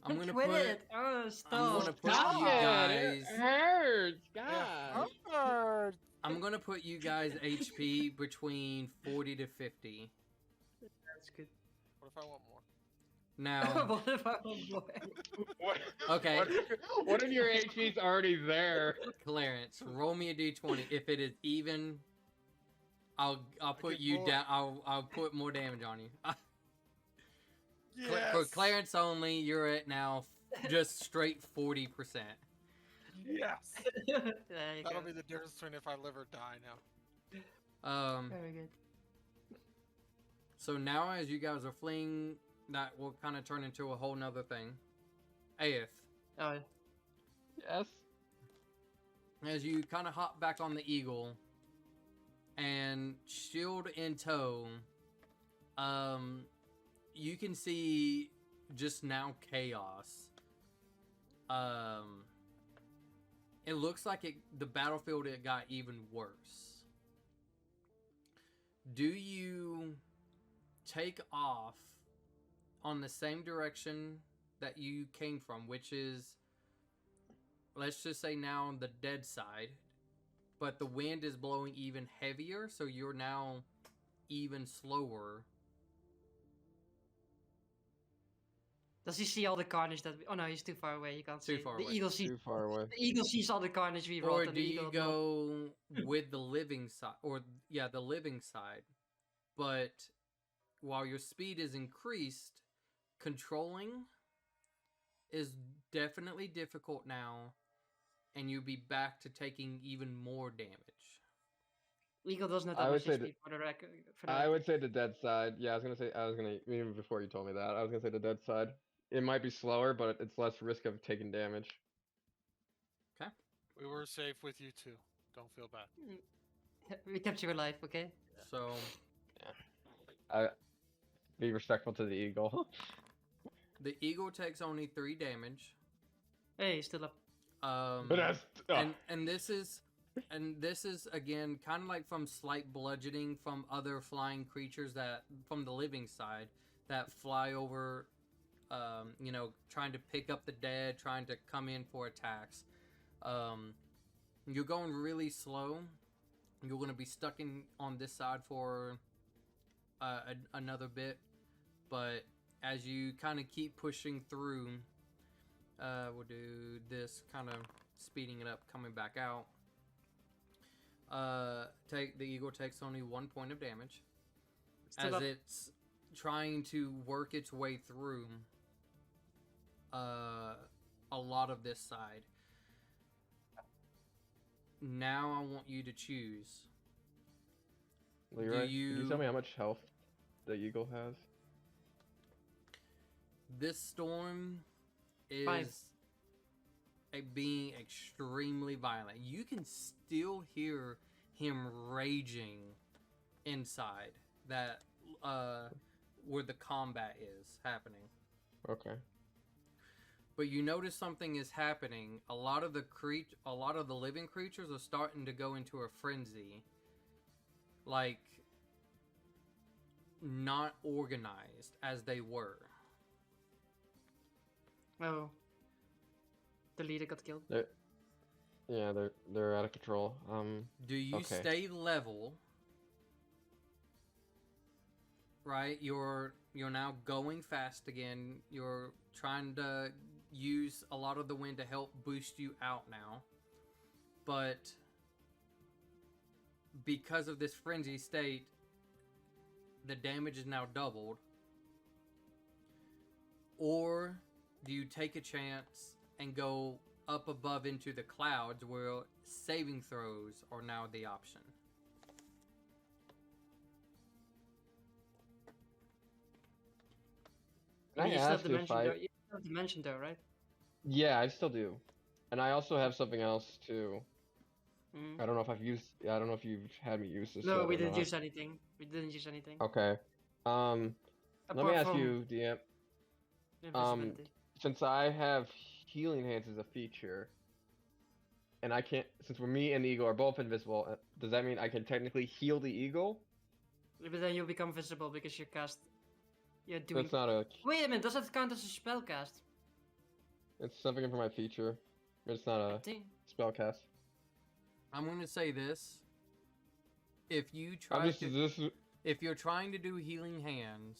I'm gonna Quit put. it! Oh, stop! I'm gonna put Stop you it! guys. It hurts, God. Hard. I'm gonna put you guys HP between 40 to 50. That's good. What if I want more? Now, What if I want more? okay, What if your HP's already there? Clarence, roll me a d20. If it is even, I'll put get you more. down. I'll put more damage on you. Yes! For Clarence only, you're at now just straight 40%. Yes! There you That'll go. be the difference between if I live or die now. Very good. So now as you guys are fleeing, that will kind of turn into a whole nother thing. Aeth, Oh, Yes. as you kind of hop back on the eagle and shield in tow, you can see just now chaos. It looks like the battlefield it got even worse. Do you take off on the same direction that you came from, which is, let's just say now on the dead side, but the wind is blowing even heavier, so you're now even slower? does he see all the carnage that? Oh no, he's too far away. He can't see. Too far the away. eagle sees. Too far away. The eagle sees all the carnage we wrought. Or and do the you eagle go with the living side, or yeah, the living side, but while your speed is increased, controlling is definitely difficult now, and you'll be back to taking even more damage. Eagle does not I have would much say HP that- for the record. I would say the dead side. Yeah, I was gonna even before you told me that, I was gonna say the dead side. It might be slower, but it's less risk of taking damage. We were safe with you too. Don't feel bad. We kept you alive, okay? So Be respectful to the eagle. the eagle takes only 3 damage. Hey, he's still up. But that's and this is again kind of like from slight bludgeoning from other flying creatures that from the living side that fly over, trying to pick up the dead, trying to come in for attacks. You're going really slow. You're going to be stuck on this side for another bit, but as you kind of keep pushing through, We'll do this, kind of speeding it up, coming back out. The eagle takes only 1 point of damage Still as up. it's trying to work its way through a lot of this side. Now I want you to choose. Leroy, can you- you tell me how much health the eagle has? This storm is 5. being extremely violent. You can still hear him raging inside that where the combat is happening. Okay. But you notice something is happening. A lot of the living creatures are starting to go into a frenzy. Like not organized as they were. Oh. The leader got killed. They're out of control. Do you Okay. stay level? Right, you're now going fast again. You're trying to use a lot of the wind to help boost you out now. But because of this frenzy state, the damage is now doubled. Or do you take a chance and go up above into the clouds where saving throws are now the option? Can I You still have ask if dimension I? door. You still have dimension door, right? Yeah, I still do. And I also have something else too. Mm. I don't know if I've used. I don't know if you've had me use this. No, yet we or didn't not. use anything. We didn't use anything. Okay. Let me Apart ask from you, DM. invisibility. Since I have healing hands as a feature, and I can't, since me and the eagle are both invisible, does that mean I can technically heal the eagle? But then you'll become visible because you cast. You're doing. That's not a. Wait a minute, does that count as a spell cast? It's something for my feature. But it's not I a think. spell cast. I'm going to say this. If you I'm try just. to, This is. if you're trying to do healing hands,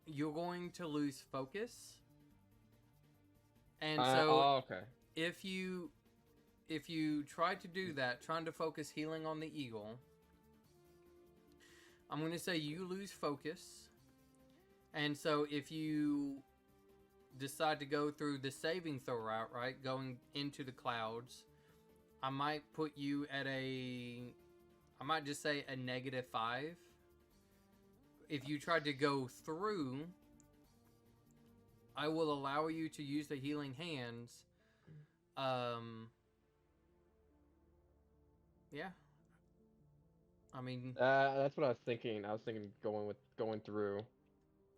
you're going to lose focus. And so Oh, okay. if you try to do that, trying to focus healing on the eagle, I'm going to say you lose focus. And so if you decide to go through the saving throw route, right, going into the clouds, I might put you at I might just say a -5. If you tried to go through, I will allow you to use the healing hands. Yeah. I mean, That's what I was thinking. I was thinking going through.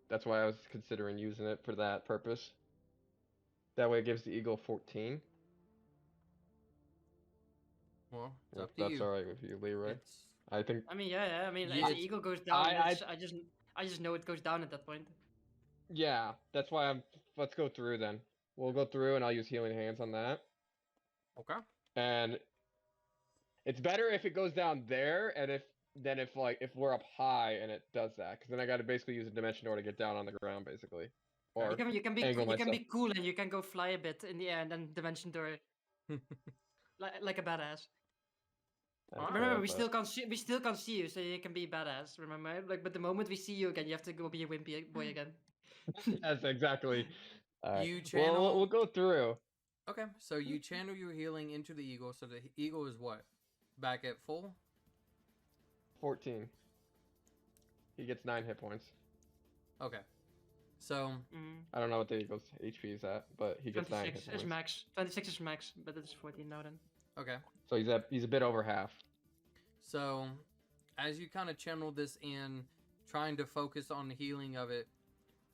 That's why I was considering using it for that purpose. That way it gives the eagle 14. well, it's If up to that's you. alright with you, Leroy. It's I think. I mean, yeah. I mean, You- if the eagle goes down, I I just know it goes down at that point. Yeah, that's why I'm. Let's go through then. We'll go through and I'll use healing hands on that. okay. And it's better if it goes down there, and if we're up high and it does that, because then I got to basically use a dimension door to get down on the ground, basically. Or You can be angle you can be myself. cool and you can go fly a bit in the air and then dimension door like a badass. Remember, we still can't see you, so you can be badass. Remember, like, but the moment we see you again, you have to go be a wimpy boy again. Yes, exactly. Alright. You Well, channel. we'll go through. Okay, so you channel your healing into the eagle. So the eagle is what? Back at full? 14. He gets 9 hit points. Okay. So, I don't know what the eagle's HP is at, but he gets 9 hit 26 points. is max. 26 is max, but it's 14 now then. okay. So he's a bit over half. So, as you kind of channel this in, trying to focus on the healing of it,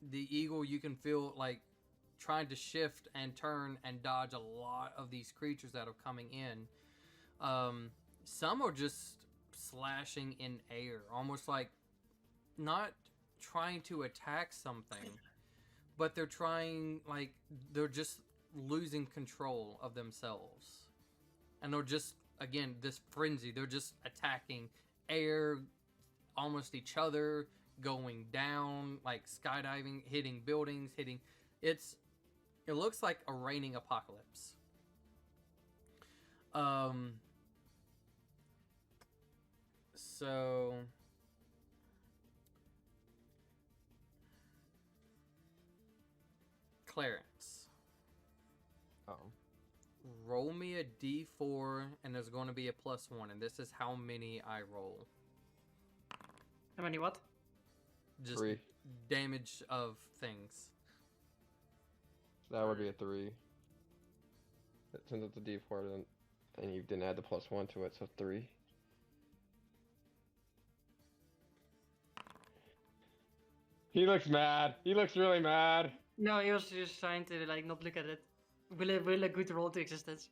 the eagle, you can feel like trying to shift and turn and dodge a lot of these creatures that are coming in. Some are just slashing in air, almost like not trying to attack something, but they're just losing control of themselves. And they're just, again, this frenzy, they're just attacking air, almost each other, going down, like skydiving, hitting buildings, it's it looks like a raining apocalypse. So Clarence, Oh. roll me a d4, and there's going to be a +1, and this is how many I roll. How many what? Just 3. damage of things. That would be a 3. Since it's a D4, then, and you didn't add the +1 to it, so 3. He looks mad. He looks really mad. No, he was just trying to like not look at it. Will a good roll to existence.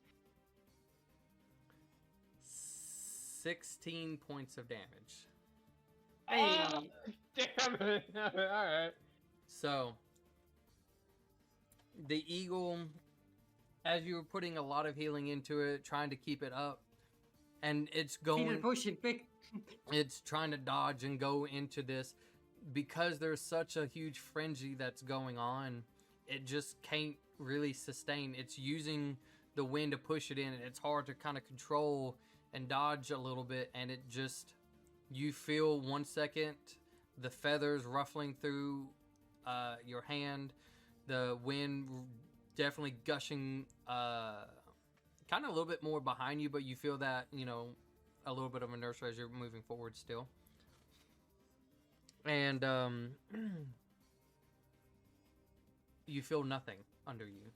16 points of damage. Hey. Ah, damn it. Alright. So, the eagle, as you were putting a lot of healing into it, trying to keep it up, and it's Feed going, it potion, quick. it's trying to dodge and go into this, because there's such a huge frenzy that's going on, it just can't really sustain. It's using the wind to push it in, and it's hard to kind of control and dodge a little bit, and it just, you feel 1 second the feathers ruffling through your hand, the wind definitely gushing kind of a little bit more behind you, but you feel that, you know, a little bit of inertia as you're moving forward still. And you feel nothing under you.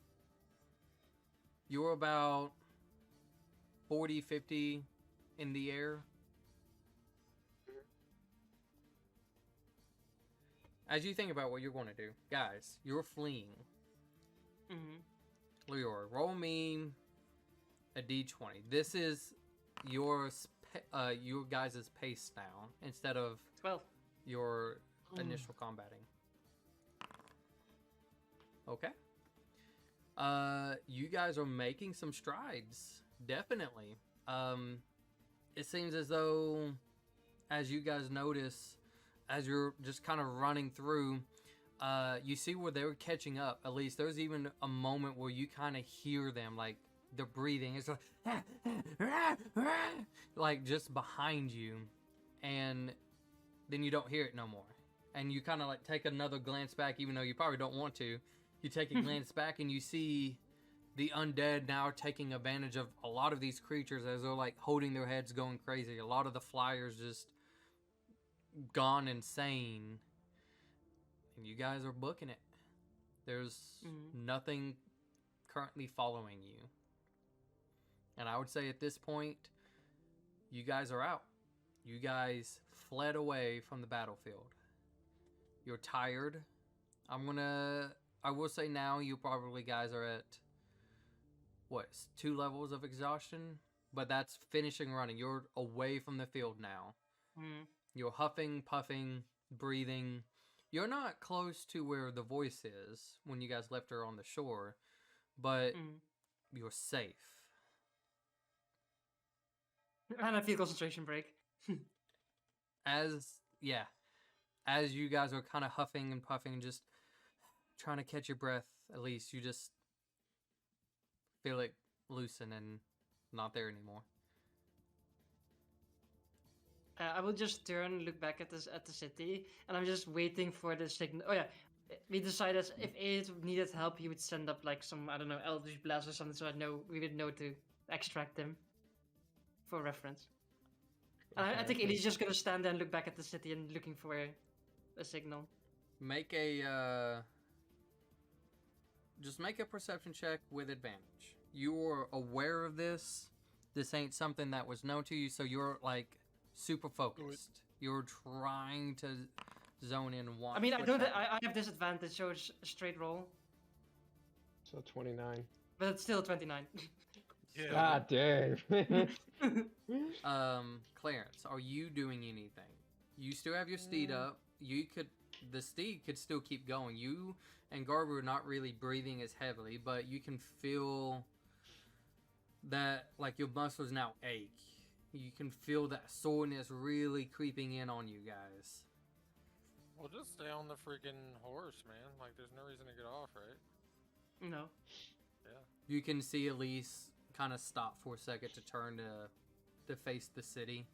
You're about 40, 50 in the air. As you think about what you're going to do, guys, you're fleeing. Mm-hmm. Leroy, roll me a d20. This is your guys' pace now, instead of 12. your initial combating. Okay. You guys are making some strides, definitely. It seems as though, as you guys notice, as you're just kind of running through, you see where they're catching up. At least there's even a moment where you kind of hear them, like the breathing. It's like just behind you, and then you don't hear it no more. And you kind of like take another glance back, even though you probably don't want to. You take a glance back and you see the undead now taking advantage of a lot of these creatures as they're like holding their heads, going crazy. A lot of the flyers just gone insane. And you guys are booking it. There's nothing currently following you. And I would say at this point, you guys are out. You guys fled away from the battlefield. You're tired. I will say now you probably guys are at, what, 2 levels of exhaustion? But that's finishing running. You're away from the field now. Mm. You're huffing, puffing, breathing. You're not close to where the voice is when you guys left her on the shore, but you're safe. And I feel concentration break. As you guys are kind of huffing and puffing, just trying to catch your breath, at least you just feel it loosen and not there anymore. I will just turn, look back at the city, and I'm just waiting for the signal. Oh yeah, we decided if it needed help, he would send up like some, I don't know, Eldritch Blast or something, so we would know to extract them for reference. And I think Ellie's just gonna stand there and look back at the city and looking for a signal. Make a perception check with advantage. You're aware of this. This ain't something that was known to you, so you're like super focused. You're trying to zone in one. I mean, I have disadvantage, so it's a straight roll. So 29. But it's still 29. Yeah. God dang. Clarence, are you doing anything? You still have your steed up. The steed could still keep going. You and Garber are not really breathing as heavily, but you can feel that like your muscles now ache. You can feel that soreness really creeping in on you guys. Well, just stay on the freaking horse, man. Like, there's no reason to get off, right? No. You can see Elise kind of stop for a second to turn to face the city.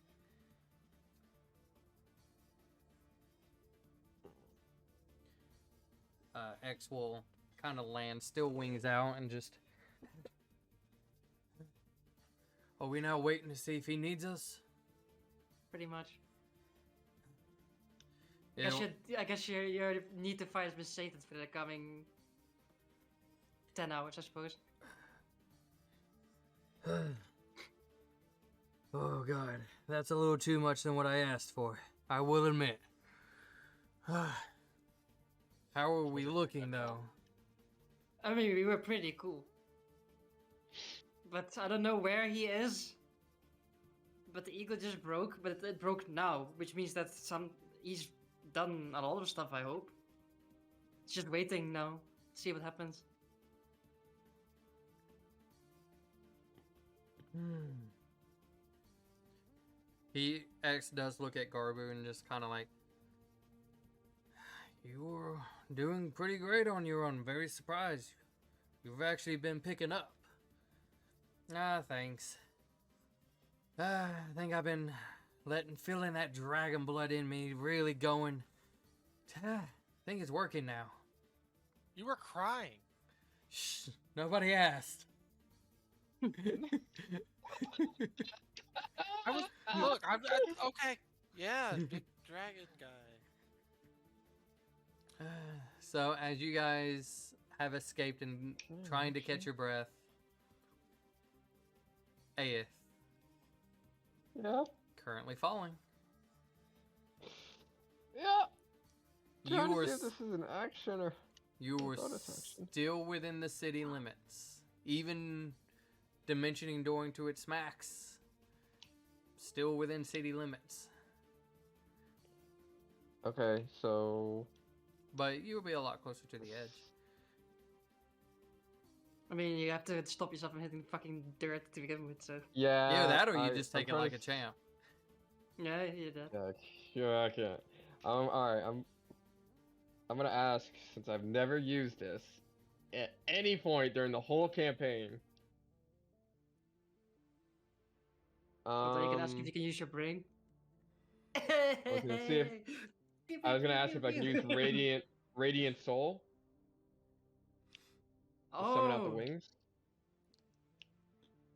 X will kind of land, still wings out, and just... Are we now waiting to see if he needs us? Pretty much. You know, I guess you need to fight Miss Satan for the coming 10 hours, I suppose. Oh god, that's a little too much than what I asked for. I will admit. How are we looking, though? I mean, we were pretty cool. But I don't know where he is. But the eagle just broke, but it broke now, which means that he's done a lot of stuff, I hope. It's just waiting now. See what happens. X does look at Garbu and just kind of like, you were doing pretty great on your own. Very surprised. You've actually been picking up. Ah, thanks. I think I've been feeling that dragon blood in me really going. I think it's working now. You were crying. Shh, nobody asked. Okay. Yeah, big dragon guy. So, as you guys have escaped and trying to catch your breath, Aeth, Yeah. currently falling. Yeah. You Trying to were see if this is an action or. you were thought it's action. still within the city limits, even dimensioning doing to its max. Still within city limits, Okay, so. but you'll be a lot closer to the edge. I mean, you have to stop yourself from hitting fucking dirt to begin with, so... Yeah. Yeah, that or you I- just I'm take it trying like to a champ. Yeah, you did. Yeah, I can't. Alright, I'm gonna ask, since I've never used this at any point during the whole campaign. Although you can ask if you can use your brain. was gonna see if- I was gonna ask if I can use Radiant Soul to summon out the wings.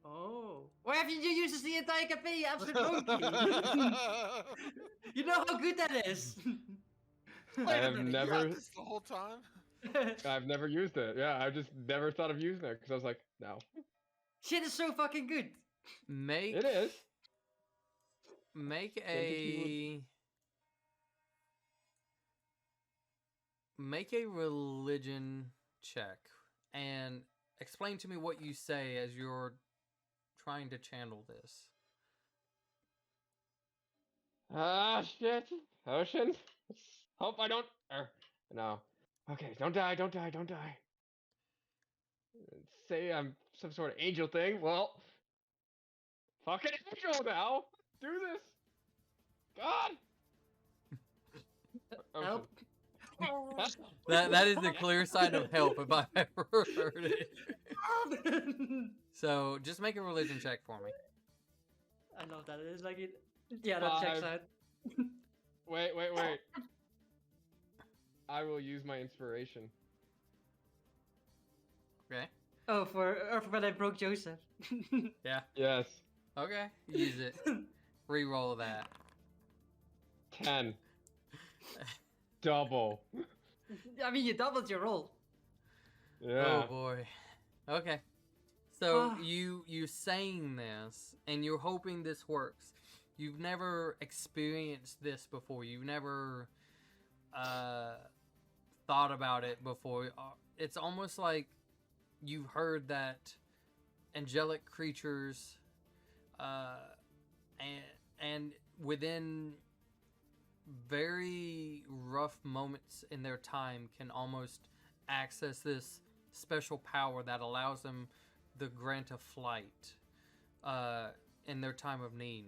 Oh. Why haven't you used this the entire campaign, you absolute monkey? You know how good that is. I have You never- had this the whole time. I've never used it. Yeah, I've just never thought of using it because I was like, no. Shit is so fucking good. Make It is. make Think a make a religion check and explain to me what you say as you're trying to channel this. Ah, shit. Ocean. Hope I don't. No. Okay, don't die, don't die, don't die. Say I'm some sort of angel thing. Well, fucking angel now. Do this. God. Help. That is the clear sign of help if I've ever heard it. So just make a religion check for me. I love that. It's like it. Yeah, that checks 5. out. Wait. I will use my inspiration. Okay. Oh, for when I broke Joseph. Yeah. Yes. Okay. Use it. Reroll that. 10. Double. I mean, you doubled your roll. Yeah. Oh boy. Okay. So Ah. you saying this and you're hoping this works. You've never experienced this before. You've never thought about it before. It's almost like you've heard that angelic creatures and within very rough moments in their time can almost access this special power that allows them the grant of flight in their time of need.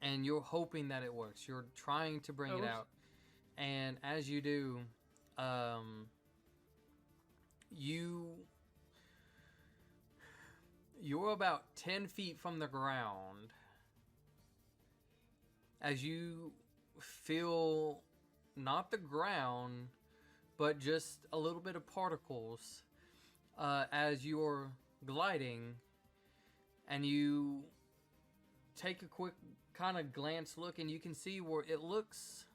And you're hoping that it works. You're trying to bring it out. And as you do, you're about 10 feet from the ground as you feel not the ground, but just a little bit of particles as you're gliding, and you take a quick kind of glance look, and you can see where it looks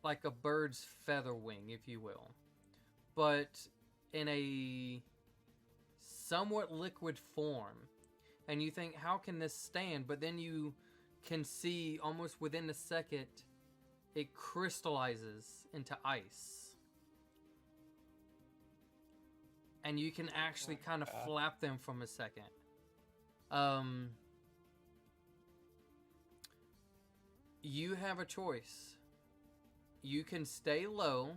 like a bird's feather wing, if you will, but in a somewhat liquid form. And you think, how can this stand? But then you can see almost within a second it crystallizes into ice, and you can actually kind of flap them from a second. You have a choice. You can stay low,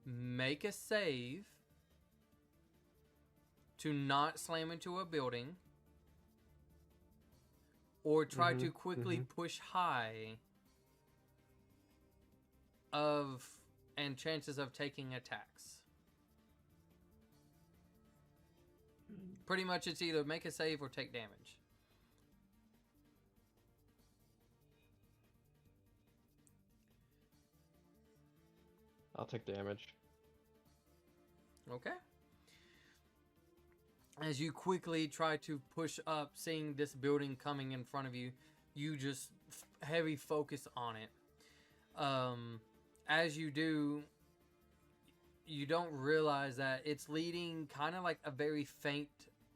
make a save to not slam into a building, or try to quickly push high and chances of taking attacks. Pretty much it's either make a save or take damage. I'll take damage. Okay. As you quickly try to push up, seeing this building coming in front of you, you just heavy focus on it. As you do, you don't realize that it's leading kind of like a very faint,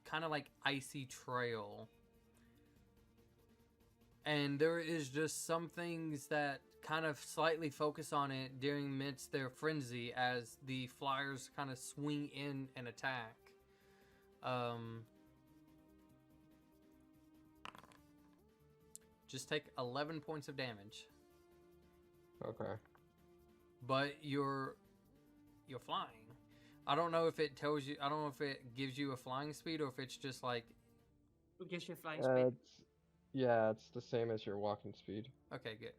kind of like icy trail. And there is just some things that kind of slightly focus on it during midst their frenzy as the flyers kind of swing in and attack. Just take 11 points of damage. Okay. But you're flying. I don't know if it tells you. I don't know if it gives you a flying speed or if it's just like. It gives you flying speed. It's the same as your walking speed. Okay, good.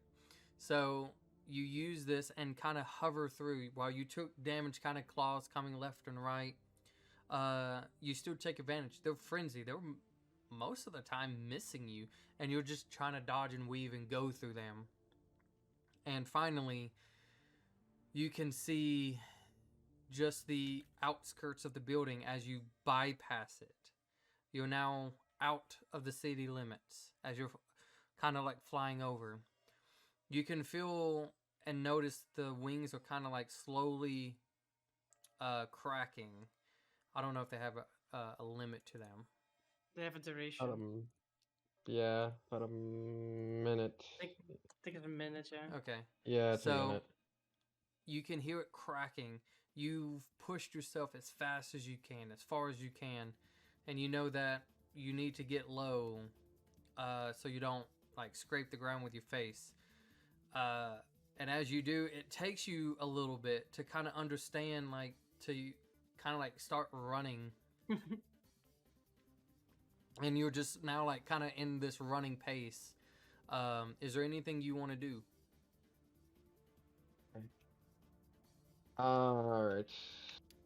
So you use this and kind of hover through while you took damage, kind of claws coming left and right. You still take advantage. They're frenzy. They're most of the time missing you, and you're just trying to dodge and weave and go through them. And finally, you can see just the outskirts of the building as you bypass it. You're now out of the city limits as you're kind of like flying over. You can feel and notice the wings are kind of like slowly cracking. I don't know if they have a limit to them. They have a duration. Yeah, about a minute. I think it's a minute, yeah. Okay. Yeah, it's a minute. You can hear it cracking. You've pushed yourself as fast as you can, as far as you can, and you know that you need to get low so you don't like scrape the ground with your face. And as you do, it takes you a little bit to kind of understand, like to kind of like start running. And you're just now like kind of in this running pace. Is there anything you want to do? Alright.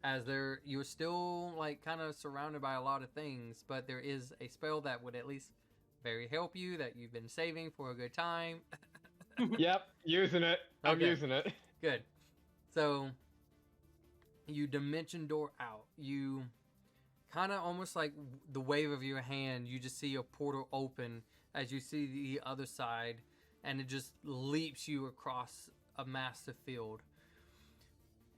As you're still like kind of surrounded by a lot of things, but there is a spell that would at least very help you that you've been saving for a good time. Yep, using it. I'm using it. Good. So you dimension door out. You kind of almost like the wave of your hand, you just see a portal open as you see the other side, and it just leaps you across a massive field.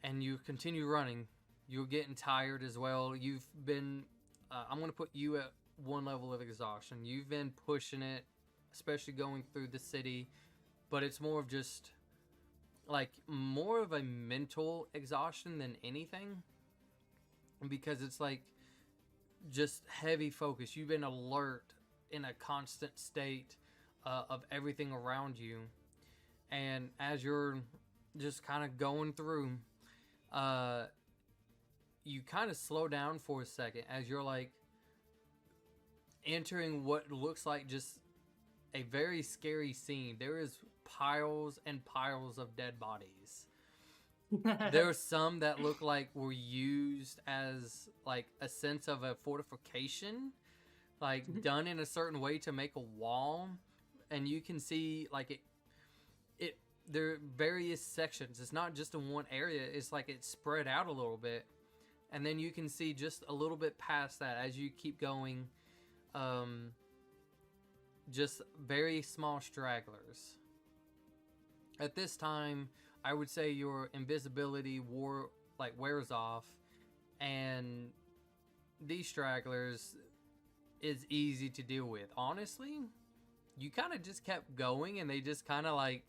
And you continue running. You're getting tired as well. You've been, I'm going to put you at one level of exhaustion. You've been pushing it, especially going through the city, but it's more of just like more of a mental exhaustion than anything, because it's like just heavy focus. You've been alert in a constant state of everything around you, and as you're just kind of going through, you kind of slow down for a second as you're like entering what looks like just a very scary scene. There is piles and piles of dead bodies. There are some that look like were used as like a sense of a fortification, like done in a certain way to make a wall, and you can see like it there are various sections. It's not just in one area. It's like it's spread out a little bit, and then you can see just a little bit past that as you keep going, just very small stragglers. At this time, I would say your invisibility wears off, and these stragglers is easy to deal with. Honestly, you kind of just kept going, and they just kind of like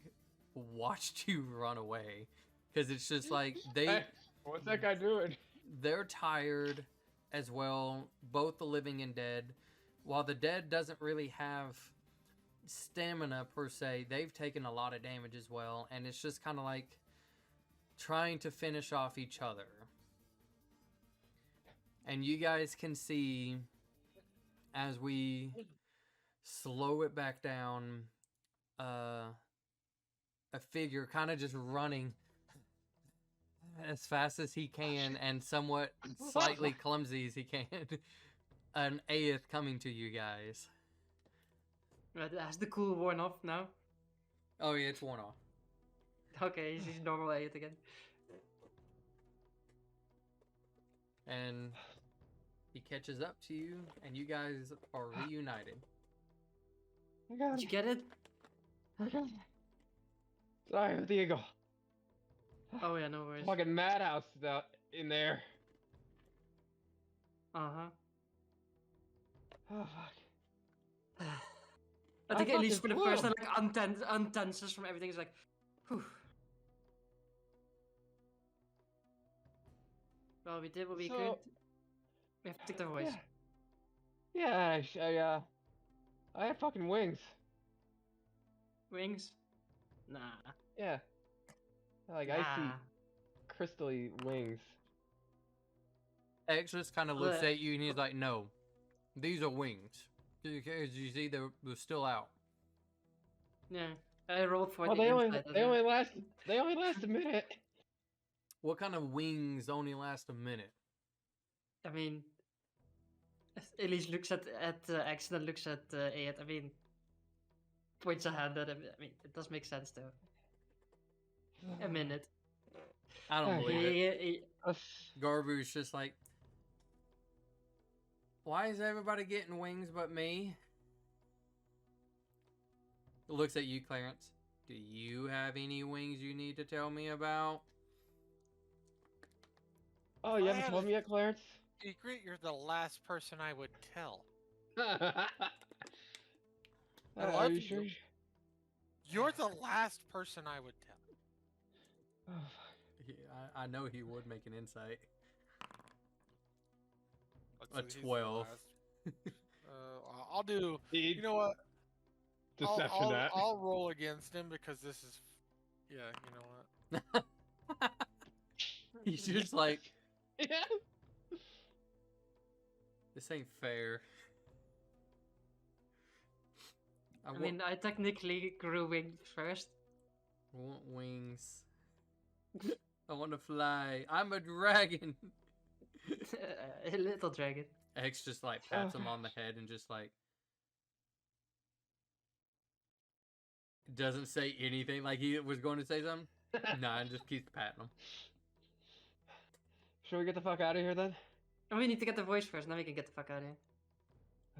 watched you run away, because it's just like Hey, what's that guy doing? they're tired as well, both the living and dead. While the dead doesn't really have stamina per se, they've taken a lot of damage as well, and it's just kind of like trying to finish off each other. And you guys can see as we slow it back down, a figure kind of just running as fast as he can and somewhat slightly clumsy as he can. An Aeth coming to you guys. Right, has the cool worn off now? Oh yeah, it's worn off. Okay, he's normal Aeth again. And he catches up to you, and you guys are reunited. I got Did him. you get it? I got him. Sorry, with the eagle. Oh yeah, no worries. Fucking madhouse out in there. Uh-huh. Oh fuck. I think I at least for fucking the first flew. time, like untenses from everything is like, whew. Well, we did what we So- could. We have to take the voice. Yeah, I had fucking wings. Wings? Nah. Yeah. Like icy, Nah. crystally wings. X just kind of looks Blech. at you, and he's like, "No, these are wings. As you see, they're still out." Yeah. I rolled for Well, the they only insight. they only last a minute. What kind of wings only last a minute? I mean, Elise looks at X and then looks at Aed. I mean, points a hand at him. I mean, it does make sense though. A minute. I don't Hey. believe it. He, Garbu's just like, "Why is everybody getting wings but me?" Looks at you, Clarence. "Do you have any wings you need to tell me about?" Oh, you I haven't have told a- me yet, Clarence? Secret, you're the last person I would tell. I Are love you you. sure? You're the last person I would tell. Oh, fuck. I know he would make an insight. Let's A see, he's the 12. last. I'll do. You know what? Deception I'll, that. I'll roll against him because this is. Yeah, you know what? He's just like, Yeah. "This ain't fair." I mean, I technically grew wings first. I want wings. I want to fly. I'm a dragon. A little dragon. X just like pats him on the head and just like doesn't say anything. Like he was going to say something. Nah, and just keeps patting him. Should we get the fuck out of here then? And we need to get the voice first, then we can get the fuck out of here.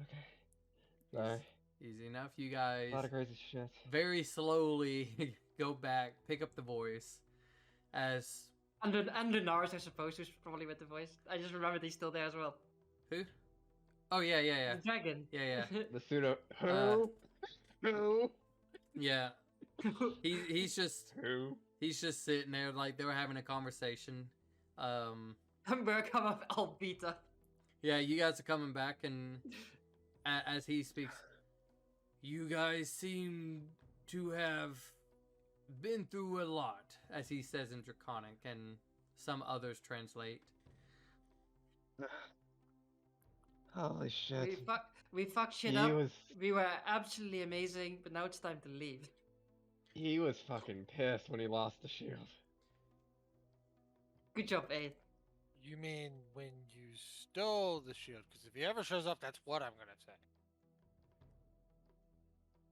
Okay. Sorry. Easy enough. You guys A lot of crazy shit. very slowly go back, pick up the voice as And Lunars, I suppose, who's probably with the voice. I just remembered he's still there as well. who? Oh yeah. The dragon. Yeah. The pseudo. Uh, Who? Yeah. He's just Who? sitting there like they were having a conversation. And Burke come up all beat up. Yeah, you guys are coming back, and as he speaks, "You guys seem to have been through a lot," as he says in Draconic, and some others translate. Holy shit. We fucked shit He up. was We were absolutely amazing, but now it's time to leave. he was fucking pissed when he lost the shield. Good job, Aid. You mean when you stole the shield? Because if he ever shows up, that's what I'm gonna say.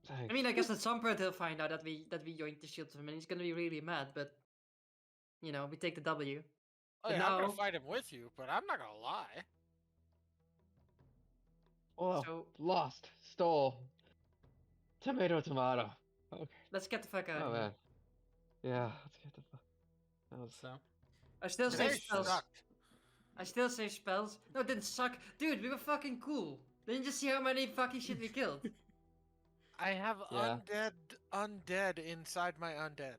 Thanks. I mean, I guess at some point he'll find out that we joined the shield to him, and he's gonna be really mad. But you know, we take the W. Oh But yeah, I'm now- gonna fight him with you, but I'm not gonna lie. Oh, So lost, stole, tomato. Okay. let's get the fuck out Oh of here. man. Yeah, let's get the fuck. That was So I still save Today spells. sucked. I still save spells. No, it didn't suck. Dude, we were fucking cool. Didn't you see how many fucking shit we killed? I have Yeah. undead inside my undead.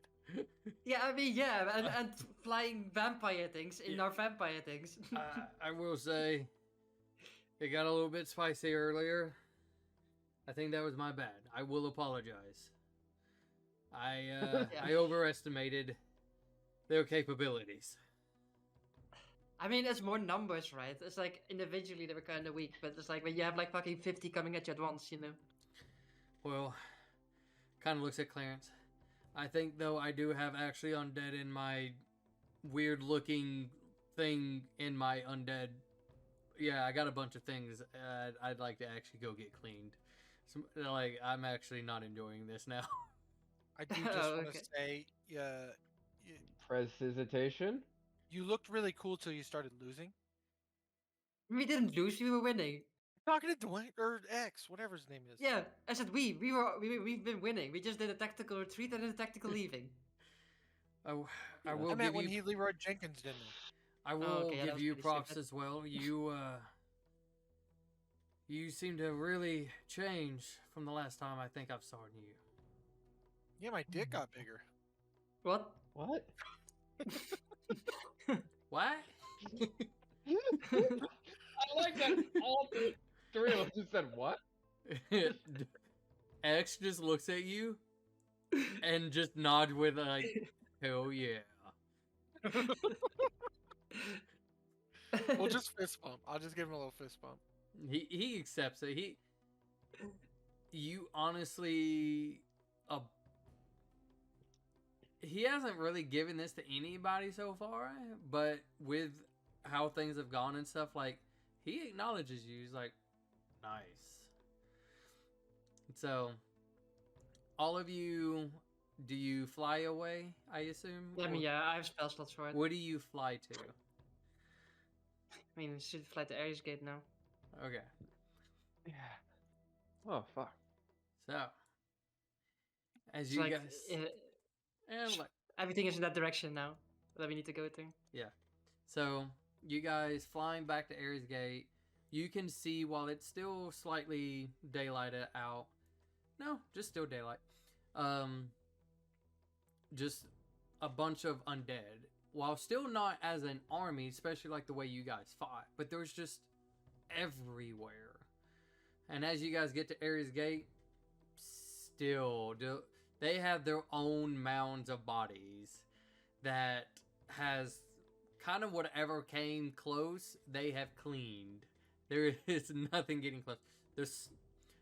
Yeah, I mean, yeah, and flying vampire things in our vampire things. I will say, it got a little bit spicy earlier. I think that was my bad. I will apologize. I overestimated their capabilities. I mean, it's more numbers, right? It's like individually they were kind of weak, but it's like when you have like fucking 50 coming at you at once, you know? Well, kind of looks at Clarence. I think though I do have actually undead in my weird looking thing in my undead. Yeah, I got a bunch of things I'd like to actually go get cleaned. So, like, I'm actually not enjoying this now. I do just Oh, want to okay. say, precipitation. you looked really cool till you started losing. We didn't lose, we were winning. Talking to Dwayne or X, whatever his name is. Yeah, I said we've been winning. We just did a tactical retreat and a tactical leaving. I I will meant give when you. he Leroy Jenkins didn't. I will okay, yeah, that give was you pretty props stupid. as well. You seem to really change from the last time I think I've saw you. Yeah, my dick got bigger. What? What? What? I like that all three of us just said what? X just looks at you and just nods with like, hell yeah. We'll just fist bump. I'll just give him a little fist bump. He accepts it. You honestly, he hasn't really given this to anybody so far, but with how things have gone and stuff, like, he acknowledges you. He's like, nice. So, all of you, do you fly away, I assume? I mean, Or yeah, I have spell slots for it. where do you fly to? I mean, should fly to Ares Gate now. Okay. Yeah. Oh fuck. So, as It's you like, guys... and like, everything is in that direction now that we need to go to. so, you guys flying back to Ares Gate, you can see while it's still slightly daylight out. No, just still daylight. Just a bunch of undead. While still not as an army, especially like the way you guys fought, but there's just everywhere. And as you guys get to Ares Gate, still, they have their own mounds of bodies that has kind of whatever came close, they have cleaned. There is nothing getting close.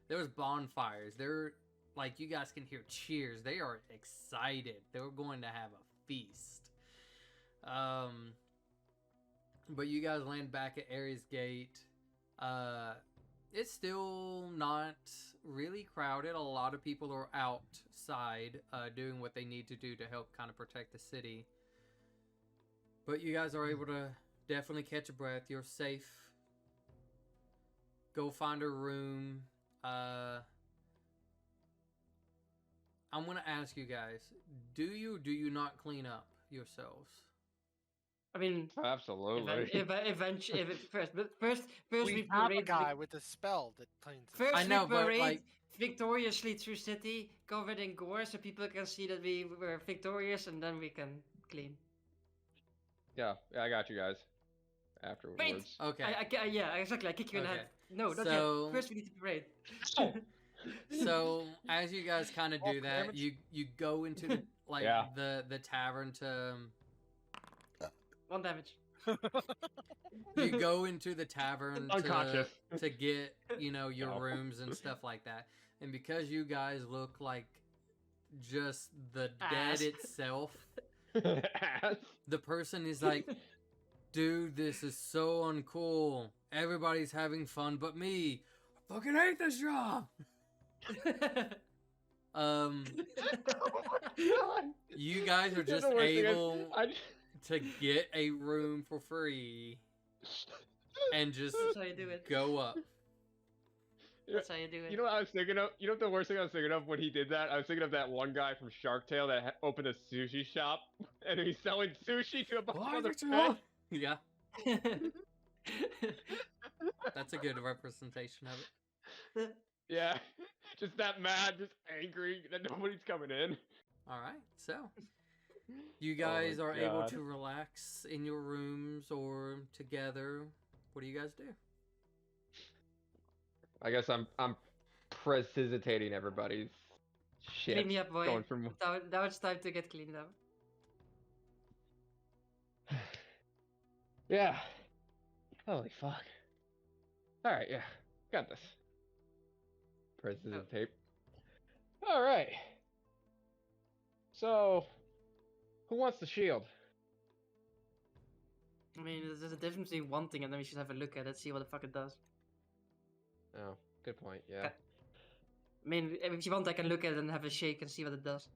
There was bonfires. There, like, you guys can hear cheers. They are excited. They're going to have a feast. But you guys land back at Ares Gate. It's still not really crowded. A lot of people are outside doing what they need to do to help kind of protect the city. But you guys are able to definitely catch a breath. You're safe. Go find a room. I'm going to ask you guys, do you not clean up yourselves? I mean, Absolutely. eventually, first We have a guy with a spell that cleans it. First I know, we but, parade like- victoriously through city, covered in gore, so people can see that we were victorious, and then we can clean. Yeah, I got you guys. Afterwards. Okay. Yeah, exactly. I kick you in the Okay. head. No, not So- yet. First we need to parade. So as you guys kind of do Bulk that, damage? you go into the like Yeah. the tavern to 1 damage. you go into the tavern Unconscious. to get, your rooms and stuff like that. And because you guys look like just the Ass. dead itself, Ass. the person is like, dude, this is so uncool. Everybody's having fun but me. I fucking hate this job. Oh my god. You guys are That's just the worst thing able I to get a room for free and just That's how you do it. go up. That's how you do it. You know what I was thinking of? You know what the worst thing I was thinking of when he did that? I was thinking of that one guy from Shark Tale that opened a sushi shop and he's selling sushi to a bunch of other fish. Yeah, that's a good representation of it. Yeah, just that mad, just angry that nobody's coming in. All right, so you Oh my guys are able God. to relax in your rooms or together. What do you guys do? I guess I'm precipitating everybody's shit. Clean me up, boy. Going from Now it's time to get cleaned up. yeah. Holy fuck. All right, yeah, got this. Precipitate. All right. So, who wants the shield? I mean, there's a difference between wanting and then we should have a look at it, see what the fuck it does. Oh, good point. Yeah, Okay. I mean, if you want, I can look at it and have a shake and see what it does.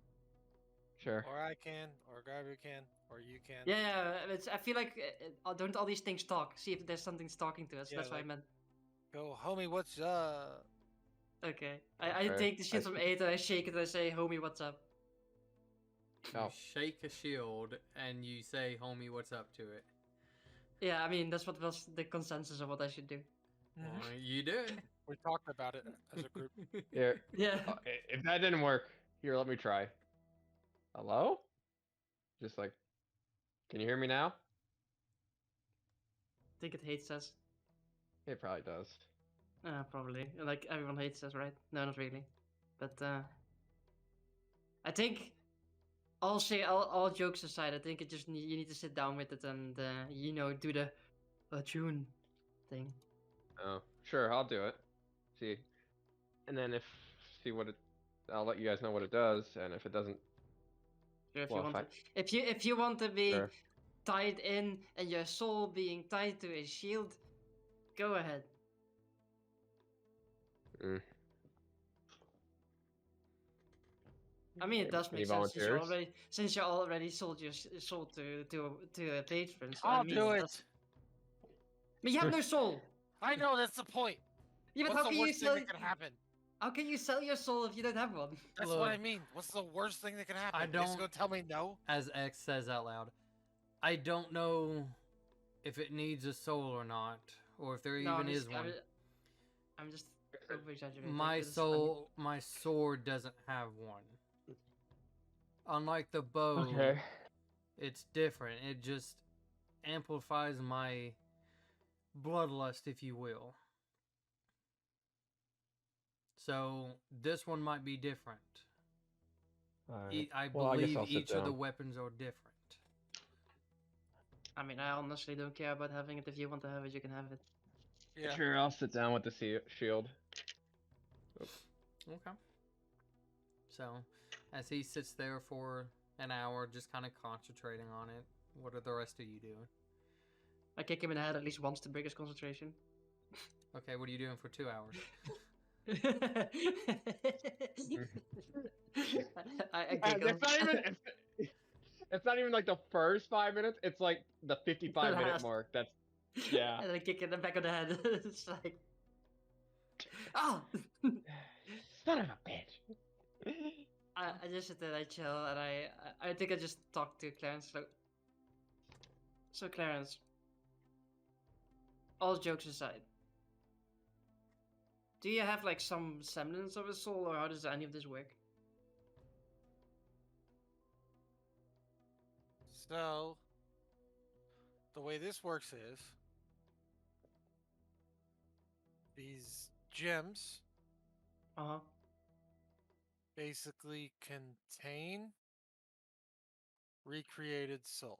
sure. Or I can, or Garbu can, or you can. Yeah, I feel like don't all these things talk? See if there's something talking to us. Yeah, That's what I like- meant. Go, homie, what's up? Okay. I Okay, take the shield I from see. 8 and I shake it and I say, homie, what's up? You Oh. shake a shield and you say, "Homie, what's up?" to it. Yeah, I mean, that's what was the consensus of what I should do. Mhm. Well, you do it. We talked about it as a group. Here, Yeah. if that didn't work, here, let me try. Hello? Just like, can you hear me now? I think it hates us. It probably does. Probably. Like, everyone hates us, right? No, not really. But, I think, all jokes aside, I think it just you need to sit down with it and, do the tune thing. Oh, sure, I'll do it. See, and then see what it, I'll let you guys know what it does, and if it doesn't, Sure, if Well, you want if to, if you want to be Sure. tied in and your soul being tied to a shield, go ahead. Mm. I mean, it does Any make sense volunteers? since you already sold your soul to a patron. So I'll I mean, do that's- it. But you have no soul. I know that's the point. Yeah, but What's how the can you worst thing sell? that can happen? How can you sell your soul if you don't have one? That's Look, what I mean. What's the worst thing that can happen? I It's don't- gonna tell me no. As X says out loud, I don't know if it needs a soul or not, or if there No, even is one. I'm just over exaggerating. My soul, my sword doesn't have one. Unlike the bow, Okay. it's different. It just amplifies my bloodlust, if you will. So this one might be different. Alright. I Well, I guess believe I'll sit each of the down. weapons are different. I mean, I honestly don't care about having it. If you want to have it, you can have it. Yeah. Sure, I'll sit down with the shield. Okay. So, as he sits there for an hour, just kind of concentrating on it, what are the rest of you doing? I kick him in the head at least once to break his concentration. Okay, what are you doing for 2 hours? I giggle. It's not even. It's not even like the first 5 minutes. It's like the 55-minute last. mark. That's yeah. And then I kick it in the back of the head. It's like, oh! Son of a bitch. I just sit there, I chill, and I think I just talk to Clarence. So Clarence, all jokes aside, do you have like some semblance of a soul, or how does any of this work? So, the way this works is these gems Uh huh. basically contain recreated soul.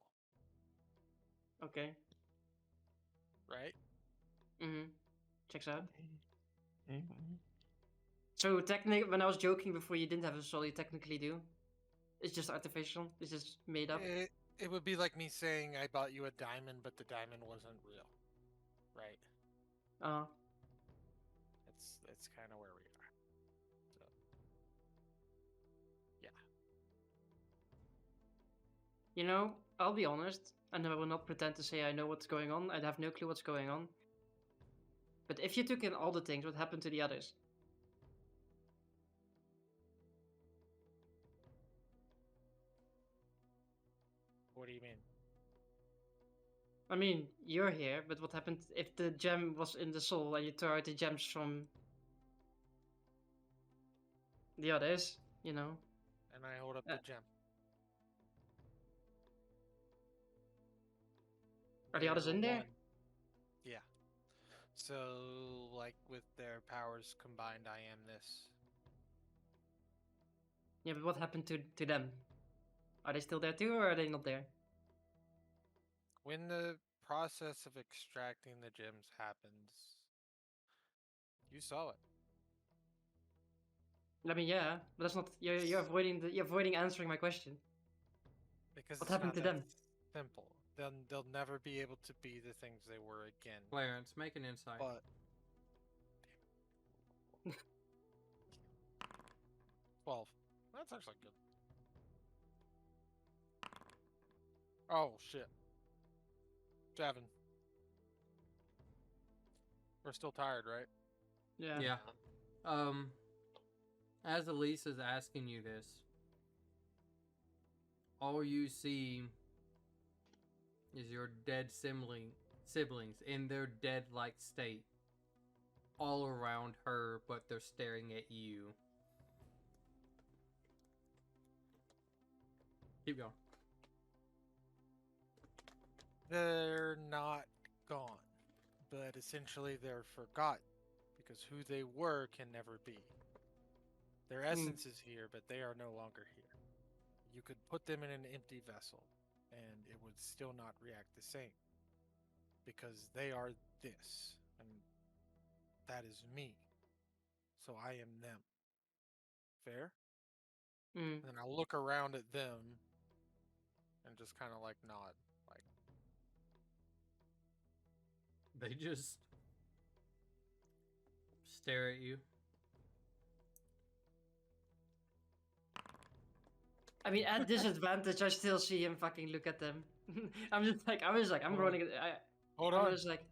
Okay. right? Mm-hmm. Checks out. Okay. So technically, when I was joking before, you didn't have a soul. You technically do. It's just artificial. It's just made up. It would be like me saying I bought you a diamond, but the diamond wasn't real, right? Uh, It's kind of where we are. So, yeah. you know, I'll be honest, and I will not pretend to say I know what's going on. I'd have no clue what's going on. But if you took in all the things, what happened to the others? What do you mean? I mean, you're here, but what happened if the gem was in the soul and you tore out the gems from the others? You know? And I hold up Uh, the gem. Are the others They're in there? one. Yeah. So, like with their powers combined, I am this. Yeah, but what happened to them? Are they still there too, or are they not there? When the process of extracting the gems happens, you saw it. I mean, yeah, but that's not. You're avoiding answering my question. Because What it's happened not to that them? simple. They'll never be able to be the things they were again. Clarence, make an insight. But 12. That's actually good. Oh shit. 7. We're still tired, right? Yeah. Yeah. As Elise is asking you this, all you see is your dead siblings in their dead-like state, all around her, but they're staring at you. Keep going. They're not gone, but essentially they're forgotten because who they were can never be. Their essence is here, but they are no longer here. You could put them in an empty vessel, and it would still not react the same because they are this, and that is me. So I am them. Fair? Mm. And then I'll look around at them and just kind of like nod. Like, They just stare at you. I mean, at disadvantage, I still see him fucking look at them. I'm Hold on. rolling it. hold I'm on. just like,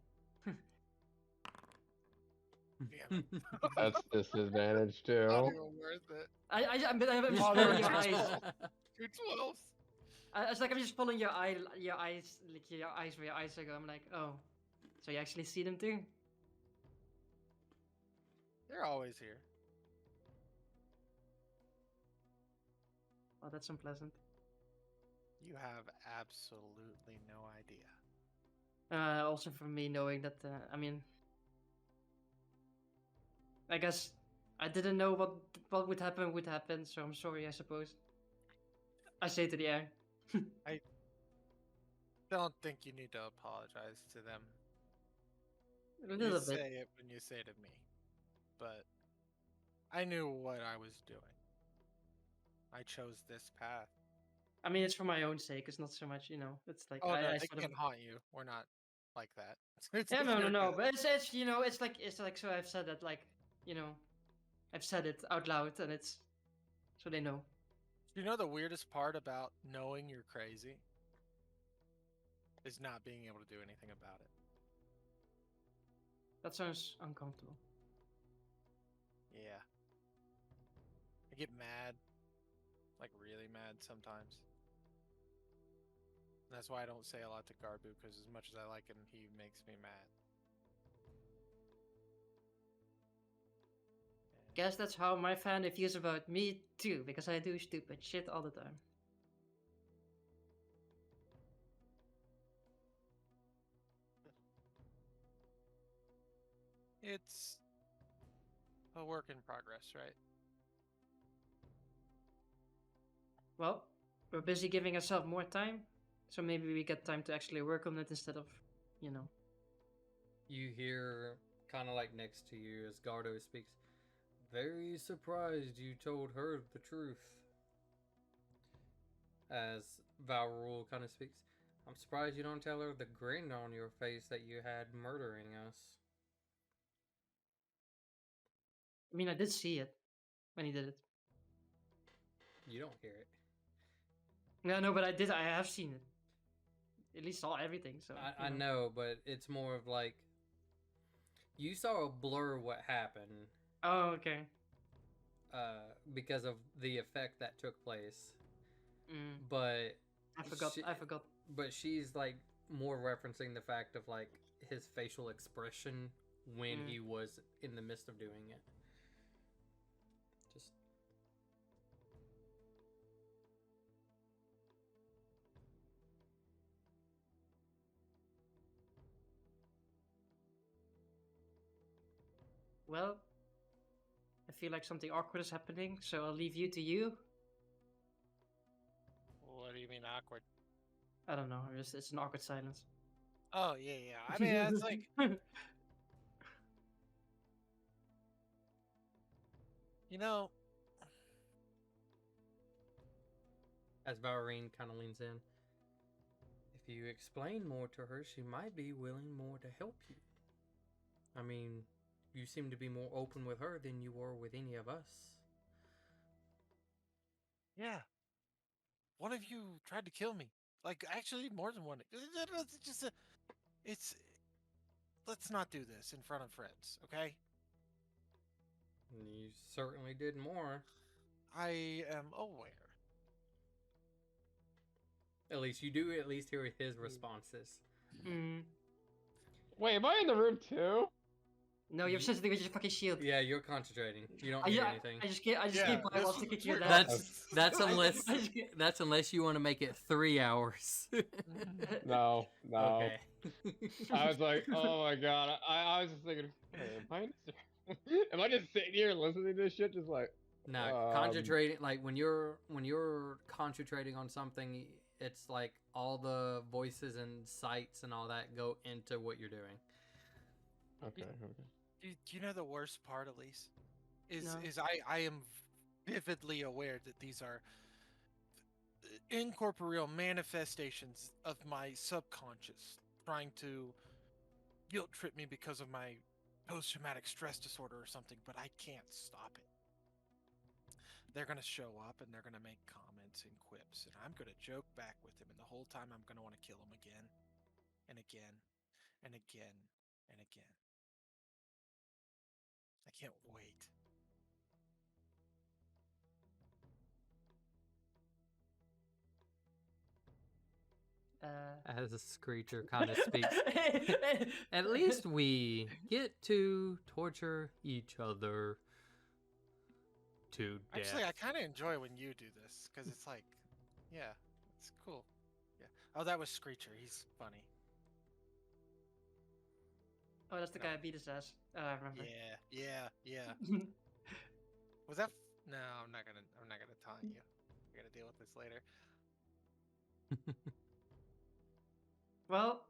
Damn it. That's disadvantage Not too. even worth it. I'm just Oh, following no, your two eyes. 12. 2 12s. It's like I'm just following your eyes, like your eyes where your eyes go. I'm like, oh, so you actually see them too? They're always here. Oh, that's unpleasant. You have absolutely no idea. Also for me knowing that, I mean, I guess I didn't know what would happen, so I'm sorry, I suppose. I say to the air. Don't think you need to apologize to them. A You little say bit. it when you say to me. But I knew what I was doing. I chose this path. I mean, it's for my own sake. It's not so much, it's like Oh no, I they sort of. can't haunt you. We're not like that. Yeah, no, You're good. but it's it's like so I've said that like I've said it out loud and it's so they know. You know the weirdest part about knowing you're crazy is not being able to do anything about it. That sounds uncomfortable. Yeah. I get mad. Like really mad sometimes. And that's why I don't say a lot to Garbu, because as much as I like him, he makes me mad. Guess that's how my family feels about me too, because I do stupid shit all the time. It's a work in progress, right? Well, we're busy giving ourselves more time, so maybe we get time to actually work on it instead of, You hear, kind of like next to you, as Gardo speaks, very surprised you told her the truth. As Valrul kind of speaks, I'm surprised you don't tell her the grin on your face that you had murdering us. I mean, I did see it when he did it. You don't hear it. No, but I did. I have seen it. At least saw everything. So I know, but it's more of like you saw a blur what happened. Oh, okay. Because of the effect that took place. Mm. But I forgot. But she's like more referencing the fact of like his facial expression when he was in the midst of doing it. Just Well, I feel like something awkward is happening, so I'll leave you to you. What do you mean awkward? I don't know. It's an awkward silence. Oh yeah, yeah. I mean, it's like you know. as Valrine kind of leans in. If you explain more to her, she might be willing more to help you. I mean, you seem to be more open with her than you were with any of us. Yeah. One of you tried to kill me. Like, actually, more than one. It's just it's. Let's not do this in front of friends, okay? You certainly did more. I am aware. At least you do at least hear his responses. Mm. Wait, am I in the room too? No, you're sitting with your fucking shield. Yeah, you're concentrating. You don't hear anything. I just keep by while sticking to your That's unless you want to make it 3 hours. No. Okay. I was like, oh my god. I was just thinking, hey, am I just sitting here listening to this shit? Just like, No, concentrating, like when you're concentrating on something, it's like all the voices and sights and all that go into what you're doing. Okay. Do you know the worst part, Elise? Is No. I am vividly aware that these are incorporeal manifestations of my subconscious trying to guilt trip me because of my post-traumatic stress disorder or something, but I can't stop it. They're going to show up and they're going to make comments and quips, and I'm going to joke back with them, and the whole time I'm going to want to kill them again and again and again and again. I can't wait. As a Screecher kind of speaks. At least we get to torture each other to death. Actually, I kind of enjoy when you do this because it's like, yeah, it's cool. Yeah. Oh, that was Screecher. He's funny. Oh, that's the guy who beat his ass. Oh, I remember. Yeah. Was that? No, I'm not gonna taunt you. We're gonna deal with this later. Well,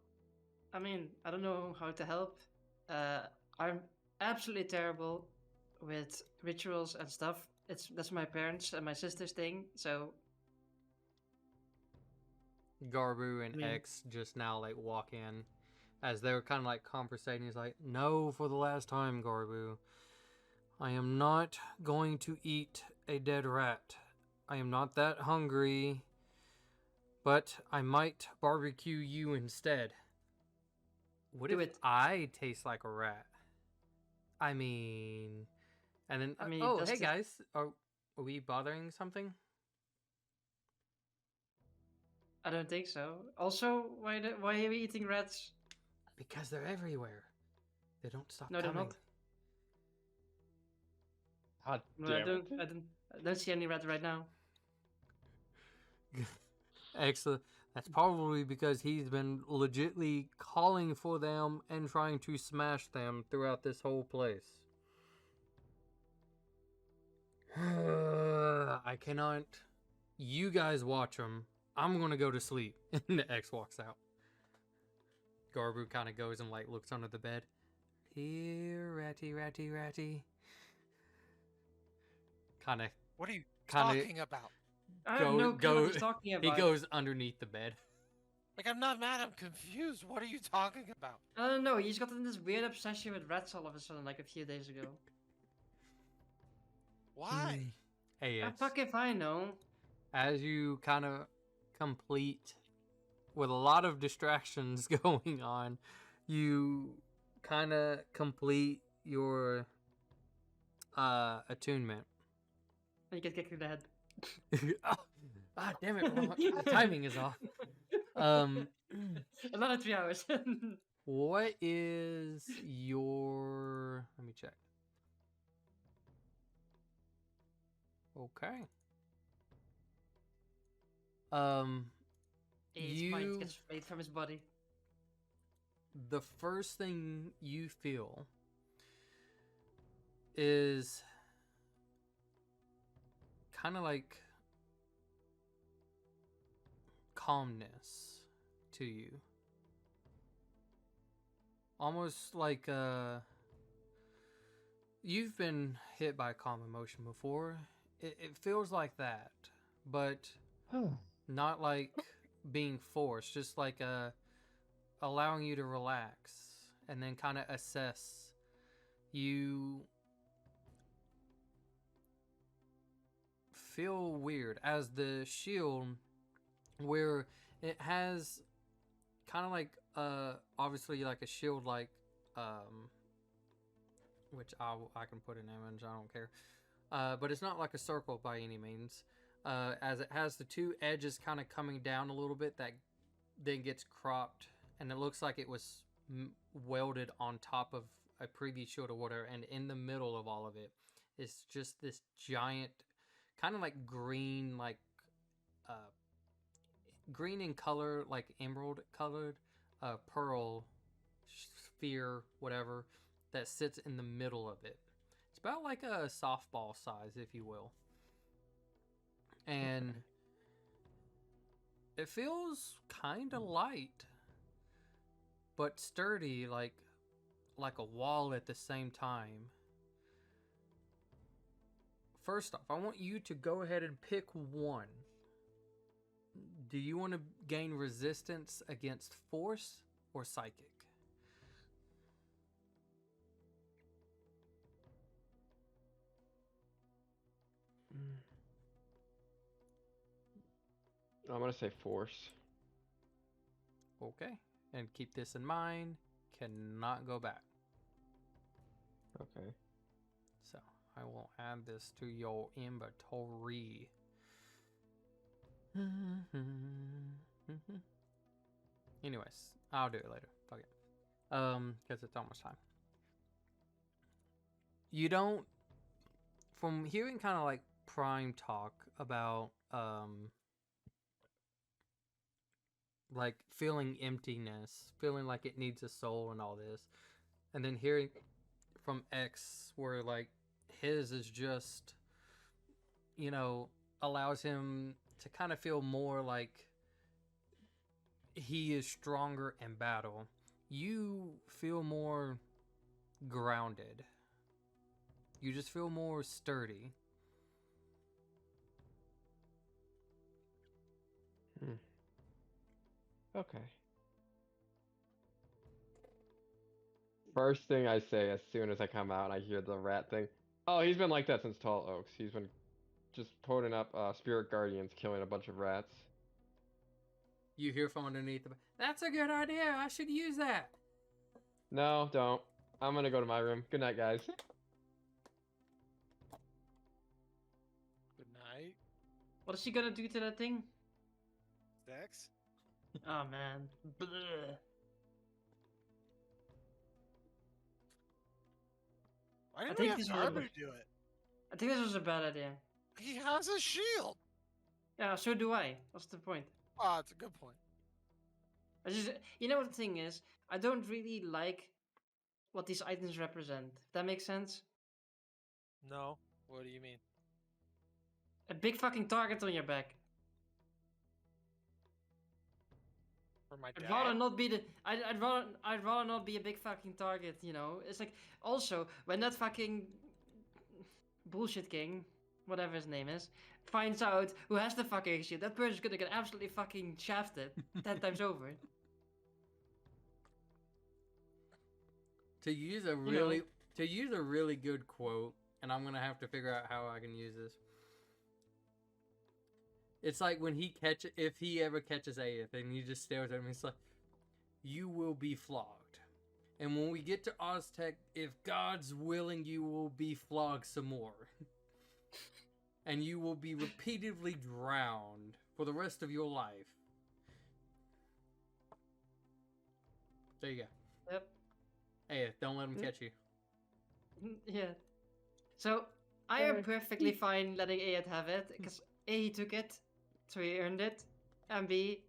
I mean, I don't know how to help. I'm absolutely terrible with rituals and stuff. That's my parents and my sister's thing. So Garbu and X just now like walk in as they were kind of like conversating. He's like, "No, for the last time, Garbu. I am not going to eat a dead rat. I am not that hungry, but I might barbecue you instead." What if I taste like a rat? I mean, and then oh, hey guys, are we bothering something? I don't think so. Also, why are we eating rats? Because they're everywhere. They don't stop No, coming. they're not. God No, damn I don't see any rats right now. Excellent. That's probably because he's been legitly calling for them and trying to smash them throughout this whole place. I cannot. You guys watch them. I'm gonna go to sleep. And the X walks out. Garbu kind of goes and like looks under the bed. Here, ratty, ratty, ratty. Kind of, What are you Kinda talking about? I have no clue what he's talking he about. goes underneath the bed. Like, I'm not mad, I'm confused. What are you talking about? I don't know. He's gotten this weird obsession with rats all of a sudden, like a few days ago. Why? Hey, I it's fuck if I know. as you kind of complete with a lot of distractions going on, you kind of complete your attunement. And you get kicked in the head. Damn it, the timing is off. Another 3 hours. What is your? Let me check. Okay. His mind You gets flayed from his body. the first thing you feel is kind of like calmness to you. Almost like you've been hit by a calm emotion before. It feels like that, but not like being forced, just like allowing you to relax and then kind of assess. You feel weird as the shield, where it has kind of like obviously like a shield, like which I can put an image, I don't care, but it's not like a circle by any means, as it has the two edges kind of coming down a little bit that then gets cropped, and it looks like it was welded on top of a previous shield or whatever, and in the middle of all of it is just this giant kind of like green, like green in color, like emerald colored pearl sphere, whatever, that sits in the middle of it. It's about like a softball size, if you will, and it feels kind of light but sturdy, like a wall at the same time. First off, I want you to go ahead and pick one. Do you want to gain resistance against force or psychic? I'm gonna say force. Okay, and keep this in mind. Cannot go back. Okay. So I will add this to your inventory. Anyways, I'll do it later. Fuck it. Because it's almost time. You don't, from hearing kind of like Prime talk about like feeling emptiness, feeling like it needs a soul and all this, and then hearing from X where like his is just, you know, allows him to kind of feel more like he is stronger in battle. You feel more grounded. You just feel more sturdy. Okay. First thing I say as soon as I come out and I hear the rat thing. Oh, he's been like that since Tall Oaks. He's been just putting up spirit guardians, killing a bunch of rats. You hear from underneath the. That's a good idea. I should use that. No, don't. I'm gonna go to my room. Good night, guys. Good night. What is he gonna do to that thing? Sex? Oh man. Bleh. Why didn't think we this have was a Garbu bit- do it? I think this was a bad idea. He has a shield! Yeah, so do I. What's the point? Oh, it's a good point. I just, you know what the thing is? I don't really like what these items represent. If that makes sense? No. What do you mean? A big fucking target on your back. For my dad. I'd rather not be the. I'd rather not be a big fucking target. You know, it's like also when that fucking bullshit king, whatever his name is, finds out who has the fucking shit, that person's gonna get absolutely fucking shafted 10 times over. To use a really good quote, and I'm gonna have to figure out how I can use this. It's like when if he ever catches Aeth and he just stares at him, he's like, "You will be flogged, and when we get to Oztec, if God's willing, you will be flogged some more, and you will be repeatedly drowned for the rest of your life." There you go. Yep. Aeth, don't let him catch you. Yeah. So I am perfectly fine letting Aed have it because A, he took it, so he earned it, and B,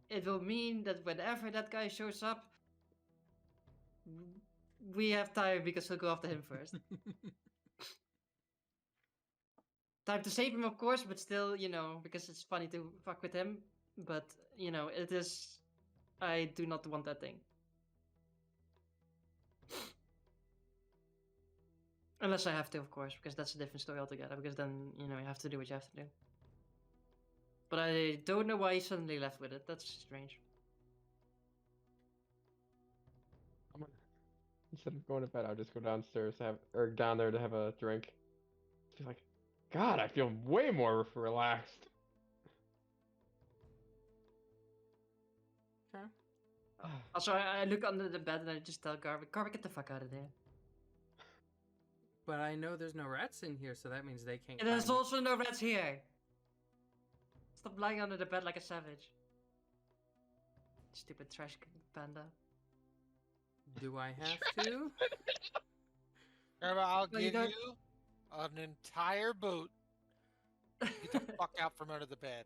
it will mean that whenever that guy shows up, we have time because he'll go after him first. Time to save him, of course, but still, you know, because it's funny to fuck with him. But, you know, it is. I do not want that thing. Unless I have to, of course, because that's a different story altogether. Because then, you know, you have to do what you have to do. But I don't know why he suddenly left with it. That's strange. Instead of going to bed, I'll just go downstairs or down there to have a drink. Just like, God, I feel way more relaxed. Okay. Also, I look under the bed and I just tell Garvin, get the fuck out of there. But I know there's no rats in here, so that means they can't. And there's find me. also no rats here. Stop lying under the bed like a savage. Stupid trash panda. Do I have to? Irma, I'll No, you give don't. you an entire boot. Get the fuck out from under the bed.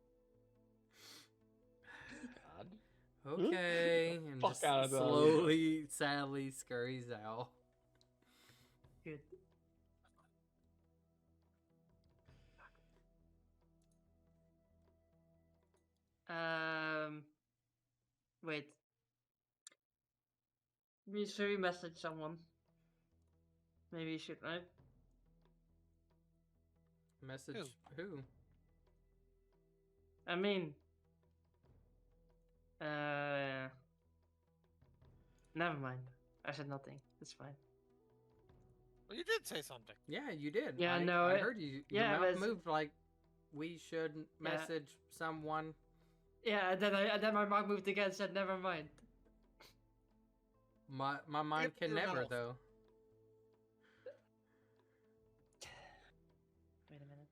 God. Okay, and Fuck just out of the- slowly, sadly scurries out. Good. Wait. Should we message someone? Maybe you should, right? Message Who? who? I mean, never mind. I said nothing. It's fine. Well, you did say something. Yeah, you did. Yeah, I, no, I it- heard you. yeah, Your but mouth it's- moved like we should Yeah. message someone. Yeah, and then my mouth moved again. Said never mind. My mind Yep, can your never mouth. though. Wait a minute.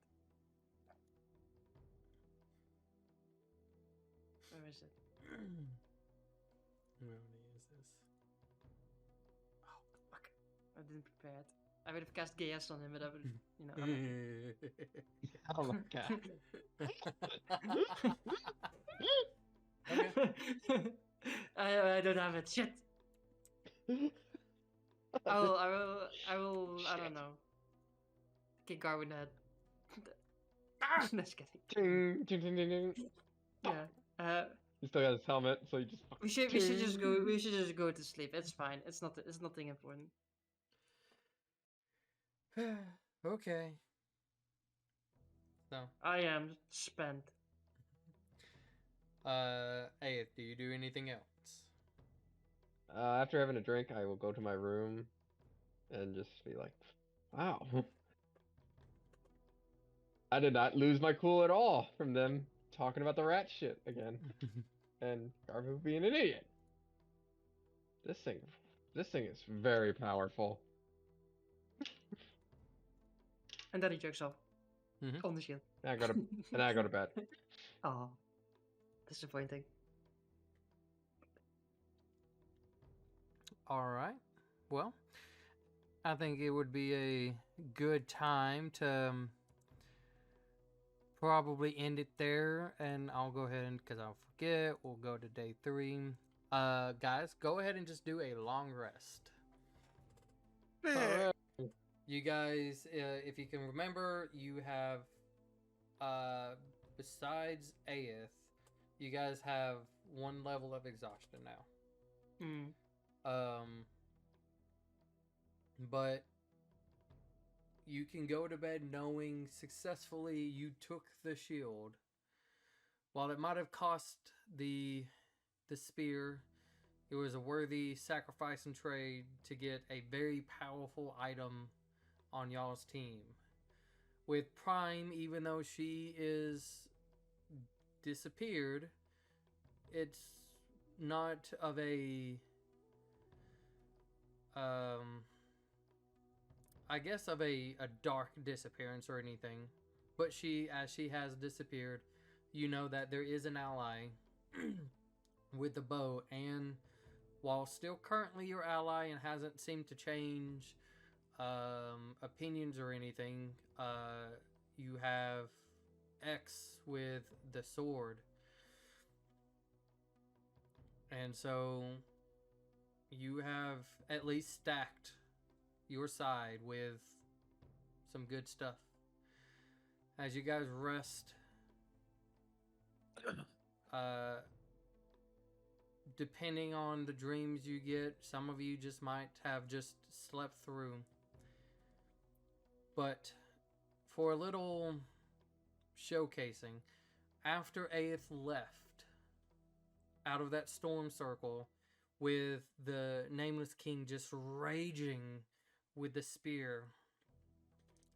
Where is it? Where is this? Oh fuck! I didn't prepare it. I would have cast Gaius on him, but I would, you know. Oh my God. Okay. I don't have it. Shit. I will. I don't know. Kick Garwin head. Just kidding. Ding, ding, ding, ding, ding. Yeah. He still got his helmet, so you just. We should just go. We should just go to sleep. It's fine. It's nothing important. Okay. So, I am spent. Aeth, do you do anything else? After having a drink, I will go to my room and just be like, wow. I did not lose my cool at all from them talking about the rat shit again. And Garbu being an idiot. This thing is very powerful. And then he jerks off. Mhm. On the shield. And I go to bed. Oh. Disappointing. All right. Well, I think it would be a good time to probably end it there, and I'll go ahead and, because I'll forget, we'll go to day 3. Guys, go ahead and just do a long rest. Yeah. You guys, if you can remember, you have, besides Aeth, you guys have one level of exhaustion now. Mm. But you can go to bed knowing successfully you took the shield. While it might have cost the spear, it was a worthy sacrifice and trade to get a very powerful item on y'all's team. With Prime, even though she is disappeared, it's not of a I guess of a dark disappearance or anything. But as she has disappeared, you know that there is an ally with the bow, and while still currently your ally and hasn't seemed to change opinions or anything, you have X with the sword. And so you have at least stacked your side with some good stuff. As you guys rest, depending on the dreams you get, some of you just might have just slept through. But for a little showcasing, after Aeth left out of that storm circle with the Nameless King just raging with the spear,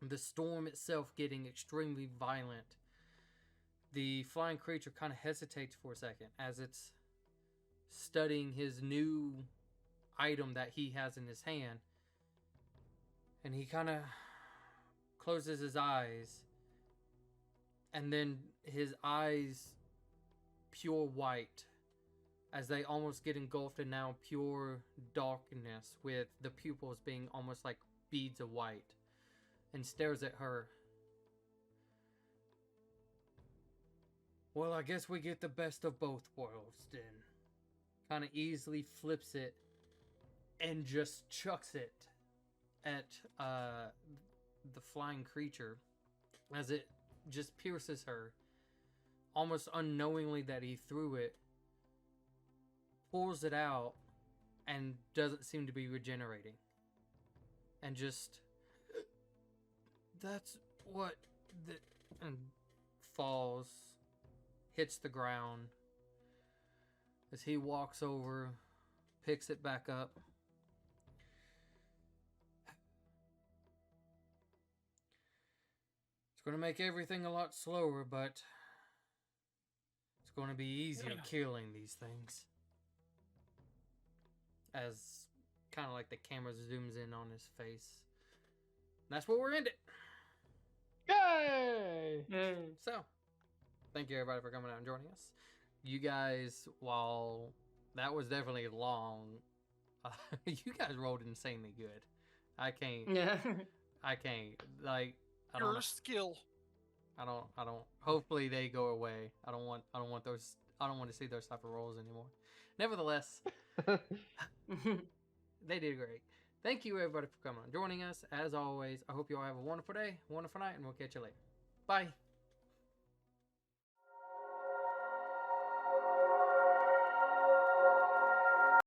the storm itself getting extremely violent, the flying creature kind of hesitates for a second as it's studying his new item that he has in his hand. And he kind of closes his eyes, and then his eyes pure white as they almost get engulfed in now pure darkness, with the pupils being almost like beads of white, and stares at her. Well, I guess we get the best of both worlds then. Kind of easily flips it and just chucks it at the flying creature as it just pierces her, almost unknowingly that he threw it, pulls it out, and doesn't seem to be regenerating. And just, that's what and falls, hits the ground as he walks over, picks it back up. It's going to make everything a lot slower, but it's going to be easier killing these things. As kind of like the camera zooms in on his face. And that's where we're ended. Yay! So, thank you everybody for coming out and joining us. You guys, while that was definitely long, you guys rolled insanely good. I can't. Like, I don't Your know. skill. I don't. Hopefully they go away. I don't want those. I don't want to see those type of rolls anymore. Nevertheless, they did great. Thank you everybody for coming on, joining us. As always, I hope you all have a wonderful day, wonderful night, and we'll catch you later. Bye.